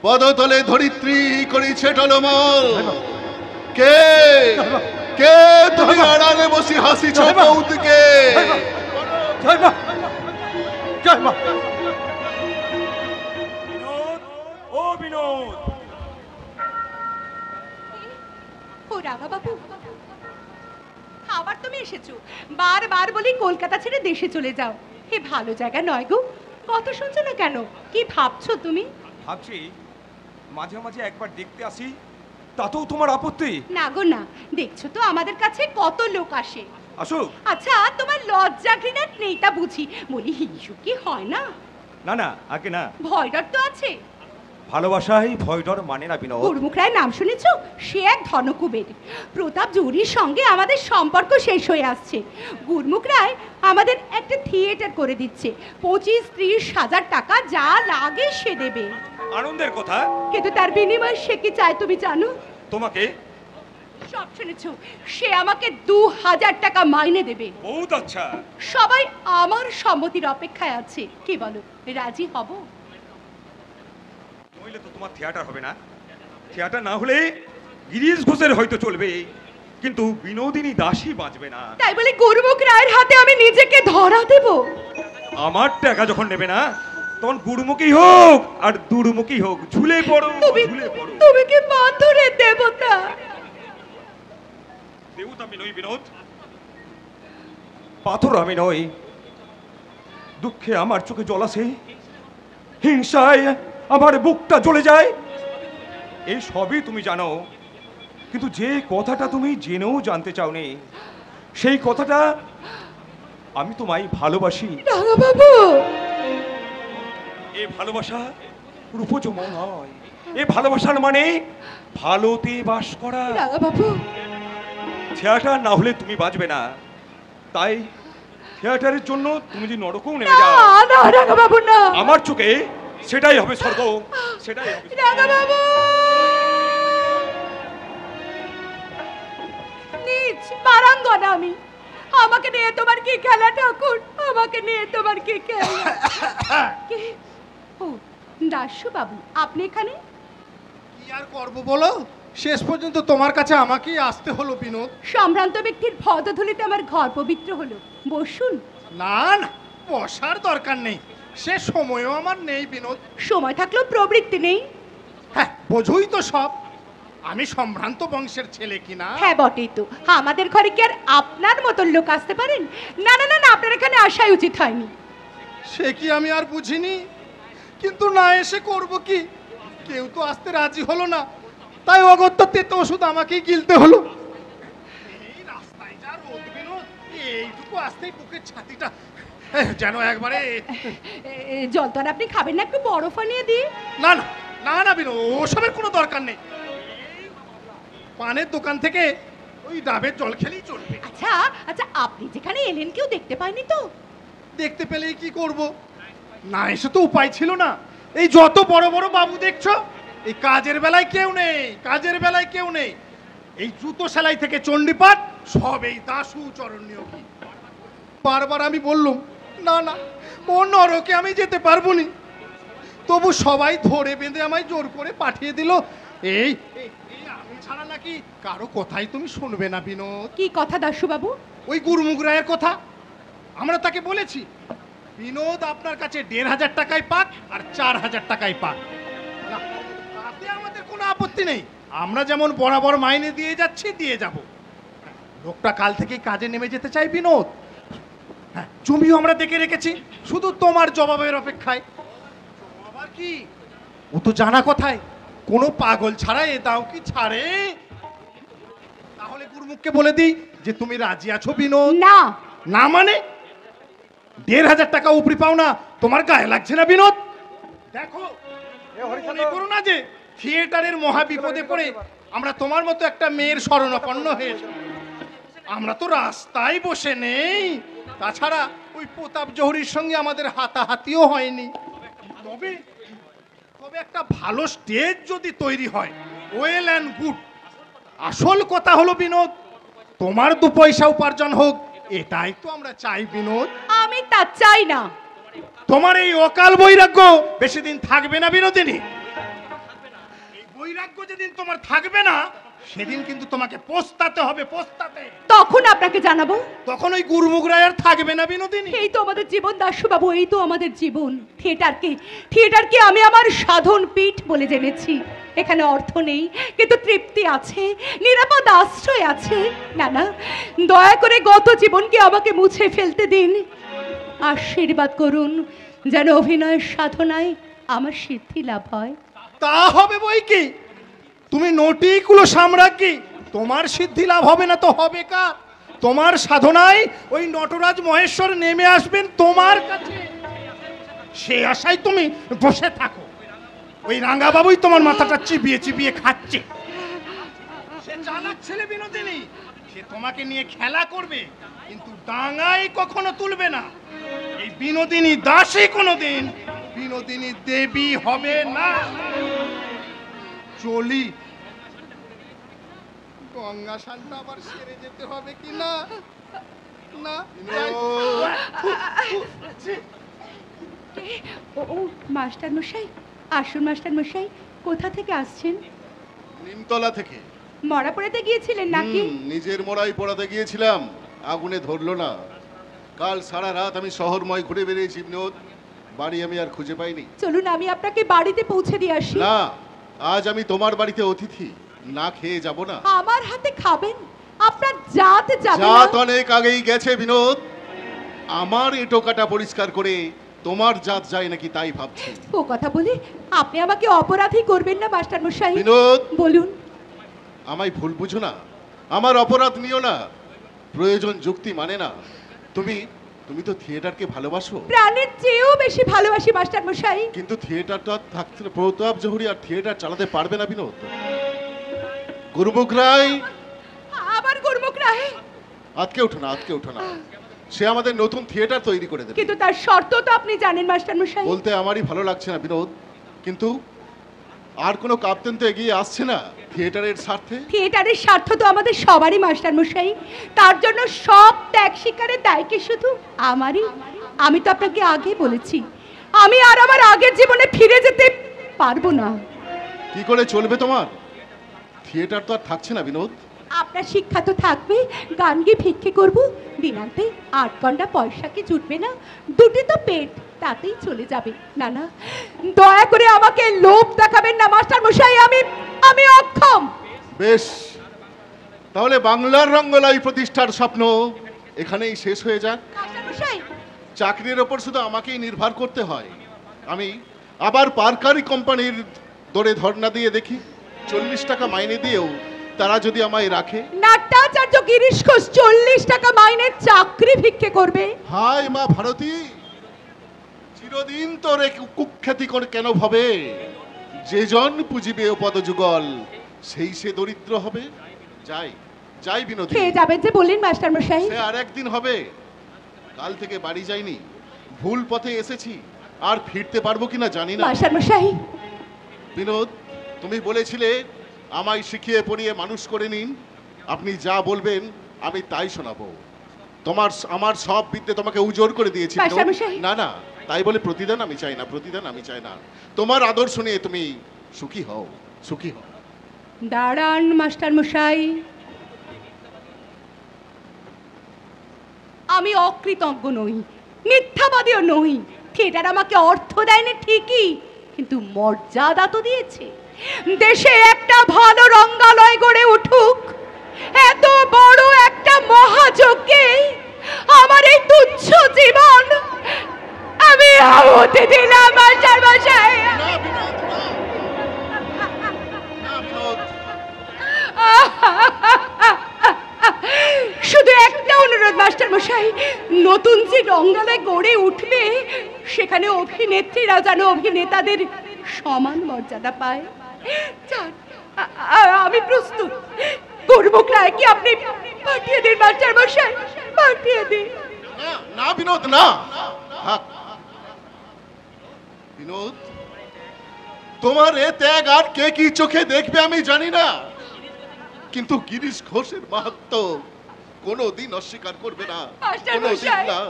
পদতলে ধরিত্রী করিছে টলমল। কে কে তুমি আড়ালে বসি হাসিছ বৌদিকে? জয় মা, জয় মা। ও বিনোদ, ও রাঙা বাবু, আবার তুমি এসেছো? বারবার বলি কলকাতা ছেড়ে দেশে চলে যাও, এ ভালো জায়গা নয় গো। কত শুনছো না কেন? কি ভাবছো তুমি? ভাবছি মাঝে মাঝে একবার দেখতে আসি, তাতেও তোমার আপত্তি? না গো না, দেখছো তো আমাদের কাছে কত লোক আসে। আসুক। আচ্ছা, তোমার লজ্জা ঘৃণা নেই তা বুঝি, বলি হিংসু কি হয় না? না না, আগে না। ভয় ডর তো আছে। ভালোবাসাই ভয় ডর মানে না বিনোদ। গুরমুখ রায়ের নাম শুনেছো? সে এক ধনকুবের। প্রতাপ জৌরির সঙ্গে আমাদের সম্পর্ক শেষ হয়ে আসছে। গুরমুখ রায় আমাদের একটা থিয়েটার করে দিচ্ছে, 25-30 হাজার টাকা যা লাগে সে দেবে। আনন্দের কথা, কিন্তু তার বিনিময়ে সে কি চায় তুমি জানো? তোমাকে সব শুনেছো, সে আমাকে 2000 টাকা মাইনে দেবে। বহুত আচ্ছা। সবাই আমার সম্মতির অপেক্ষায় আছে, কি বলো, রাজি হব? নইলে তো তোমার থিয়েটার হবে না। থিয়েটার না হলে গিরিশ ঘোষের হয়তো চলবে, কিন্তু বিনোদিনী দাসী বাঁচবে না। তাই বলে গুরুমুখ রায়ের হাতে আমি নিজেকে ধরা দেব? আমার টাকা যখন নেবে না, তখন গুরুমুখী হোক আর দুরুমুখী হোক, ঝুলে পড়ো, ঝুলে পড়ো। তুমি কি বান্ধরের দেবতা? দেবতা আমি নই বিনোদ, পাথর আমি নই। দুঃখে আমার চোখে জল আসে, হিংসায় আমার বুকটা জ্বলে যায়, এই সবই তুমি জানো। কিন্তু যে কথাটা তুমি জেনেও জানতে চাওনি, সেই কথাটা আমি তোমায় ভালোবাসি। বাবু, এ ভালোবাসা রূপজমন নয়, এ ভালোবাসার মানে ভালোতে বাস করা। বাবু, থিয়েটার না হলে তুমি বাঁচবে না, তাই থিয়েটারের জন্য তুমি যদি নরকেও নেমে যাও, না বাবু না, আমার চোখে সেটাই হবে স্বর্গ, সেটাই হবে। বাবু, নিজ পারাঙ্গনা আমি, আমাকে নিয়ে তোমার কি খেলা ঠাকুর, আমাকে নিয়ে তোমার কি খেলা? ও দাশু বাবু, আপনি এখানে? কি আর করব বলো, শেষ পর্যন্ত তোমার কাছে আমাকেই আসতে হলো বিনোদ। সম্ভ্রান্ত ব্যক্তির পদধূলিতে আমার ঘর পবিত্র হলো, বসুন। না না, বসার দরকার নেই, সে সময়ও আমার নেই বিনোদ। সময় থাকলেও প্রবৃত্তি নেই। হ্যাঁ, বোঝোই তো সব, আমি সম্ভ্রান্ত বংশের ছেলে কিনা। হ্যাঁ বটেই তো, আমাদের ঘরে কি আর আপনার মতন লোক আসতে পারেন? না না না না, আপনার এখানে আসাই উচিত হয়নি। সে কি আমি আর বুঝিনি, কিন্তু না এসে করব কি, কেউ তো আসতে রাজি হলো না, তাই অগত্যা তেতো ওষুধ আমাকেই গিলতে হলো। এই রাস্তায় যা রোদ বিনোদ, এইটুকু আসতেই বুকের ছাতিটা যেন একবারে। জল তো আর আপনি খাবেন না, একটু বরফ আনিয়ে দিই? না না না না বিনোদ, ওসবের কোনো দরকার নেই, পানের দোকান থেকে ওই ডাবের জল খেলেই চলবে। আচ্ছা আচ্ছা, আপনি যেখানে এলেন কেউ দেখতে পায়নি তো? দেখতে পেলেই কি করব, না এসে তো উপায় ছিল না। এই যত বড় বড় বাবু দেখছো, এই কাজের বেলায় কেউ নেই, কাজের বেলায় কেউ নেই। এই জুতো সেলাই থেকে চণ্ডীপাঠ সব এই দাশু চরণীয় কি। বারবার আমি বললুম না না, ও নরকে আমি যেতে পারবো নি, তবু সবাই ধরে বেঁধে আমায় জোর করে পাঠিয়ে দিল। এই আমি ছাড়া নাকি কারো কথাই তুমি শুনবে না বিনোদ। কি কথা দাশু বাবু? ওই গুরুমুখ রায়ের কথা। আমরা তাকে বলেছি বিনোদ আপনার কাছে 1500 টাকায় পাক আর 4000 টাকায় পাক, তাতে আমাদের কোনো আপত্তি নেই, আমরা যেমন বরাবর মাইনে দিয়ে যাচ্ছি দিয়ে যাব। লোকটা কাল থেকেই কাজে নেমে যেতে চাই বিনোদ। হ্যাঁ, জমিও আমরা দেখে রেখেছি, শুধু তোমার জবাবের অপেক্ষায়। আবার কি, ও তো জানা কথায় কোনো পাগল ছাড়া এ দাও কি ছাড়ে। তাহলে গুরুমুখকে বলে দিই যে তুমি রাজি আছো বিনোদ? না না মানে 1500 টাকা উপরি পাও না, তোমার গায়ে লাগছে না বিনোদ? দেখো, মনে করো না যে থিয়েটারের মহা বিপদে পড়ে আমরা তোমার মতো একটা মেয়ের শরণাপন্ন হয়েছি। আমরা তো রাস্তায় বসে নেই, তাছাড়া ওই প্রতাপ জহুরির সঙ্গে আমাদের হাতাহাতিও হয়নি। তবে তবে একটা ভালো স্টেজ যদি তৈরি হয়, ওয়েল অ্যান্ড গুড। আসল কথা হলো বিনোদ, তোমার 2 পয়সা উপার্জন হোক, এটাই তো আমরা চাই বিনোদ। আমি তা চাই না। তোমার এই অকাল বৈরাগ্য বেশি দিন থাকবে না বিনোদিনী। এই বৈরাগ্য যেদিন তোমার থাকবে না, সেদিন কিন্তু তোমাকে পস্তাতে হবে, পস্তাতে। তখন আপনাকে জানাবো। তখন ওই গুরুমুখ রায় আর থাকবে না বিনোদিনী। এই তো আমাদের জীবন দাশু বাবু, এই তো আমাদের জীবন। থিয়েটারকে আমি আমার সাধন পীঠ বলে জেনেছি। এখানে অর্থ নেই, কিন্তু তৃপ্তি আছে, নিরাপদ আশ্রয় আছে। না না, দয়া করে গত জীবনকে আমাকে মুছে ফেলতে দিন। আশীর্বাদ করুন যেন অভিনয়ের সাধনায় আমার সিদ্ধি লাভ হয়। তা হবে বই কি, তুমি নটিকুলো সাম্রাজ্ঞী, তোমার সিদ্ধি লাভ হবে না তো হবে কার? তোমার সাধনায় ওই নটরাজ মহেশ্বর নেমে আসবেন তোমার কাছে, সে আশায় তুমি বসে থাকো। ওই রাঙ্গা বাবুই তোমার মাথাটা চিবিয়ে চিবিয়ে খাচ্ছে। সে চালাক ছেলে বিনোদিনী, সে তোমাকে নিয়ে খেলা করবে, কিন্তু ডাঙায় কখনো তুলবে না। এই বিনোদিনী দাসী কোনোদিন বিনোদিনী দেবী হবে না। চলি। গঙ্গা স্নানটা আবার সেরে যেতে হবে কি না? না ও মাস্টার মশাই, আসুন মাস্টার মশাই। কোথা থেকে আসছেন? নিমতলা থেকে। মরা পড়াতে গিয়েছিলেন নাকি? নিজের মরাই পড়াতে গিয়েছিলাম, আগুনে ধরলো না। কাল সারা রাত আমি শহরময় ঘুরে বেরিয়েছি বিনোদ, বাড়ি আমি আর খুঁজে পাইনি। চলুন আমি আপনাকে বাড়িতে পৌঁছে দিয়ে আসি। না, আজ আমি তোমার বাড়িতে অতিথি, না খেয়ে যাব না। আমার হাতে খাবেন? আপনার জাত যাবে না? জাত অনেক আগেই গেছে বিনোদ। আমার এঁটো কাটা পরিষ্কার করে তোমার জাত যায় নাকি তাই ভাবছি। ও কথা বলে আপনি আমাকে অপরাধী করবেন না মাস্টার মশাই। বিনোদ, বলুন। আমায় ভুল বুঝো না, আমার অপরাধ নিও না, প্রয়োজন যুক্তি মানে না। তুমি তো থিয়েটারকে ভালোবাসো। প্রাণের চেয়েও বেশি ভালোবাসি মাস্টার মশাই। কিন্তু থিয়েটারটা থাকতে প্রতাপ জহুরি আর থিয়েটার চালাতে পারবে না বিনোদ। গুরুমুখ রায়। আবার গুরুমুখ রায়? আজকে ওঠো না, আজকে ওঠো না। সে আমাদের নতুন থিয়েটার তৈরি করে দেবে। কিন্তু তার শর্ত তো আপনি জানেন মাস্টার মশাই। বলতে আমারই ভালো লাগছে না বিনোদ, কিন্তু আর কোনো কাপ্তেন তো এগিয়ে আসছে না থিয়েটারের স্বার্থে। থিয়েটারের স্বার্থ তো আমাদের সবারই মাস্টার মশাই। তার জন্য সব ত্যাগ স্বীকারের দায় কি শুধু আমারই? আমি তো আপনাকে আগে বলেছি, আমি আর আমার আগের জীবনে ফিরে যেতে পারবো না। কি করে চলবে তোমার? থিয়েটার তো আর থাকছে না বিনোদ। আপনার শিক্ষা তো থাকবে, গান গিয়ে ভিক্ষে করবো, দিনান্তে 8 ঘন্টা পয়সা কি জুটবে না? দুটি তো পেট, তাতেই চলে যাবে। না না, দয়া করে আমাকে লোভ দেখাবেন না মাস্টার মশাই, আমি অক্ষম। বেশ, তাহলে বাংলার রঙ্গলাই প্রতিষ্ঠার স্বপ্ন এখানেই শেষ হয়ে যাক। মাস্টার মশাই, চাকরির ওপর শুধু আমাকেই নির্ভর করতে হয়। আমি আবার পারকারি কোম্পানির দরে ধর্ণা দিয়ে দেখি, 40 টাকা মাইনে দিয়েও তারা যদি আমায় রাখে। নাট্যাচার্য গিরিশ ঘোষ 40 টাকা মাইনের চাকরি ভিক্ষে করবে? হায় মা ভারতী, চিরদিন তোরে কুখ্যাতি করে কেন ভাবে? যে জন পুজিবে ও পদযুগল, সেই সে দরিদ্র হবে। যাই বিনোদী। খেয়ে যাবেন যে বললেন মাস্টার মশাই। সে আর একদিন হবে। কাল থেকে বাড়ি যাইনি, ভুল পথে এসেছি, আর ফিরতে পারবো কিনা জানি না। মাস্টার মশাই, বিনোদ, তুমি বলেছিলে আমায় শিখিয়ে পড়িয়ে মানুষ করে নিন। আপনি যা বলবেন আমি তাই শোনাবো। আমার সব বিদ্যে তোমাকে উজোর করে দিয়েছি। না না, তাই বলে প্রতিদান আমি চাই না, প্রতিদান আমি চাই না। তোমার আদর্শ নিয়ে তুমি সুখী হও, সুখী হও। দাঁড়ান মাস্টার মশাই, আমি অকৃতজ্ঞ নই, মিথ্যাবাদীও নই। থিয়েটার আমাকে অর্থ দেয়নি ঠিকই, কিন্তু মর্যাদা তো দিয়েছে। দেশে একটা ভালো রঙ্গালয় গড়ে উঠুক, এত বড় একটা মহাযজ্ঞে আমার এই তুচ্ছ জীবন আমি আহুতি দিলাম মাস্টার মশাই। শুধু একটা অনুরোধ মাস্টার মশাই, নতুন যে রঙ্গালয় গড়ে উঠবে সেখানে অভিনেত্রীরা যেন অভিনেতাদের সমান মর্যাদা পায়। আমি প্রস্তুত। গুরুমুখ রায় কি আপনি পাঠিয়ে দিন মাস্টার মশাই, পাঠিয়ে দিন। না বিনোদ, না। বিনোদ, তোমার এ ত্যাগ আর কে কি চোখে দেখবে আমি জানি না, কিন্তু গিরিশ ঘোষের মাহাত্ম্য কোনোদিন অস্বীকার করবে না। কোনোদিন না,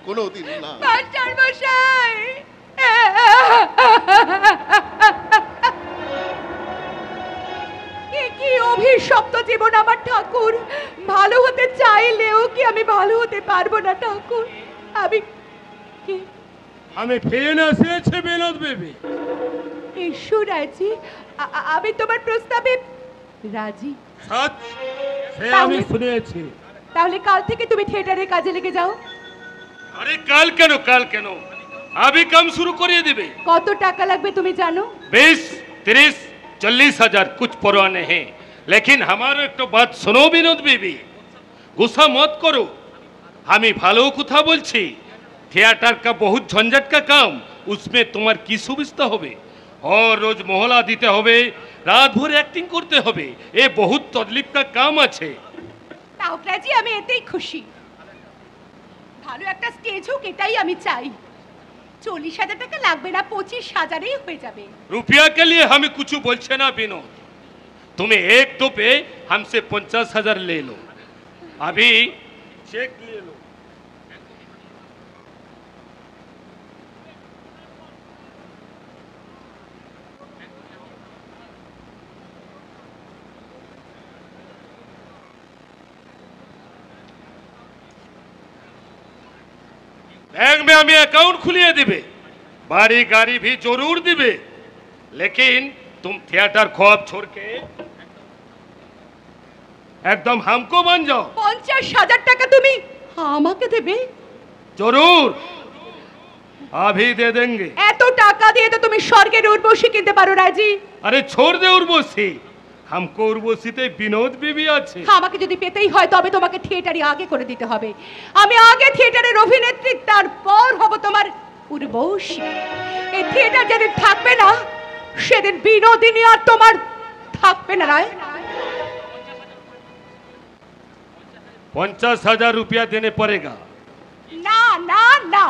কোনোদিন না। মাস্টার মশাই, কি অভিশপ্ত জীবন আমার ঠাকুর। ভালো হতে চাইলেও কি আমি ভালো হতে পারবো না ঠাকুর? আমি ফিরে না এসেছি বিনোদ বেবি। ঈশ্বর রাজি, আমি তোমার প্রস্তাবে রাজি। সৎ, সে আমি শুনেছি। তাহলে কাল থেকে তুমি থিয়েটারের কাজে লেগে যাও। আরে কাল কেন, अभी कम शुरू करिए दिबे। কত টাকা লাগবে তুমি জানো? 20, 30, 40 हजार कुछ परवाह नहीं, लेकिन हमारे एक तो बात सुनो विनोद बीबी, गुस्सा मत करो। हमें भालो कथा बोलছি, थिएटर का बहुत झंझट का काम, उसमें तुम्हार की सुविधा होबे? और रोज मोहला दीते होबे, रात भर एक्टिंग करते होबे, ये बहुत तकलीफ का काम আছে। তাওকরাজি, আমি এতেই খুশি। ভালো একটা স্টেজ হোক, এটাই আমি চাই। 40,000 টাকা লাগবে না, 25,000-এই হয়ে যাবে। रुपया के लिए हमें कुछ बोलছে না বিনোদ, तुम्हें एक दो पे हमसे 50,000 ले लो, अभी चेक ले लो। बैंक में हमें अकाउंट खुलिए दिबे, बाड़ी गाड़ी भी जरूर दिबे, लेकिन तुम थिएटर खोप छोड़ के एकदम हमको बन जाओ। 50,000 টাকা তুমি আমাকে দেবে? जरूर, अभी दे देंगे। এত টাকা দিয়ে তো তুমি স্বর্গের উর্বশী কিনতে পারো রাজি। अरे छोड़ दे उर्वशी, हमको उर्वशीते विनोद बीबी আছে। আমাকে যদি পেতেই হয় তবে তোমাকে থিয়েটারে আগে করে দিতে হবে। আমি আগে থিয়েটারের অভিনেত্রী, তারপর হব তোমার উর্বশী। এই থিয়েটার যেদিন থাকবে না সেদিন বিনোদিনী আর তোমার থাকবে না রায়। 50,000 रुपया देने पड़ेगा। না না না,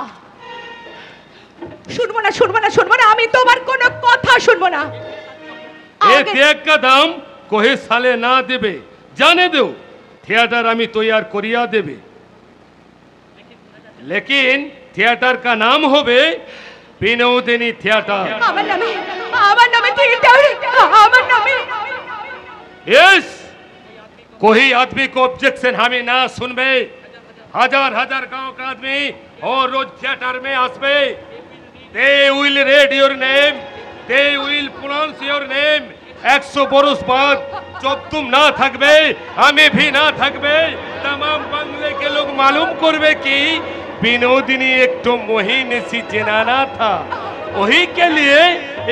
শুনবো না শুনবো না শুনবো না, আমি তোমার কোনো কথা শুনবো না। ए देख का दाम कोई साले ना देबे, जाने दो थिएटर हमें तैयार करिया देबे, लेकिन थिएटर का नाम होबे विनोदिनी थिएटर। আমার নামে থিয়েটার, আমার নামে। यस, कोई आदमी को ऑब्जेक्शन हमें ना सुनबे, हजार हजार गांव का आदमी और रोज थिएटर में आसबे, they will read your name, they will pronounce your name। 100 बरस बाद जब तुम ना थकबे, हमें भी ना थकबे, तमाम बंगले के लोग मालूम करबे कि विनोदिनी एक तो मोहिन सी जनाना था, वही के लिए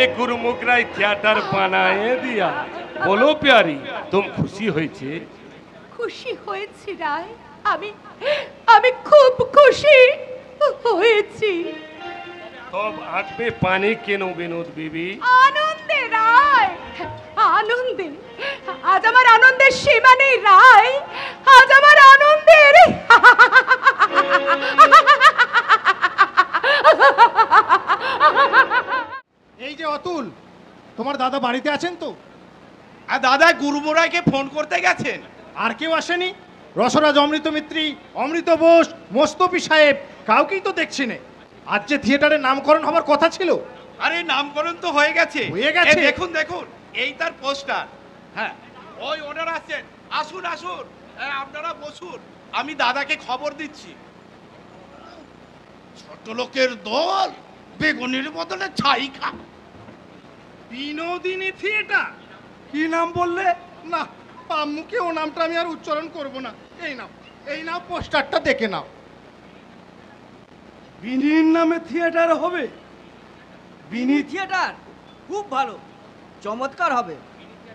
एक गुरुमुखराय थिएटर बनाए दिया। बोलो प्यारी, तुम खुशी হয়েছে? খুশি হয়েছি রায়, আমি খুব খুশি হয়েছি। तब आँख में पानी क्यों विनोद बीबी? আনন্দে রায়, আনন্দে। আজ আমার আনন্দের সীমা নেই রায়, আজ আমার আনন্দের। এই যে অতুল, তোমার দাদা বাড়িতে আছেন তো? আর দাদা গুরুমরাইকে ফোন করতে গেছেন। আর কেউ আসেনি? রসরাজ অমৃত মিত্রী, অমৃত বোস, মোস্তফি সাহেব, কাউকেই তো দেখছি না। আজ যে থিয়েটারের নামকরণ হবার কথা ছিল। আরে নামকরণ তো হয়ে গেছে। হয়ে গেছে? এই দেখুন দেখুন, এই তার পোস্টার। হ্যাঁ, ওই অর্ডার আসছেন। আসুন আসুন, আপনারা বসুন, আমি দাদাকে খবর দিচ্ছি। ছোট লোকের দল বেগুনের বদলে ছাই খা। বিনোদিনী থিয়েটার, কি নাম বললে? না, মুখে ও নামটা আমি আর উচ্চারণ করব না। এই নাও পোস্টারটা দেখে নাও। বিনির নামে থিয়েটার হবে? বিনি থিয়েটার খুব ভালো, চমৎকার হবে।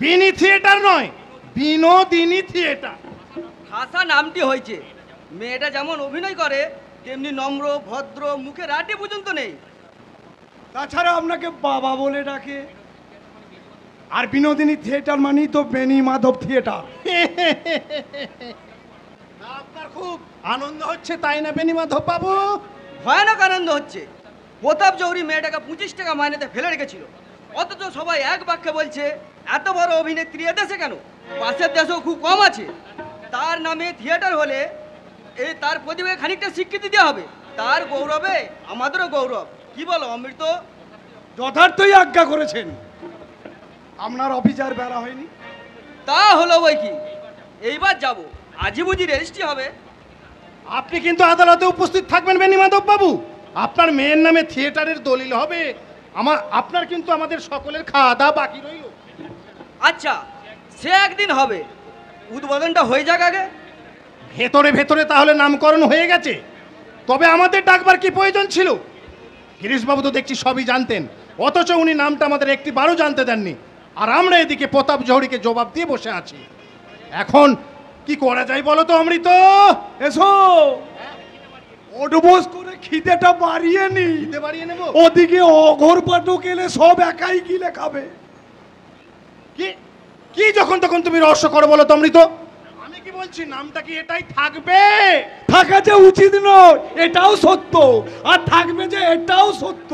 বিনি থিয়েটার নয়, বিনোদিনী থিয়েটার। খাসা নামটি হয়েছে। মেয়েটা যেমন অভিনয় করে তেমনি নম্র ভদ্র, মুখে রাটি পর্যন্ত নেই। তাছাড়া আপনাকে বাবা বলে ডাকে। আর বিনোদিনী থিয়েটার মানেই তো বেনি মাধব থিয়েটার। আপনার খুব আনন্দ হচ্ছে তাই না বেনি মাধব বাবু? ভয়ানক আনন্দ হচ্ছে। প্রতাপ জৌহরি মেয়েটাকে 25 টাকা মাইনেতে ফেলে রেখেছিল, অথচ সবাই এক বাক্যে বলছে এত বড় অভিনেত্রী এদেশে কেন, পাশের দেশেও খুব কম আছে। তার নামে থিয়েটার হলে এই তার প্রতিভাকে খানিকটা স্বীকৃতি দেওয়া হবে, তার গৌরবে আমাদেরও গৌরব। কি বলো অমৃত? যথার্থই আজ্ঞা করেছেন। আপনার অফিসার বেড়া হয়নি? তা হলো বই কি, এইবার যাব। আজই বুঝি রেজিস্ট্রি হবে। আপনি কিন্তু আদালতে উপস্থিত থাকবেন বেনি মাধব বাবু। আপনার মেয়ের নামে থিয়েটারের দলিল হবে। আপনার কিন্তু আমাদের সকলের খাওয়া দাওয়া বাকি রইল। আচ্ছা, সে একদিন হবে, উদ্বোধনটা হয়ে যাক আগে। ভেতরে ভেতরে তাহলে নামকরণ হয়ে গেছে, তবে আমাদের ডাকবার কি প্রয়োজন ছিল? গিরিশবাবু তো দেখছি সবই জানতেন, অথচ উনি নামটা আমাদের একটি বারও জানতে দেননি। আর আমরা এদিকে প্রতাপ জহরিকে জবাব দিয়ে বসে আছি। এখন কি করা যায় বলো তো অমৃত? এসো, ওডবোস করে খিদেটা বাড়িয়ে নি। খিদে বাড়িয়ে নেব? ওদিকে অঘোর পাঠক এলে সব একাই গিলে খাবে। কি কি যখন তখন তুমি রহস্য করো বলো তো অমৃত? আমি কি বলছি, নামটা কি এটাই থাকবে? থাকা যে উচিত নয় এটাও সত্য, আর থাকবে যে এটাও সত্য।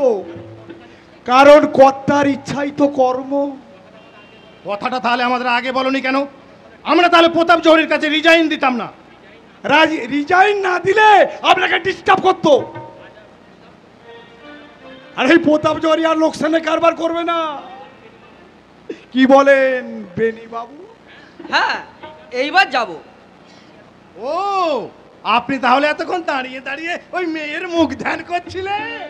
কারণ কর্তার ইচ্ছাই তো কর্ম। কথাটা তাহলে আমাদের আগে বলনি কেন? আমরা তাহলে প্রতাপ জহরির কাছে রিজাইন দিতাম না। রিজাইন না দিলে আপনাকে ডিস্টার্ব করতো। আর এই প্রতাপ জহরি আর লোকসানে কারবার করবে না, কি বলেন বেনি বাবু? হ্যাঁ, এইবার যাব। ও, আপনি তাহলে এতক্ষণ দাঁড়িয়ে দাঁড়িয়ে ওই মেয়ের মুখ ধ্যান করছিলেন?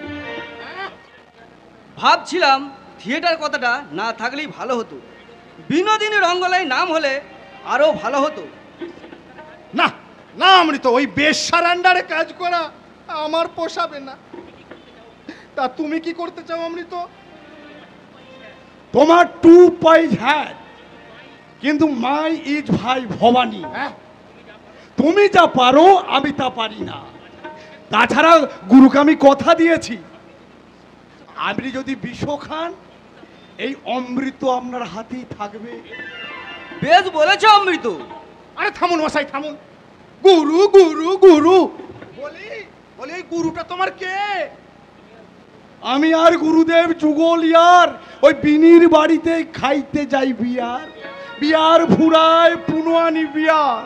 ভাবছিলাম থিয়েটার কথাটা না থাকলেই ভালো হতো, বিনোদিনী রঙ্গলাই নাম হলে আরো ভালো হতো। না না, অমৃত, ওই বেশ্যার আন্ডারে কাজ করা আমার পোষাবে না। তা তুমি কি করতে চাও অমৃত? তোমার 2 পাইজ হ্যাড, কিন্তু মাই ইজ ভাই ভবানী। তুমি যা পারো আমি তা পারি না। তাছাড়া গুরুকে আমি কথা দিয়েছি, আপনি যদি বিষ খান এই অমৃত আপনার হাতেই থাকবে। বেশ বলেছো অমৃত। আরে থামুন মশাই, থামুন। গুরু গুরু গুরু বলি বলি, এই গুরুটা তোমার কে? আমি আর গুরুদেব যুগল ইয়ার ওই বিনির বাড়িতে খাইতে যাই বিয়ার, বিয়ার ফুরায় পুনআনি বিয়ার।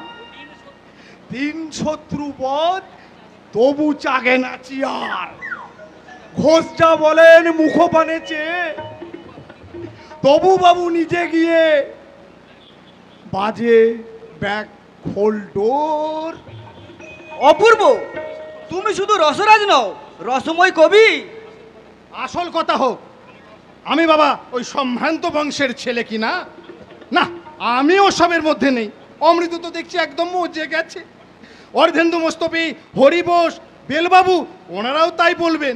3 শত্রু বধ তবু চাগে না চিয়ার। ঘোষ যা বলেন মুখপানে চেয়ে, তবু বাবু নিজে গিয়ে বাজে ব্যাক খোল ডোর। অপূর্ব, তুমি শুধু রসরাজ নও, রসময় কবি। আসল কথা হোক, আমি বাবা ওই সম্ভ্রান্ত বংশের ছেলে কি না? না, আমি ওসবের মধ্যে নেই। অমৃত তো দেখছি একদম মজে গেছে। অর্ধেন্দু মোস্তফি, হরিবোস, বেলবাবু ওনারাও তাই বলবেন।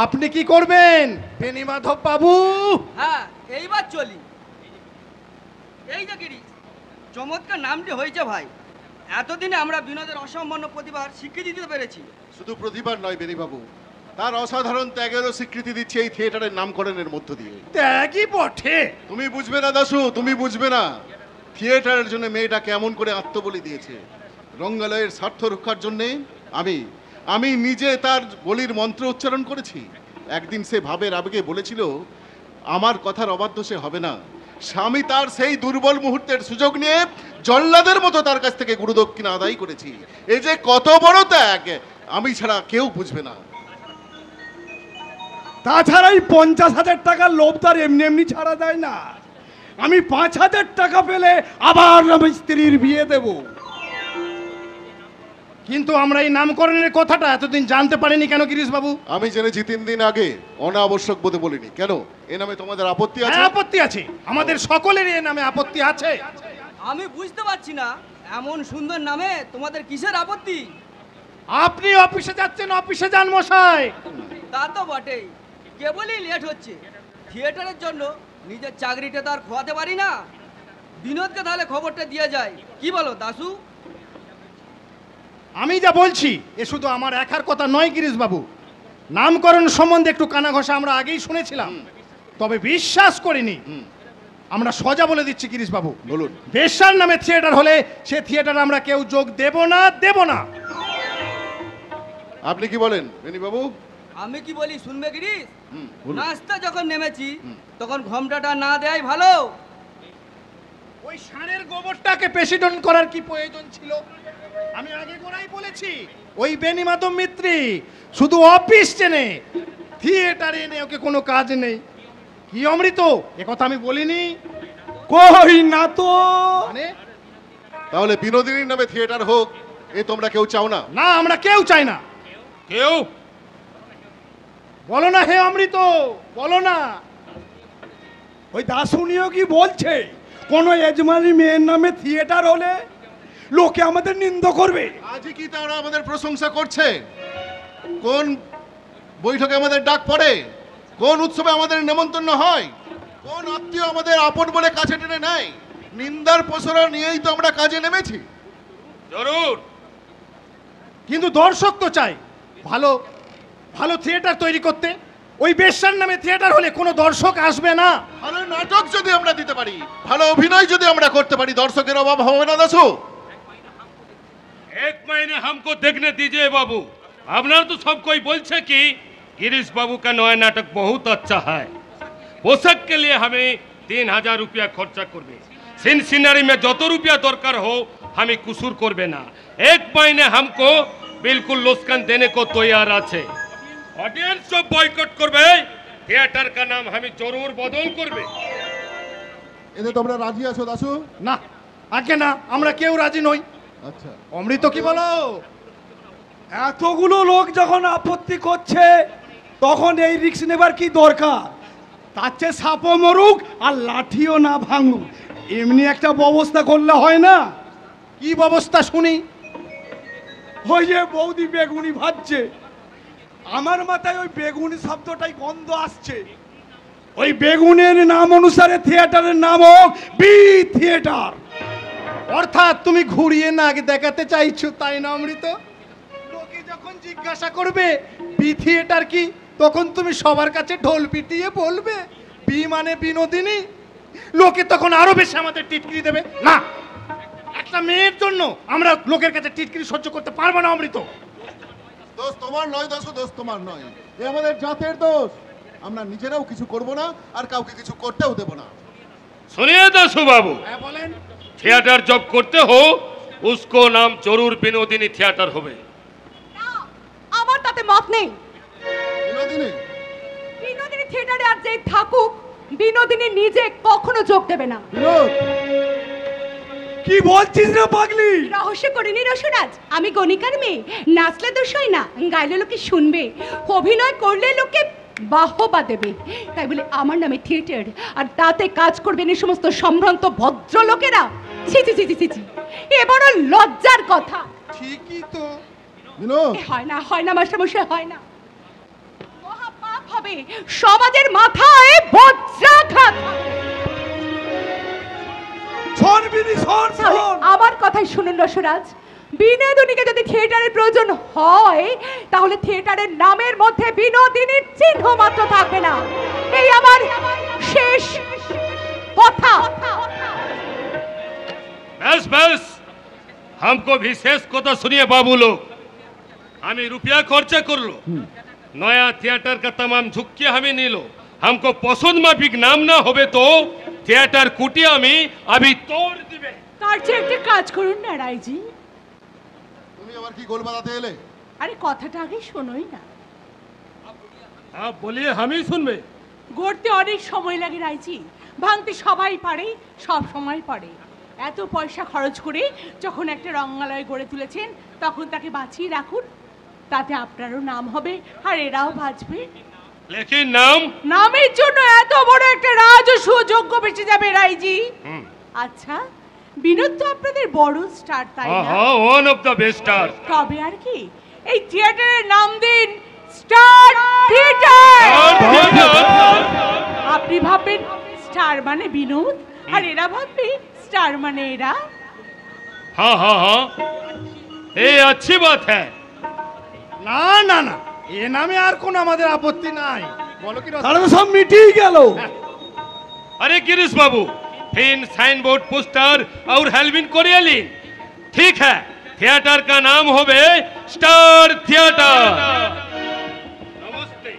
আপনি কি করবেন বেনি মাধব বাবু? হ্যাঁ, এইবার চলি। এই যে গিরি, চমৎকার নামটি হয়েছে ভাই। এতদিনে আমরা বিনোদের অসামান্য প্রতিভার স্বীকৃতি দিতে পেরেছি। শুধু প্রতিভার নয় বেনি বাবু, তার অসাধারণ ত্যাগেরও স্বীকৃতি দিচ্ছে এই থিয়েটারের নামকরণের মধ্য দিয়ে। ত্যাগই বটে। তুমি বুঝবে না দাশু, তুমি বুঝবে না থিয়েটারের জন্য মেয়েটা কেমন করে আত্মবলি দিয়েছে। রঙ্গালয়ের স্বার্থ রক্ষার জন্যে আমি নিজে তার বলির মন্ত্র উচ্চারণ করেছি। একদিন সে ভাবের আবেগে বলেছিল আমার কথার অবাধ্য সে হবে না। স্বামী তার সেই দুর্বল মুহূর্তের সুযোগ নিয়ে জল্লাদের মতো তার কাছ থেকে গুরুদক্ষিণা আদায় করেছি। এই যে কত বড় ত্যাগ, আমি ছাড়া কেউ বুঝবে না। তাছাড়া এই 50,000 টাকার লোভ তার এমনি এমনি ছাড়া যায় না। আমি 5,000 টাকা পেলে আবার আমি স্ত্রীর বিয়ে দেব। কিন্তু আমরা এই নামকরণের কথাটা এতদিন জানতে পারিনি কেন গিরিশ বাবু? আমি জেনেছি 3 দিন আগে, অনাবশ্যক বোধে বলিনি। কেন, এ নামে তোমাদের আপত্তি আছে? হ্যাঁ, আপত্তি আছে। আমাদের সকলেরই এ নামে আপত্তি আছে। আমি বুঝতে পারছি না এমন সুন্দর নামে তোমাদের কিসের আপত্তি? আপনি অফিসে যাচ্ছেন, অফিসে যান মশাই। তা তো বটেই, কেবলই লেট হচ্ছে। থিয়েটারের জন্য নিজের চাকরিটা তো আর খোয়াতে পারি না। বিনোদকে তাহলে খবরটা দিয়ে যায়, কি বলো দাশু? আমি যা বলছি এ শুধু আমার একার কথা নয় গিরিশ বাবু। নামকরণ সম্বন্ধে একটু কানা ঘষা আমরা আগেই শুনেছিলাম, তবে বিশ্বাস করিনি। আমরা সোজা বলে দিচ্ছি গিরিশ বাবু, বলুন। বেশ্যার নামে থিয়েটার হলে সে থিয়েটার আমরা কেউ যোগ দেব না, দেব না। আপনি কি বলেন বেনি বাবু? আমি কি বলি শুনবে গিরিশ? নাস্তা যখন নেমেছি তখন ঘোমটাটা না দেয় ভালো। ওই ষাঁড়ের গোবরটাকে প্রেসিডেন্ট করার কি প্রয়োজন ছিল? আমি আগে গোড়াই বলেছি, ওই বেনি মাধব মিত্রি শুধু অফিস চেনে, থিয়েটারে এনে ওকে কোনো কাজ নেই। কি অমৃত, এ কথা আমি বলিনি? কই না তো। মানে তাহলে বিনোদিনীর নামে থিয়েটার হোক, এ তোমরা কেউ চাও না? না, আমরা কেউ চাই না। কেউ বলো না হে অমৃত, বলো না। ওই দাশুনিও কি বলছে কোন యజమాনি মেয়ের নামে থিয়েটার হলে লোকে আমাদের নিন্দা করবে। আজই কি তারা আমাদের প্রশংসা করছে? কোন বৈঠকে আমাদের ডাক পড়ে? কোন উৎসবে আমাদের নেমন্তন্ন হয়? কোন আত্মীয় আমাদের আপন বলে কাছে টেনে নেয়? নিন্দার প্রসারণ নিয়েই তো আমরা কাজে নেমেছি। জরুর। কিন্তু দর্শক তো চাই ভালো ভালো থিয়েটার তৈরি করতে। ওই বেশ্যার নামে থিয়েটার হলে কোনো দর্শক আসবে না। ভালো নাটক যদি আমরা দিতে পারি, ভালো অভিনয় যদি আমরা করতে পারি, দর্শকের অভাব হবে না দাসু। 1 महीने हमको देखने दीजिए बाबू। আপনারা तो सब कोई बोलছে कि गिरीश बाबू का नया नाटक बहुत अच्छा है। पोशाक के लिए हमें 3000 रुपया खर्चा करबे सीन सीनरी में जो रुपया दरकार हो हमें कुसूर करबे ना एक महीने हमको बिल्कुल लोस्कान देने को तैयार আছে ऑडियंस सब बॉयकॉट करबे थिएटर का नाम हमें जरूर बदल करबे এতে তোমরা রাজি আছো দাশু? না আগে না, আমরা কেউ রাজি নই। আচ্ছা, অমৃত কি বলো? এতগুলো লোক যখন আপত্তি করছে তখন এই রিস্ক নেবার কি দরকার? তার চেয়ে সাপও মরুক আর লাঠিও না ভাঙুক, এমনি একটা ব্যবস্থা করলে হয় না? কি ব্যবস্থা শুনি? ওই যে বৌদি বেগুনি ভাজছে, আমার মাথায় ওই বেগুনি শব্দটাই গন্ধ আসছে। ওই বেগুনের নাম অনুসারে থিয়েটারের নাম হোক বি থিয়েটার। অর্থাৎ তুমি ঘুরিয়ে নাক দেখাতে চাইছো, তাই না অমৃত? লোকে যখন জিজ্ঞাসা করবে বি থিয়েটার কি, তখন তুমি সবার কাছে ঢোল পিটিয়ে বলবে বি মানে বিনোদিনী। লোকে তখন আরো বেশি আমাদের টিটকিরি দেবে। না, একটা মেয়ের জন্য আমরা লোকের কাছে টিটকিরি সহ্য করতে পারবো না অমৃত। দোষ তোমার নয় দাশু, দোষ তোমার নয়, এ আমাদের জাতের দোষ। আমরা নিজেরাও কিছু করব না আর কাউকে কিছু করতেও দেব না। सुनिए दासू बाबू, थिएटर जब करते हो उसको नाम जरूर विनोदिनी थिएटर होवे। আমার তাতে মত নেই। বিনোদিনী বিনোদিনী থিয়েটারে আর যেই থাকুক, বিনোদিনী নিজে কখনো যোগ দেবে না। কি বলছিস রে পাগলি? রহস্য করিনি রসরাজ, আমি গণিকার মেয়ে, নাচলে দোষ হয় না, গাইলে লোকে শুনবে, অভিনয় করলে লোকে বাহবা দেবে, তাই বলে আমার নামে থিয়েটার আর তাতে কাজ করবেন এই সমস্ত সম্ভ্রান্ত ভদ্রলোকেরা। ছি ছি ছি ছি ছি, এ বড় লজ্জার কথা। ঠিকই তো। হয় না, হয় না মাস্টারমশাই, হয় না। মহাপাপ হবে, সমাজের মাথায় বজ্রাঘাত। আমার কথাই শুনুন রসরাজ, বিনোদিনীকে যদি থিয়েটারের প্রয়োজন হয় তাহলে থিয়েটারের নামের মধ্যে বিনোদিনীর চিহ্ন মাত্র থাকবে না। এই আমার শেষ কথা। बस बस, हमको भी शेष कथा सुनिए बाबू लोग। हमें रुपया खर्चा कर लो, नया थिएटर का तमाम झुक्किया हमें नहीं लो। हमको पसंद माफिक नाम ना होवे तो थिएटर कुटिया में अभी तोड़ दिबे। তার চেয়ে একটা কাজ করুন না রায়জি। তুমি আবার কি গোল বাঁধাতে এলে? আরে কথাটা আগে শোনোই না। आप बोलिए, हम ही सुनबे। গড়তে অনেক সময় লাগে রায়জি, ভাঙতে সবাই পারে, সব সময় পারে। এত পয়সা খরচ করে যখন একটা রঙ্গালয় গড়ে তুলেছেন তখন তাকে বাঁচিয়ে রাখুন, তাতে আপনারও নাম হবে আর এরাও বাঁচবে। लेकिन नाम নামের জন্য এত বড় একটা রাজস্ব যোগ্য বেঁচে যাবে রায়জি। আচ্ছা, বিনোদ তো আপনাদের বড় স্টার, তাই না? हाँ, one of the best star. তবে আর কি, এই থিয়েটারের নাম দিন স্টার থিয়েটার। আপনি ভাববেন স্টার মানে বিনোদ আর এরা ভাববে স্টার মানে এরা। हाँ हाँ हाँ, ये अच्छी बात है। না না না, এ নামে আর কোন আমাদের আপত্তি নাই। বলো কি তাহলে তো সব মিটিয়ে গেল। अरे गिरीश बाबू, फिर साइन बोर्ड पोस्टर और हेलविन कोरियलिन, ठीक है। थिएटर का नाम होवे स्टार थिएटर। नमस्ते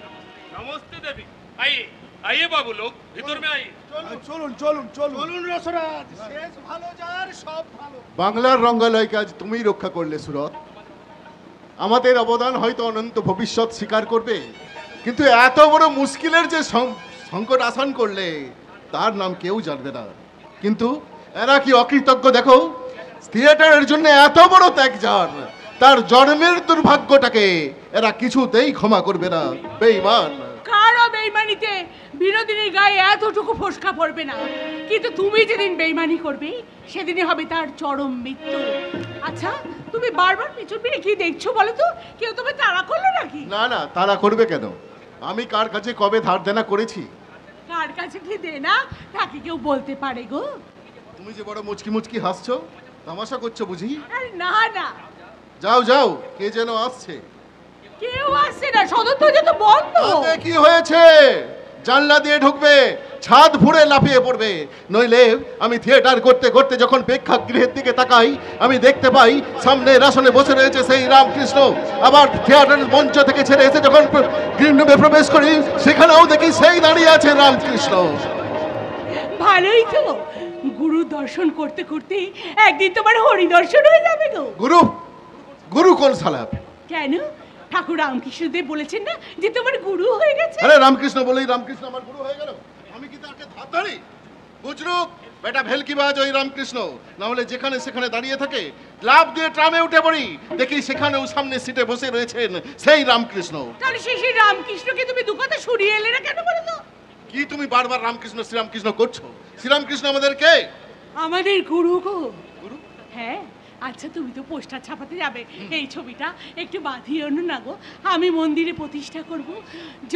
नमस्ते देवी, आइए आइए बाबू लोग, भीतर में आइए। চলুন চলুন চলুন চলুন রসরাজ, শেষ ভালো যার সব ভালো। বাংলার রঙ্গালয়কে আজ তুমিই রক্ষা করলে সুরত। আমাদের অবদান হয়তো অনন্ত ভবিষ্যৎ স্বীকার করবে, কিন্তু এত বড় মুশকিলের যে সংকট আসান করলে তার নাম কেউ জানবে না। কিন্তু এরা কি অকৃতজ্ঞ দেখো, থিয়েটারের জন্য এত বড় ত্যাগজার, তার জন্মের দুর্ভাগ্যটাকে এরা কিছুতেই ক্ষমা করবে না। বেঈমান। কারো বেইমানিতে বিনোদিনীর গায়ে এতটুকু ফোসকা পড়বে না, কিন্তু তুমি যেদিন বেইমানি করবে সেদিনই হবে তার চরম মৃত্যু। আচ্ছা, তুমি বারবার পিছন ফিরে কি দেখছো বলো তো? কেউ তোমায় তাড়া করলো নাকি? না না, তারা করবে কেন? আমি কার কাছে কবে ধার দেনা করেছি? কার কাছে কি দেনা তাকে কেউ বলতে পারে গো? তুমি যে বড় মুচকি মুচকি হাসছো, তামাশা করছো বুঝি? আরে না না, যাও যাও, কে যেন আসছে। কেউ আসছে না, সদর দরজা তো বন্ধ। তাতে কি হয়েছে? জানলা দিয়ে ঢুকবে, ছাদ ফুঁড়ে লাফিয়ে পড়বে। নইলে আমি থিয়েটার করতে করতে যখন প্রেক্ষাগৃহের দিকে তাকাই, আমি দেখতে পাই সামনের আসনে বসে রয়েছে সেই রামকৃষ্ণ। আবার থিয়েটারের মঞ্চ থেকে ছেড়ে এসে যখন গ্রিন রুমে প্রবেশ করি, সেখানেও দেখি সেই দাঁড়িয়ে আছে রামকৃষ্ণ। ভালোই তো, গুরু দর্শন করতে করতে একদিন তোমার হরি দর্শন হয়ে যাবে গো। গুরু? গুরু কোন শালা? কেন? ঠাকুর রামকৃষ্ণদেব বলেছেন না যে তোমার গুরু হয়ে গেছে? আরে রামকৃষ্ণ বলেই রামকৃষ্ণ আমার গুরু হয়ে গেল? আমি কি তাকে ধাতারি? বুঝলু বেটা ভেলকিবাজ ওই রামকৃষ্ণ, না হলে যেখানে সেখানে দাঁড়িয়ে থাকে লাভ দিয়ে ট্রামে উঠে পড়ি, দেখি সেখানেও সামনে সিটে বসে রয়েছেন সেই রামকৃষ্ণ। তাহলে সেই রামকৃষ্ণকে তুমি দু কথা সরিয়ে এলে না কেন বলো তো? কি তুমি বারবার রামকৃষ্ণ শ্রীরামকৃষ্ণ করছো? শ্রীরামকৃষ্ণ আমাদের কে? আমাদের গুরু গো। গুরু? হ্যাঁ। আচ্ছা তুমি তো পোস্টার ছাপাতে যাবে, এই ছবিটা একটু বাঁধিয়ে আনো না গো, আমি মন্দিরে প্রতিষ্ঠা করব।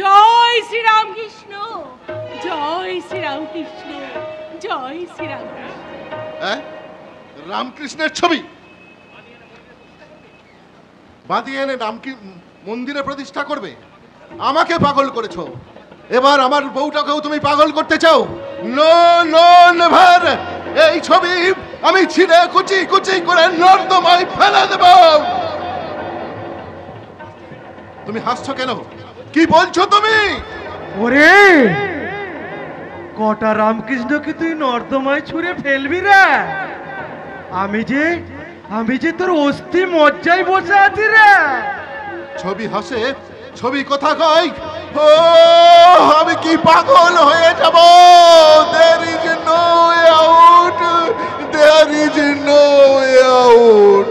জয় শ্রীরামকৃষ্ণ, জয় শ্রীরামকৃষ্ণ, জয় শ্রীরামকৃষ্ণ। হ্যাঁ, রামকৃষ্ণের ছবি বাঁধিয়ে এনে মন্দিরে প্রতিষ্ঠা করবে? আমাকে পাগল করেছো, এবার আমার বউটাকেও তুমি পাগল করতে চাও? No no never. এই ছবি আমি ছিঁড়ে কুচি কুচি করে নর্দমায় ফেলে দেব। তুমি হাসছো কেন? কি বলছো তুমি? ওরে কটা রামকৃষ্ণকে তুই নর্দমায় ছুঁড়ে ফেলবি রে? আমি যে তোর অস্থি মজ্জায় বসে আছি রে। ছবি হাসে, ছবি কথা কয়। ও আমি কি পাগল হয়ে যাব? There is no way out. There is no way out.